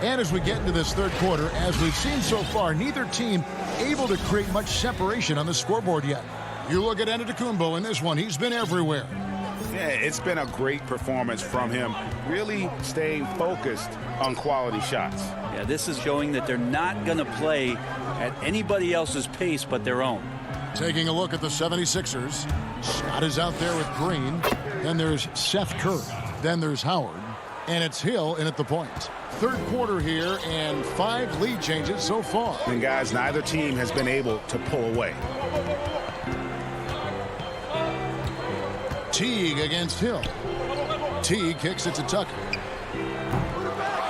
And as we get into this third quarter, as we've seen so far, neither team able to create much separation on the scoreboard yet. You look at Antetokounmpo in this one. He's been everywhere. Yeah, it's been a great performance from him, really staying focused on quality shots. Yeah, this is showing that they're not going to play at anybody else's pace but their own. Taking a look at the 76ers. Scott is out there with Green. Then there's Seth Curry. Then there's Howard. And it's Hill in at the point. Third quarter here and 5 lead changes so far. And guys, neither team has been able to pull away. Teague against Hill. Teague kicks it to Tucker.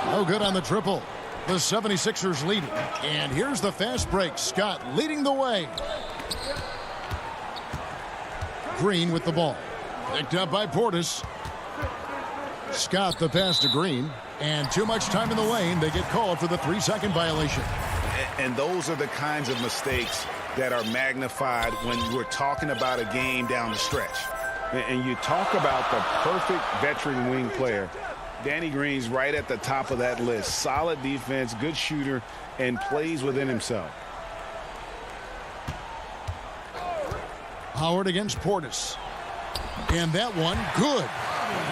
No good on the triple. The 76ers leading. And here's the fast break. Scott leading the way. Green with the ball. Picked up by Portis. Scott the pass to Green. And too much time in the lane. They get called for the 3-second violation. And those are the kinds of mistakes that are magnified when we're talking about a game down the stretch. And you talk about the perfect veteran wing player. Danny Green's right at the top of that list. Solid defense, good shooter, and plays within himself. Howard against Portis. And that one, good.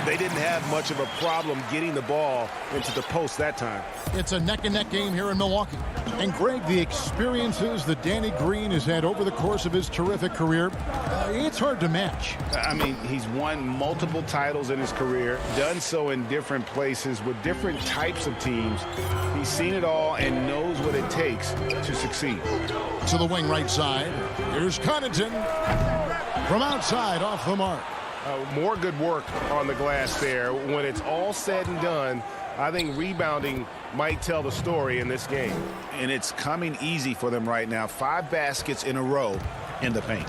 They didn't have much of a problem getting the ball into the post that time. It's a neck-and-neck game here in Milwaukee. And, Greg, the experiences that Danny Green has had over the course of his terrific career, it's hard to match. I mean, he's won multiple titles in his career, done so in different places with different types of teams. He's seen it all and knows what it takes to succeed. To the wing right side, here's Connaughton from outside off the mark. More good work on the glass there. When it's all said and done, I think rebounding might tell the story in this game. And it's coming easy for them right now. 5 baskets in a row in the paint.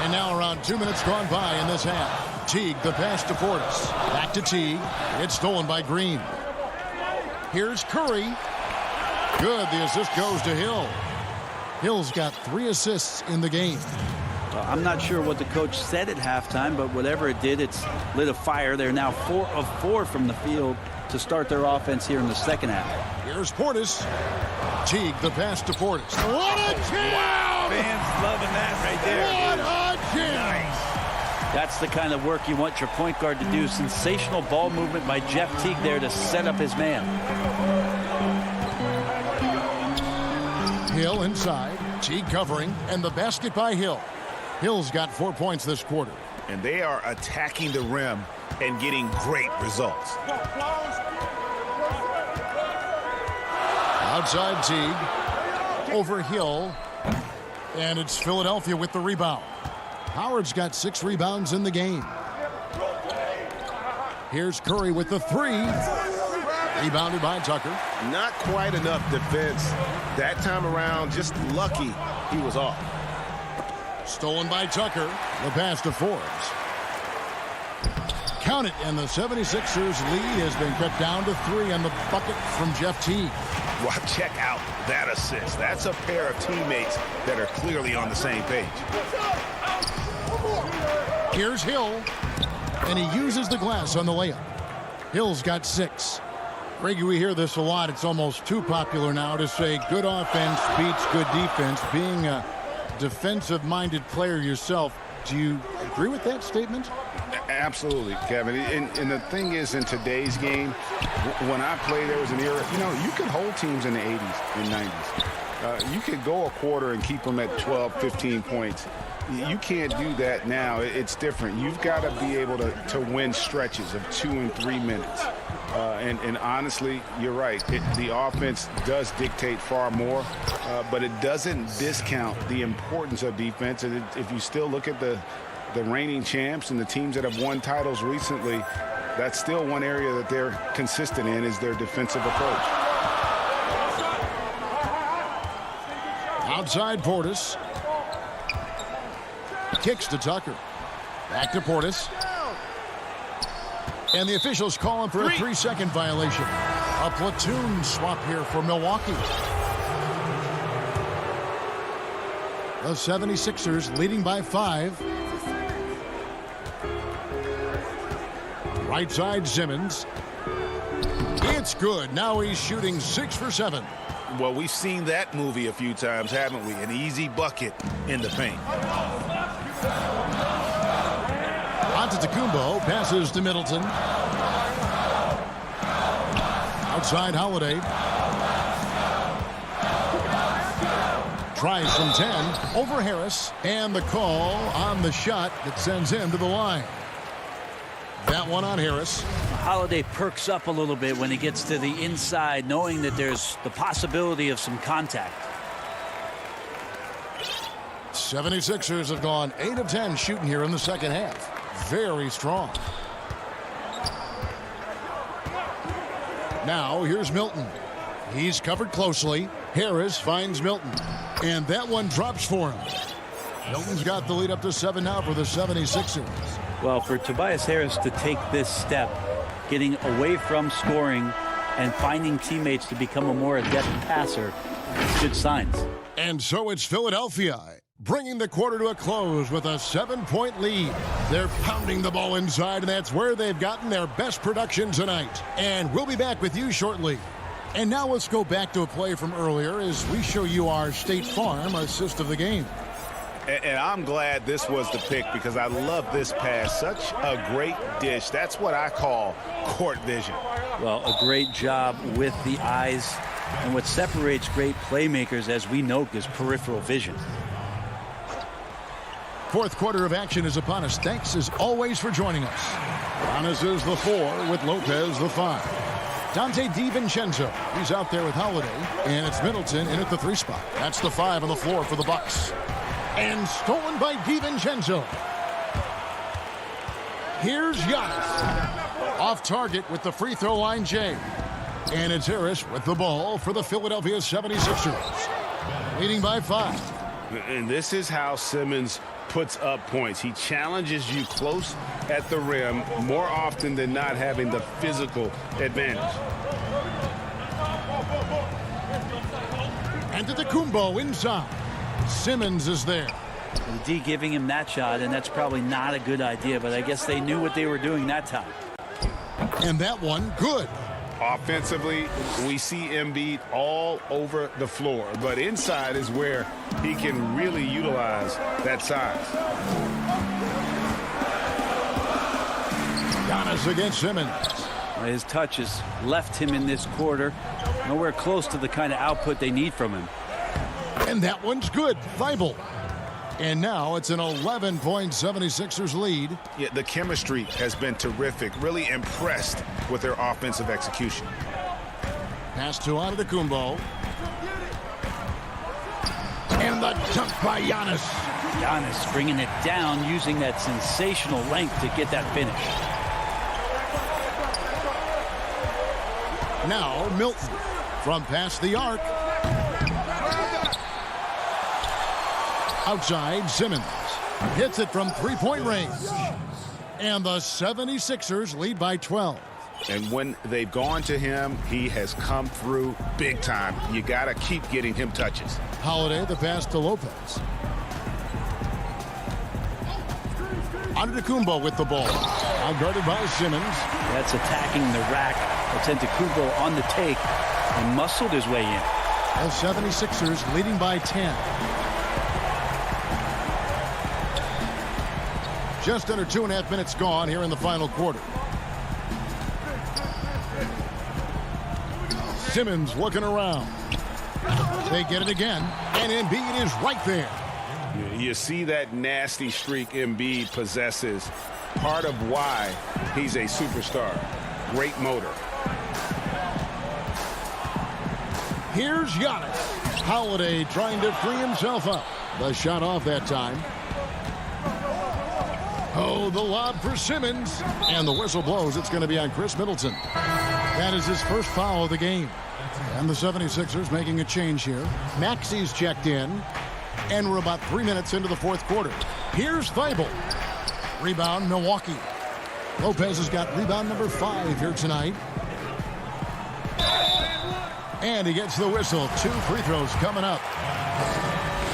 And now around 2 minutes gone by in this half. Teague, the pass to Portis. Back to Teague. It's stolen by Green. Here's Curry. Good. The assist goes to Hill. Hill's got 3 assists in the game. I'm not sure what the coach said at halftime, but whatever it did, it's lit a fire. They're now 4 of 4 from the field to start their offense here in the second half. Here's Portis. Teague, the pass to Portis. What a jam! Wow, fans loving that right there. What a jam! Nice. That's the kind of work you want your point guard to do. Sensational ball movement by Jeff Teague there to set up his man. Hill inside. Teague covering. And the basket by Hill. Hill's got 4 points this quarter. And they are attacking the rim and getting great results. Outside Teague. Over Hill. And it's Philadelphia with the rebound. Howard's got 6 rebounds in the game. Here's Curry with the 3. Rebounded by Tucker. Not quite enough defense that time around. Just lucky he was off. Stolen by Tucker. The pass to Forbes. Count it, and the 76ers lead has been cut down to 3 on the bucket from Jeff Teague. Well, check out that assist. That's a pair of teammates that are clearly on the same page. Here's Hill, and he uses the glass on the layup. Hill's got 6. Greg, we hear this a lot. It's almost too popular now to say good offense beats good defense. Being a defensive-minded player yourself, do you agree with that statement? Absolutely, Kevin. And the thing is, in today's game, when I played, there was an era, you could hold teams in the 80s and 90s. You could go a quarter and keep them at 12, 15 points. You can't do that now. It's different. You've got to be able to win stretches of 2 and 3 minutes. And honestly, you're right. The offense does dictate far more, but it doesn't discount the importance of defense. And if you still look at the reigning champs and the teams that have won titles recently, that's still one area that they're consistent in is their defensive approach. Outside Portis. Kicks to Tucker. Back to Portis. And the officials calling for a 3-second violation. A platoon swap here for Milwaukee. The 76ers leading by 5. Right side Simmons. It's good. Now he's shooting 6 for 7. Well, we've seen that movie a few times, haven't we? An easy bucket in the paint. Antetokounmpo passes to Middleton. Outside Holiday. Tries from 10 over Harris. And the call on the shot that sends him to the line. That one on Harris. Holiday perks up a little bit when he gets to the inside, knowing that there's the possibility of some contact. 76ers have gone 8 of 10 shooting here in the second half. Very strong. Now here's Milton. He's covered closely. Harris finds Milton. And that one drops for him. Milton's got the lead up to 7 now for the 76ers. Well, for Tobias Harris to take this step, getting away from scoring and finding teammates to become a more adept passer, good signs. And so it's Philadelphia bringing the quarter to a close with a 7-point lead. They're pounding the ball inside, and that's where they've gotten their best production tonight. And we'll be back with you shortly. And now let's go back to a play from earlier as we show you our State Farm assist of the game. And I'm glad this was the pick because I love this pass. Such a great dish. That's what I call court vision. Well, a great job with the eyes. And what separates great playmakers, as we know, is peripheral vision. Fourth quarter of action is upon us. Thanks as always for joining us. Giannis is the 4 with Lopez the 5. Dante DiVincenzo, he's out there with Holiday, and it's Middleton in at the 3 spot. That's the 5 on the floor for the Bucks. And stolen by DiVincenzo. Here's Giannis. Off target with the free throw line, Jay. And it's Harris with the ball for the Philadelphia 76ers. Leading by 5. And this is how Simmons puts up points. He challenges you close at the rim more often than not, having the physical advantage. And Antetokounmpo inside. Simmons is there. The D giving him that shot, and that's probably not a good idea, but I guess they knew what they were doing that time. And that one, good. Offensively, we see Embiid all over the floor, but inside is where he can really utilize that size. Giannis against Simmons. His touch has left him in this quarter. Nowhere close to the kind of output they need from him. And that one's good. Thibault. And now it's an 11-point 76ers lead. Yeah, the chemistry has been terrific. Really impressed with their offensive execution. Pass to Antetokounmpo. And the dunk by Giannis. Giannis bringing it down, using that sensational length to get that finish. Now Milton from past the arc. Outside, Simmons hits it from three-point range. And the 76ers lead by 12. And when they've gone to him, he has come through big time. You got to keep getting him touches. Holiday, the pass to Lopez. Antetokounmpo with the ball. Outguarded by Simmons. That's attacking the rack. Antetokounmpo on the take and muscled his way in. The 76ers leading by 10. Just under 2.5 minutes gone here in the final quarter. Simmons looking around. They get it again, and Embiid is right there. You see that nasty streak Embiid possesses. Part of why he's a superstar. Great motor. Here's Giannis. Holiday trying to free himself up. The shot off that time. Oh, the lob for Simmons. And the whistle blows. It's going to be on Chris Middleton. That is his first foul of the game. And the 76ers making a change here. Maxi's checked in. And we're about 3 minutes into the fourth quarter. Here's Thibault. Rebound, Milwaukee. Lopez has got rebound number 5 here tonight. And he gets the whistle. 2 free throws coming up.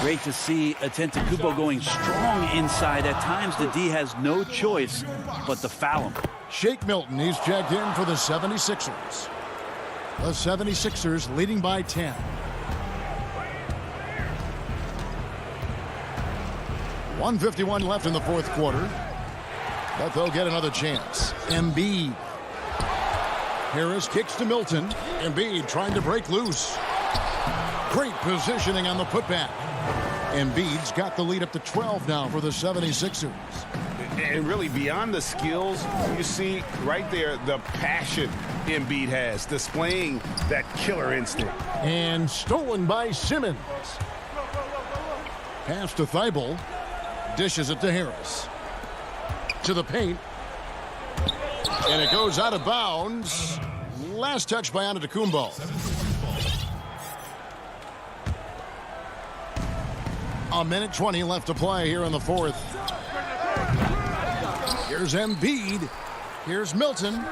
Great to see Antetokounmpo going strong inside. At times, the D has no choice but to foul him. Shake Milton, he's checked in for the 76ers. The 76ers leading by 10. .151 left in the fourth quarter. But they'll get another chance. Embiid. Harris kicks to Milton. Embiid trying to break loose. Great positioning on the putback. Embiid's got the lead up to 12 now for the 76ers. And really, beyond the skills, you see right there the passion Embiid has, displaying that killer instinct. And stolen by Simmons. Pass to Thibault. Dishes it to Harris. To the paint. And it goes out of bounds. Last touch by Antetokounmpo. A minute 20 left to play here in the fourth. Here's Embiid. Here's Milton.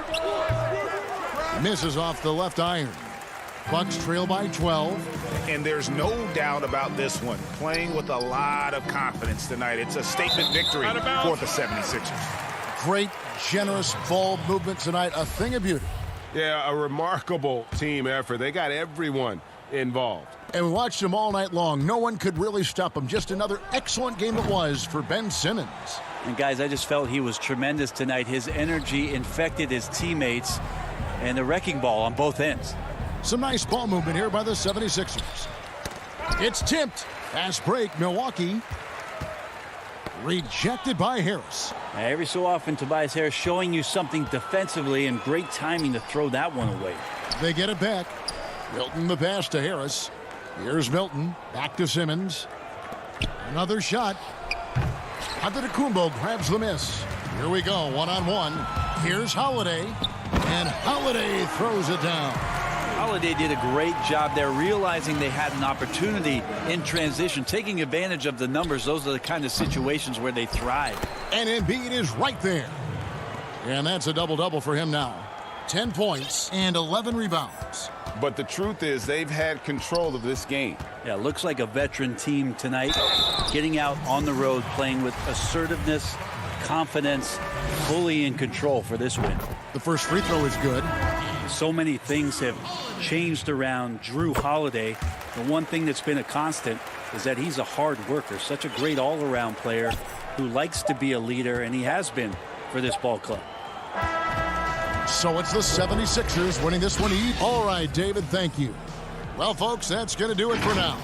Misses off the left iron. Bucks trail by 12. And there's no doubt about this one. Playing with a lot of confidence tonight. It's a statement victory for the 76ers. Great, generous ball movement tonight. A thing of beauty. Yeah, a remarkable team effort. They got everyone involved. And we watched them all night long. No one could really stop them. Just another excellent game it was for Ben Simmons. And guys, I just felt he was tremendous tonight. His energy infected his teammates, and the wrecking ball on both ends. Some nice ball movement here by the 76ers. It's tipped. Fast break, Milwaukee. Rejected by Harris. Every so often, Tobias Harris showing you something defensively, and great timing to throw that one away. They get it back. Milton the pass to Harris. Here's Milton. Back to Simmons. Another shot. Antetokounmpo grabs the miss. Here we go, one-on-one. Here's Holiday. And Holiday throws it down. Holiday did a great job there, realizing they had an opportunity in transition, taking advantage of the numbers. Those are the kind of situations where they thrive. And Embiid is right there. And that's a double-double for him now. 10 points and 11 rebounds. But the truth is they've had control of this game. Yeah, looks like a veteran team tonight, getting out on the road, playing with assertiveness, confidence, fully in control for this win. The first free throw is good. So many things have changed around Drew Holiday. The one thing that's been a constant is that he's a hard worker, such a great all-around player who likes to be a leader, and he has been for this ball club. So it's the 76ers winning this one. All right, David, thank you. Well, folks, that's going to do it for now.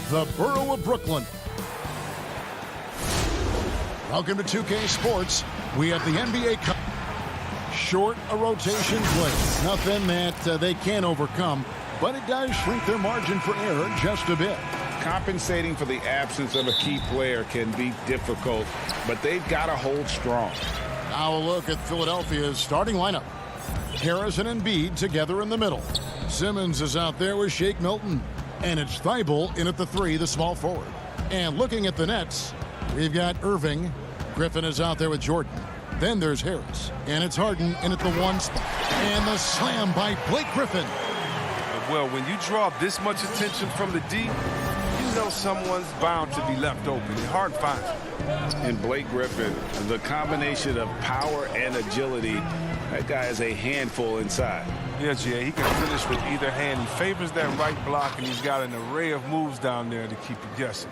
the borough of Brooklyn. Welcome to 2K Sports. We have the NBA Cup. Short a rotation play. Nothing that they can't overcome, but it does shrink their margin for error just a bit. Compensating for the absence of a key player can be difficult, but they've got to hold strong. Now a look at Philadelphia's starting lineup. Harris and Embiid together in the middle. Simmons is out there with Shake Milton. And it's Thibault in at the 3, the small forward. And looking at the Nets, we've got Irving. Griffin is out there with Jordan. Then there's Harris. And it's Harden in at the 1 spot. And the slam by Blake Griffin. Well, when you draw this much attention from the D, you know someone's bound to be left open. It's hard to find. And Blake Griffin, the combination of power and agility, that guy is a handful inside. Yeah, Jay, he can finish with either hand. He favors that right block, and he's got an array of moves down there to keep you guessing.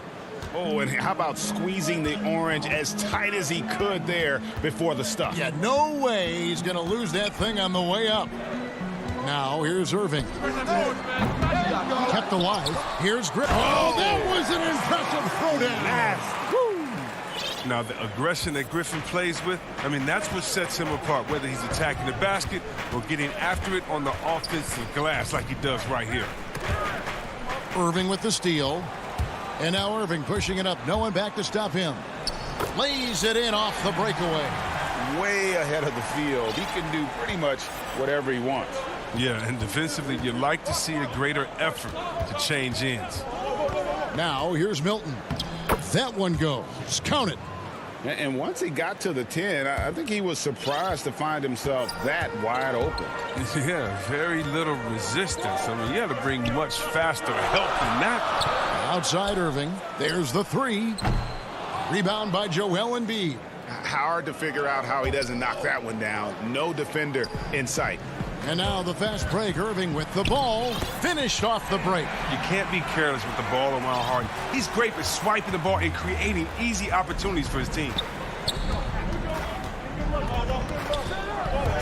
Oh, and how about squeezing the orange as tight as he could there before the stuff? Yeah, no way he's going to lose that thing on the way up. Now, here's Irving. Kept alive. Here's Griffin. Oh, that was an impressive throwdown. Now, the aggression that Griffin plays with, I mean, that's what sets him apart, whether he's attacking the basket or getting after it on the offensive glass like he does right here. Irving with the steal. And now Irving pushing it up. No one back to stop him. Lays it in off the breakaway. Way ahead of the field. He can do pretty much whatever he wants. Yeah, and defensively, you'd like to see a greater effort to change ends. Now, here's Milton. That one goes. Count it. And once he got to the 10, I think he was surprised to find himself that wide open. Yeah, very little resistance. I mean, you had to bring much faster help than that. Outside Irving. There's the 3. Rebound by Joel Embiid. Hard to figure out how he doesn't knock that one down. No defender in sight. And now the fast break. Irving with the ball. Finished off the break. You can't be careless with the ball around Harden. He's great at swiping the ball and creating easy opportunities for his team.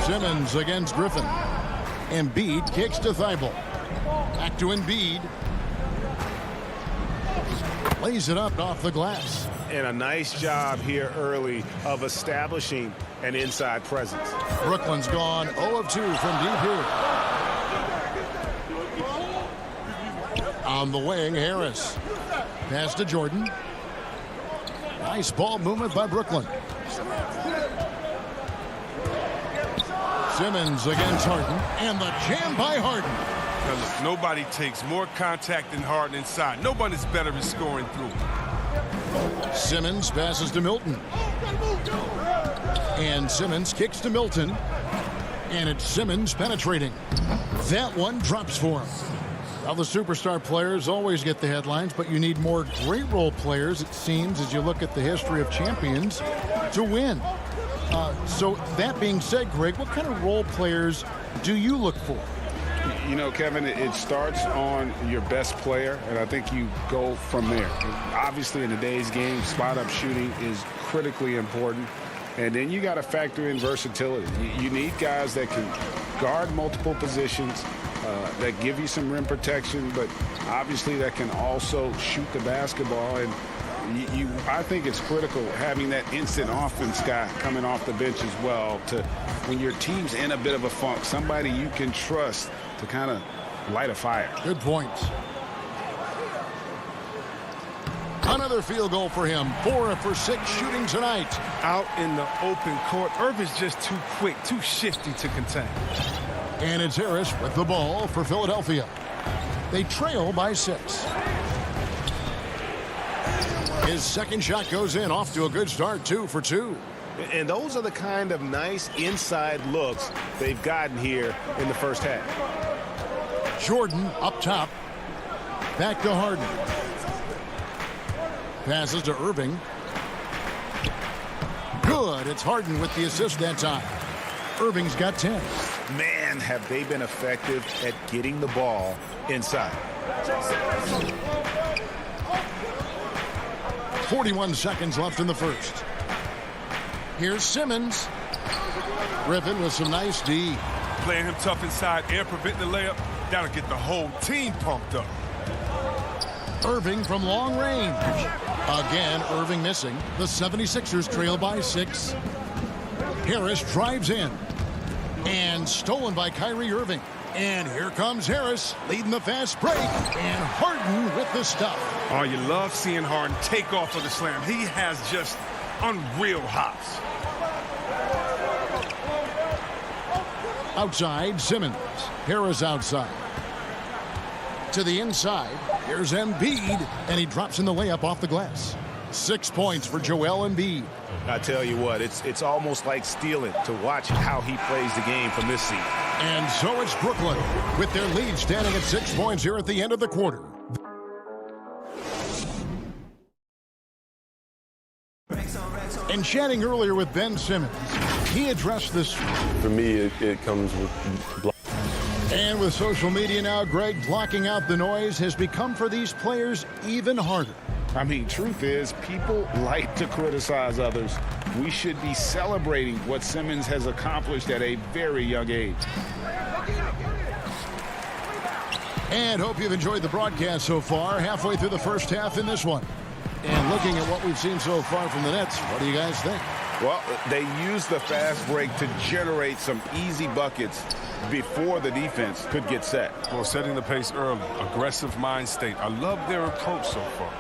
Simmons against Griffin. Embiid kicks to Thibault. Back to Embiid. Lays it up off the glass. And a nice job here early of establishing an inside presence. Brooklyn's gone 0 of 2 from deep here. On the wing, Harris. Pass to Jordan. Nice ball movement by Brooklyn. Simmons against Harden. And the jam by Harden. Now look, nobody takes more contact than Harden inside. Nobody's better at scoring through. Simmons passes to Milton. And Simmons kicks to Milton. And it's Simmons penetrating. That one drops for him. Well, the superstar players always get the headlines, but you need more great role players, it seems, as you look at the history of champions, to win. So that being said, Greg, what kind of role players do you look for? You know, Kevin, it starts on your best player, and I think you go from there. Obviously, in today's game, spot-up shooting is critically important. And then you got to factor in versatility. You need guys that can guard multiple positions, that give you some rim protection, but obviously that can also shoot the basketball. And I think it's critical having that instant offense guy coming off the bench as well to when your team's in a bit of a funk, somebody you can trust to kind of light a fire. Good point. Another field goal for him. 4 for 6 shooting tonight. Out in the open court, Irving's just too quick, too shifty to contain. And it's Harris with the ball for Philadelphia. They trail by 6. His second shot goes in, off to a good start, 2 for 2. And those are the kind of nice inside looks they've gotten here in the first half. Jordan up top. Back to Harden. Passes to Irving. Good. It's Harden with the assist that time. Irving's got 10. Man, have they been effective at getting the ball inside. 41 seconds left in the first. Here's Simmons. Griffin with some nice D. Playing him tough inside and preventing the layup. That'll get the whole team pumped up. Irving from long range. Again, Irving missing. The 76ers trail by 6. Harris drives in. And stolen by Kyrie Irving. And here comes Harris, leading the fast break. And Harden with the stuff. Oh, you love seeing Harden take off of the slam. He has just unreal hops. Outside, Simmons. Harris outside. To the inside, here's Embiid, and he drops in the layup off the glass. 6 points for Joel Embiid. I tell you what, it's almost like stealing to watch how he plays the game from this seat. And so it's Brooklyn, with their lead standing at 6 points here at the end of the quarter. And chatting earlier with Ben Simmons, he addressed this. For me, it comes with... And with social media now, Greg, blocking out the noise has become for these players even harder. I mean, truth is, people like to criticize others. We should be celebrating what Simmons has accomplished at a very young age. And hope you've enjoyed the broadcast so far, halfway through the first half in this one. And looking at what we've seen so far from the Nets, what do you guys think? Well, they used the fast break to generate some easy buckets before the defense could get set. Well, setting the pace early, aggressive mind state. I love their approach so far.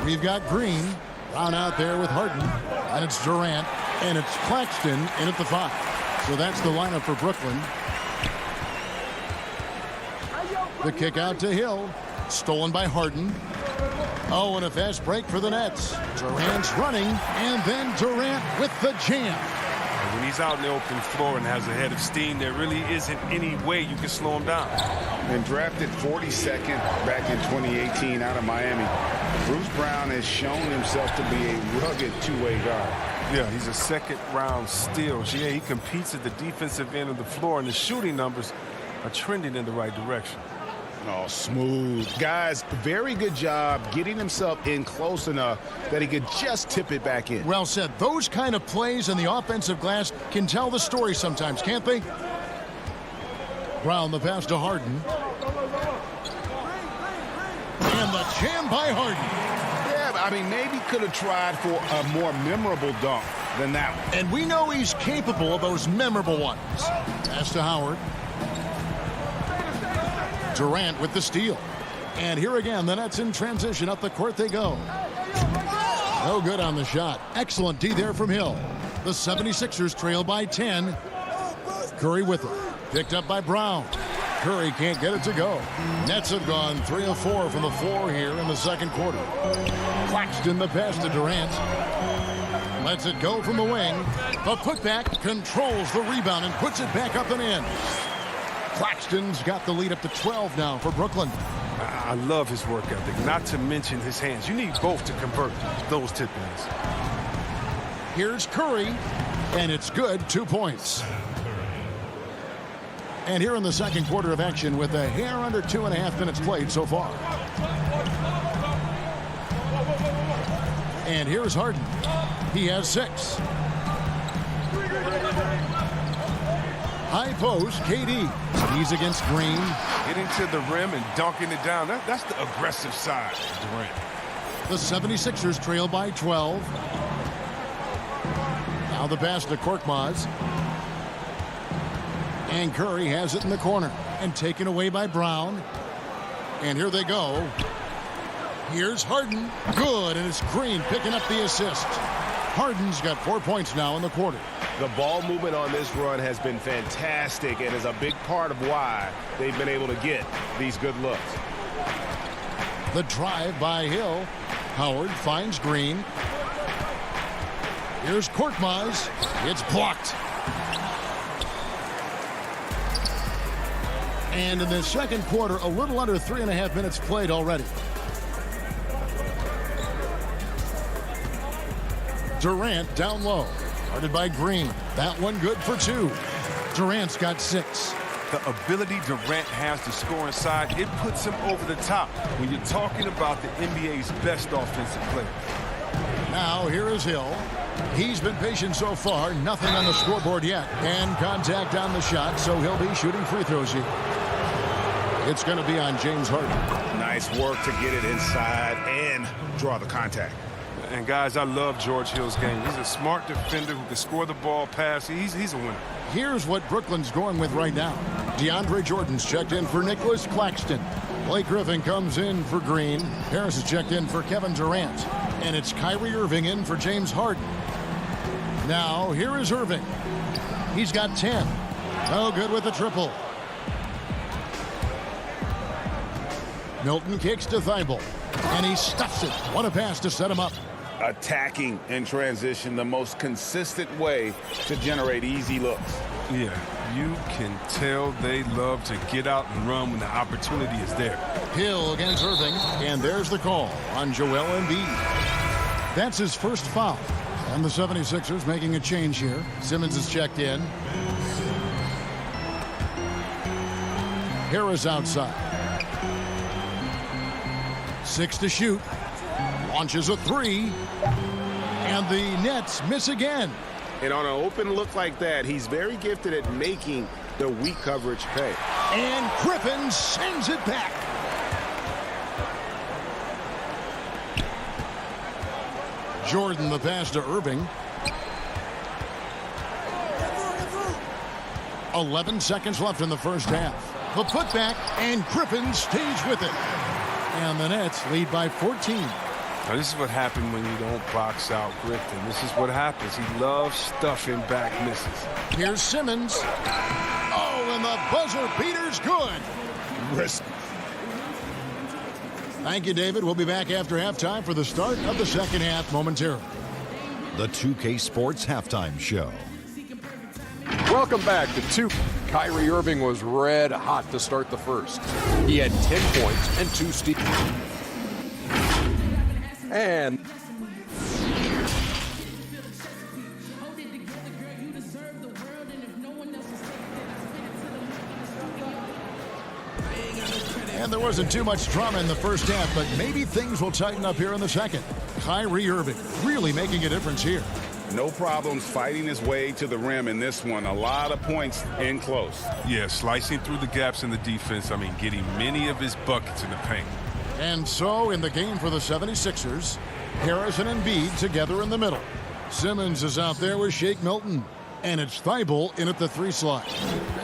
We've got Green, Brown out there with Harden, and it's Durant, and it's Claxton in at the 5. So that's the lineup for Brooklyn. The kick out to Hill, stolen by Harden. Oh, and a fast break for the Nets. Durant's running, and then Durant with the jam. When he's out in the open floor and has a head of steam, there really isn't any way you can slow him down. And drafted 42nd back in 2018 out of Miami, Bruce Brown has shown himself to be a rugged two-way guard. Yeah, he's a second-round steal. Yeah, he competes at the defensive end of the floor, and the shooting numbers are trending in the right direction. Oh, smooth. Guys, very good job getting himself in close enough that he could just tip it back in. Well said. Those kind of plays in the offensive glass can tell the story sometimes, can't they? Brown the pass to Harden. And the jam by Harden. Yeah, but I mean, maybe could have tried for a more memorable dunk than that one. And we know he's capable of those memorable ones. Pass to Howard. Durant with the steal. And here again, the Nets in transition. Up the court they go. No good on the shot. Excellent D there from Hill. The 76ers trail by 10. Curry with it. Picked up by Brown. Curry can't get it to go. Nets have gone 3 of 4 from the floor here in the second quarter. Claxton the pass to Durant. Lets it go from the wing. The putback controls the rebound and puts it back up and in. Claxton's got the lead up to 12 now for Brooklyn. I love his work ethic, not to mention his hands. You need both to convert those tip-ins. Here's Curry, and it's good. 2 points. And here in the second quarter of action with a hair under 2.5 minutes played so far. And here's Harden. He has 6. High post, KD. He's against Green. Getting to the rim and dunking it down. That's the aggressive side of Durant. The 76ers trail by 12. Now the pass to Korkmaz. And Curry has it in the corner. And taken away by Brown. And here they go. Here's Harden. Good, and it's Green picking up the assist. Harden's got 4 points now in the quarter. The ball movement on this run has been fantastic and is a big part of why they've been able to get these good looks. The drive by Hill. Howard finds Green. Here's Korkmaz. It's blocked. And in the second quarter, a little under 3.5 minutes played already. Durant down low. Guarded by Green. That one good for 2. Durant's got 6. The ability Durant has to score inside, it puts him over the top when you're talking about the NBA's best offensive player. Now here is Hill. He's been patient so far. Nothing on the scoreboard yet. And contact on the shot, so he'll be shooting free throws here. It's going to be on James Harden. Nice Nice work to get it inside and draw the contact. And guys, I love George Hill's game. He's a smart defender who can score the ball, pass. He's a winner. Here's what Brooklyn's going with right now. DeAndre Jordan's checked in for Nicholas Claxton. Blake Griffin comes in for Green. Harris is checked in for Kevin Durant. And it's Kyrie Irving in for James Harden. Now, here is Irving. He's got 10. No good with the triple. Milton kicks to Thibault. And he stuffs it. What a pass to set him up. Attacking in transition, the most consistent way to generate easy looks. Yeah, you can tell they love to get out and run when the opportunity is there. Hill against Irving, and there's the call on Joel Embiid. That's his first foul. And the 76ers making a change here. Simmons is checked in. Harris outside. 6 to shoot. Launches a 3. And the Nets miss again. And on an open look like that, he's very gifted at making the weak coverage pay. And Griffin sends it back. Jordan the pass to Irving. 11 seconds left in the first half. The putback, and Griffin stays with it. And the Nets lead by 14. Now, this is what happened when you don't box out Griffin. This is what happens. He loves stuffing back misses. Here's Simmons. Oh, and the buzzer beater's good. Risk. Thank you, David. We'll be back after halftime for the start of the second half momentarily. The 2K Sports Halftime Show. Welcome back to 2. Kyrie Irving was red hot to start the first. He had 10 points and 2 steals. And there wasn't too much drama in the first half, but maybe things will tighten up here in the second. Kyrie Irving really making a difference here. No problems fighting his way to the rim in this one. A lot of points in close. Yeah, slicing through the gaps in the defense. I mean, getting many of his buckets in the paint. And so in the game for the 76ers, Harris and Embiid together in the middle. Simmons is out there with Shake Milton. And it's Thibault in at the 3 slot.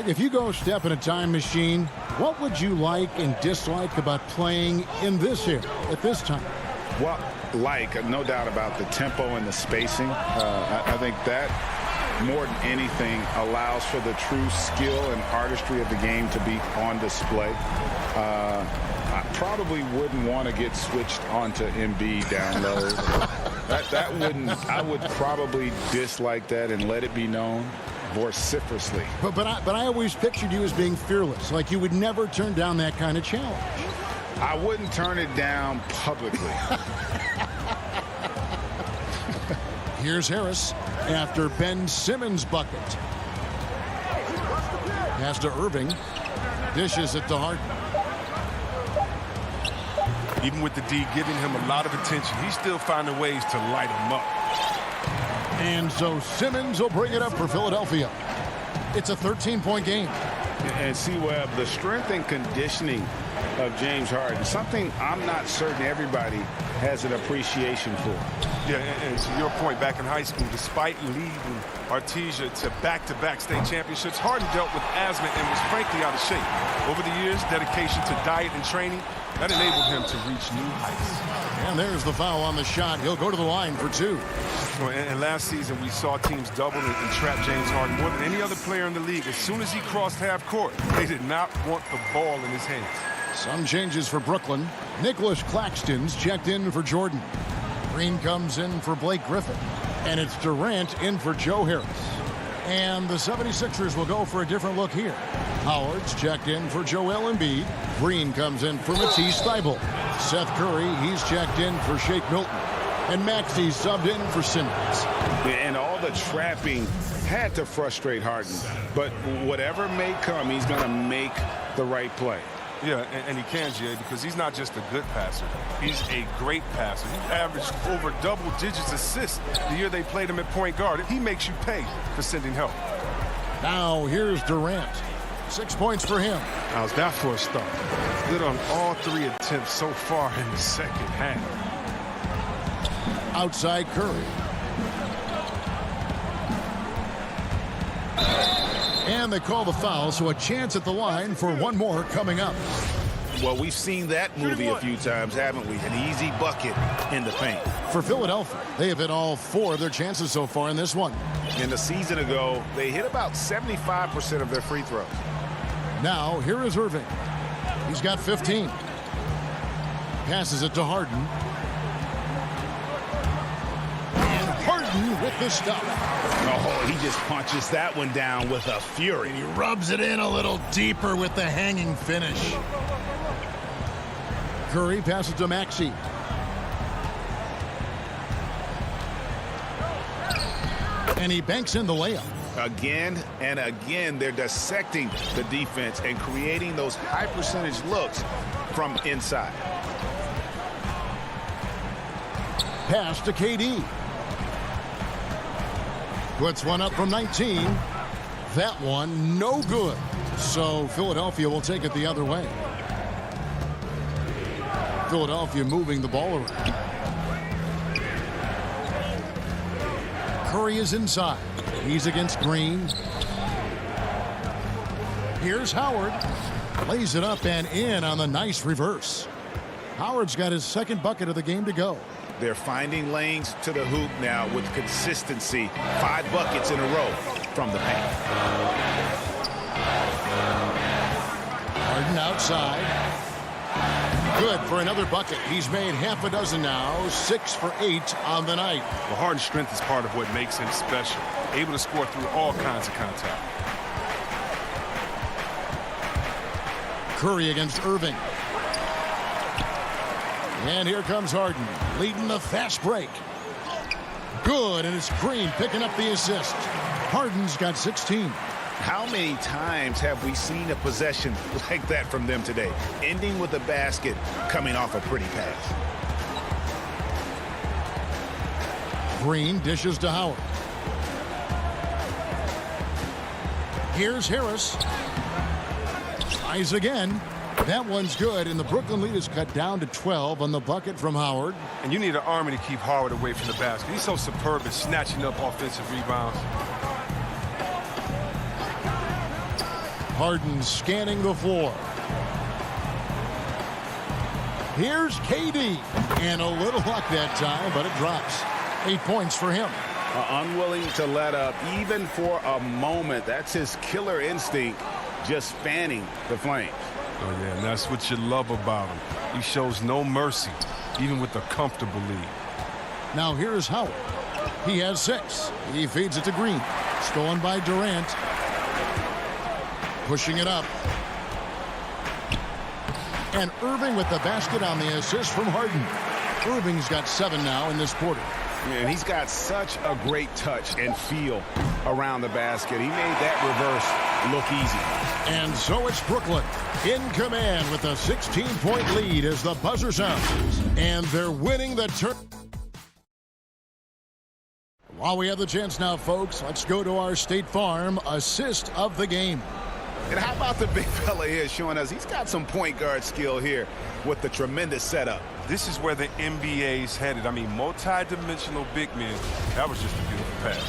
If you go step in a time machine, what would you like and dislike about playing in this era at this time? Well, no doubt about the tempo and the spacing. I think that more than anything allows for the true skill and artistry of the game to be on display. I probably wouldn't want to get switched onto Embiid down low. That wouldn't. I would probably dislike that and let it be known vociferously. But I always pictured you as being fearless, like you would never turn down that kind of challenge. I wouldn't turn it down publicly. Here's Harris after Ben Simmons' bucket. Pass to Irving. Dishes it to Harden. Even with the D giving him a lot of attention, he's still finding ways to light him up. And so Simmons will bring it up for Philadelphia. It's a 13-point game. And see, Webb, the strength and conditioning of James Harden, something I'm not certain everybody has an appreciation for. Yeah, and to your point, back in high school, despite leading Artesia to back-to-back state championships, Harden dealt with asthma and was frankly out of shape. Over the years, dedication to diet and training, that enabled him to reach new heights. And there's the foul on the shot. He'll go to the line for 2. And last season, we saw teams double and trap James Harden more than any other player in the league. As soon as he crossed half court, they did not want the ball in his hands. Some changes for Brooklyn. Nicholas Claxton's checked in for Jordan. Green comes in for Blake Griffin. And it's Durant in for Joe Harris. And the 76ers will go for a different look here. Howard's checked in for Joel Embiid. Green comes in for Matisse Thybulle. Seth Curry, he's checked in for Shake Milton. And Maxey's subbed in for Simmons. And all the trapping had to frustrate Harden. But whatever may come, he's going to make the right play. Yeah, and he can, Jay, because he's not just a good passer. He's a great passer. He averaged over double digits assists the year they played him at point guard. He makes you pay for sending help. Now here's Durant. 6 points for him. How's that for a start? Good on all 3 attempts so far in the second half. Outside Curry. And they call the foul, so a chance at the line for one more coming up. Well, we've seen that movie a few times, haven't we? An easy bucket in the paint. For Philadelphia, they have hit all 4 of their chances so far in this one. In the season ago, they hit about 75% of their free throws. Now, here is Irving. He's got 15. Passes it to Harden. And Harden with the stop. Oh, he just punches that one down with a fury. And he rubs it in a little deeper with the hanging finish. Curry passes to Maxey. And he banks in the layup. Again and again, they're dissecting the defense and creating those high percentage looks from inside. Pass to KD. Puts one up from 19. That one no good. So Philadelphia will take it the other way. Philadelphia moving the ball around. Curry is inside. He's against Green. Here's Howard. Lays it up and in on the nice reverse. Howard's got his second bucket of the game to go. They're finding lanes to the hoop now with consistency. 5 buckets in a row from the paint. Harden outside. Good for another bucket. He's made half a dozen now. 6 for 8 on the night. Well, Harden's strength is part of what makes him special. Able to score through all kinds of contact. Curry against Irving. And here comes Harden, leading the fast break. Good, and it's Green picking up the assist. Harden's got 16. How many times have we seen a possession like that from them today? Ending with a basket, coming off a pretty pass. Green dishes to Howard. Here's Harris. Tries again. That one's good, and the Brooklyn lead is cut down to 12 on the bucket from Howard. And you need an army to keep Howard away from the basket. He's so superb at snatching up offensive rebounds. Harden scanning the floor. Here's KD. And a little luck that time, but it drops. 8 points for him. Unwilling to let up, even for a moment. That's his killer instinct, just fanning the flames. Oh, yeah, and that's what you love about him. He shows no mercy, even with a comfortable lead. Now here's Howard. He has 6. He feeds it to Green. Stolen by Durant. Pushing it up. And Irving with the basket on the assist from Harden. Irving's got 7 now in this quarter. Yeah, and he's got such a great touch and feel around the basket. He made that reverse look easy. And so it's Brooklyn in command with a 16-point lead as the buzzer sounds. And they're winning the tournament. While we have the chance now, folks, let's go to our State Farm assist of the game. And how about the big fella here showing us he's got some point guard skill here with the tremendous setup. This is where the NBA's headed. I mean, multi-dimensional big men. That was just a beautiful pass.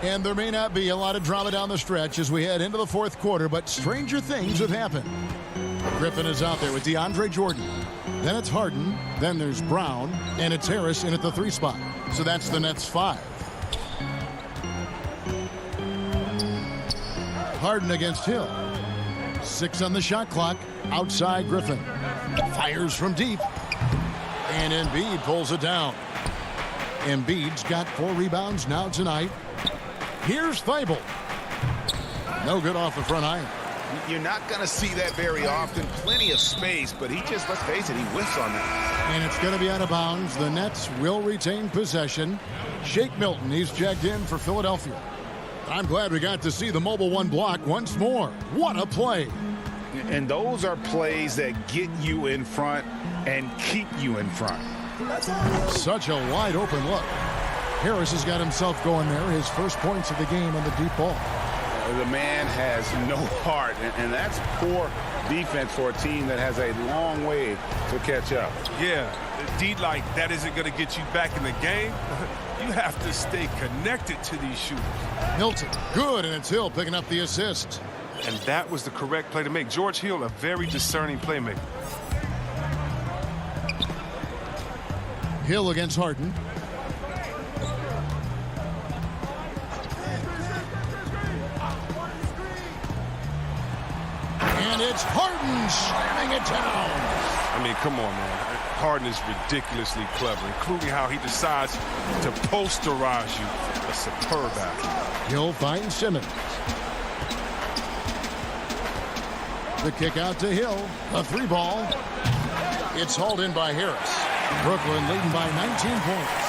And there may not be a lot of drama down the stretch as we head into the fourth quarter, but stranger things have happened. Griffin is out there with DeAndre Jordan. Then it's Harden. Then there's Brown. And it's Harris in at the 3 spot. So that's the Nets 5. Harden against Hill. 6 on the shot clock. Outside Griffin. Fires from deep. And Embiid pulls it down. Embiid's got 4 rebounds now tonight. Here's Thibault. No good off the front iron. You're not going to see that very often. Plenty of space, but he just, let's face it, he whiffs on that. And it's going to be out of bounds. The Nets will retain possession. Shake Milton, he's checked in for Philadelphia. I'm glad we got to see the Mobile One block once more. What a play. And those are plays that get you in front and keep you in front. Such a wide open look. Harris has got himself going there. His first points of the game on the deep ball. The man has no heart, and that's poor defense for a team that has a long way to catch up. Yeah, D like that isn't going to get you back in the game. You have to stay connected to these shooters. Milton, good, and it's Hill picking up the assist. And that was the correct play to make. George Hill, a very discerning playmaker. Hill against Harden. And it's Harden slamming it down. I mean, come on, man. Harden is ridiculously clever, including how he decides to posterize you. A superb athlete. Hill finds Simmons. The kick out to Hill. A three ball. It's hauled in by Harris. Brooklyn leading by 19 points.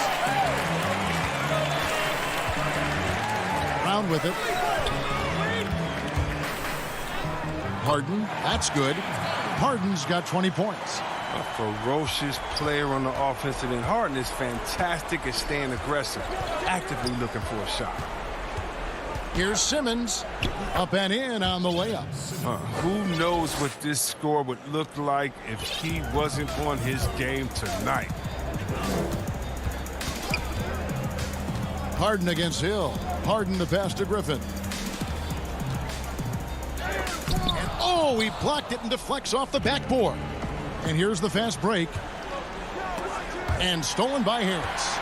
Brown with it. Harden, that's good. Harden's got 20 points. A ferocious player on the offensive end. Harden is fantastic at staying aggressive, actively looking for a shot. Here's Simmons, up and in on the layup. Who knows what this score would look like if he wasn't on his game tonight. Harden against Hill. Harden the pass to Griffin. And oh, he blocked it and deflects off the backboard. And here's the fast break. And stolen by Harris.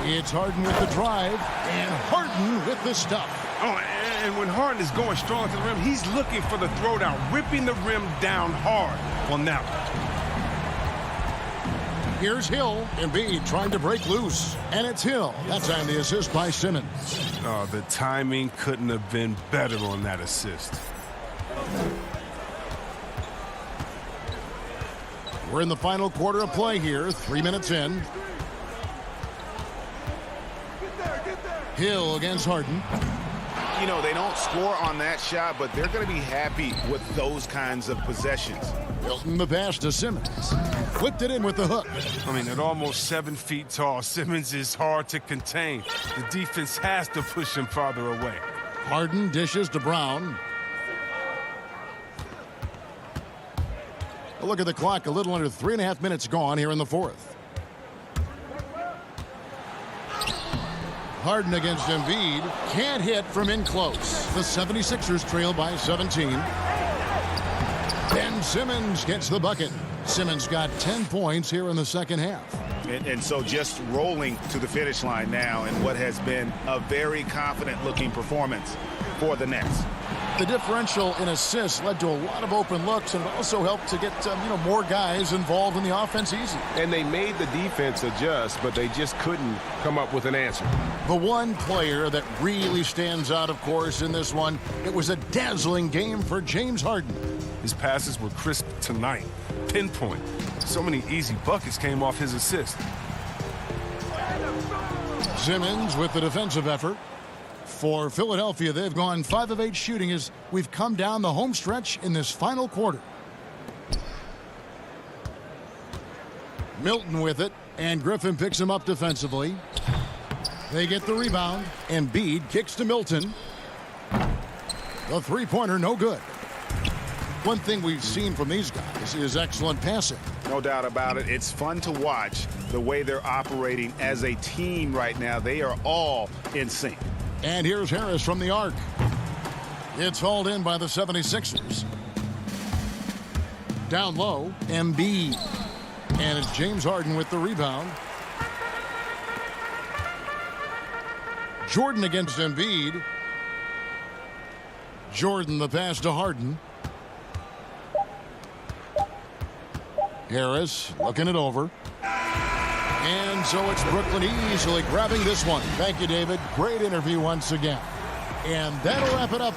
It's Harden with the drive, and Harden with the stuff. Oh, and when Harden is going strong to the rim, he's looking for the throwdown, ripping the rim down hard on that one. Here's Hill. Embiid trying to break loose, and it's Hill. That time the assist by Simmons. Oh, the timing couldn't have been better on that assist. We're in the final quarter of play here, 3 minutes in. Hill against Harden. You know, they don't score on that shot, but they're going to be happy with those kinds of possessions. Milton the pass to Simmons. Flipped it in with the hook. I mean, at almost 7 feet tall, Simmons is hard to contain. The defense has to push him farther away. Harden dishes to Brown. A look at the clock, a little under 3.5 minutes gone here in the fourth. Harden against Embiid. Can't hit from in close. The 76ers trail by 17. Ben Simmons gets the bucket. Simmons got 10 points here in the second half. And so just rolling to the finish line now in what has been a very confident-looking performance for the Nets. The differential in assists led to a lot of open looks and also helped to get more guys involved in the offense easy. And they made the defense adjust, but they just couldn't come up with an answer. The one player that really stands out, of course, in this one, it was a dazzling game for James Harden. His passes were crisp tonight. Pinpoint. So many easy buckets came off his assist. Simmons with the defensive effort. For Philadelphia, they've gone 5 of 8 shooting as we've come down the home stretch in this final quarter. Milton with it, and Griffin picks him up defensively. They get the rebound, and Embiid kicks to Milton. The three-pointer, no good. One thing we've seen from these guys is excellent passing. No doubt about it. It's fun to watch the way they're operating as a team right now. They are all in sync. And here's Harris from the arc. It's hauled in by the 76ers. Down low, Embiid. And it's James Harden with the rebound. Jordan against Embiid. Jordan the pass to Harden. Harris looking it over. And so it's Brooklyn easily grabbing this one. Thank you, David. Great interview once again. And that'll wrap it up.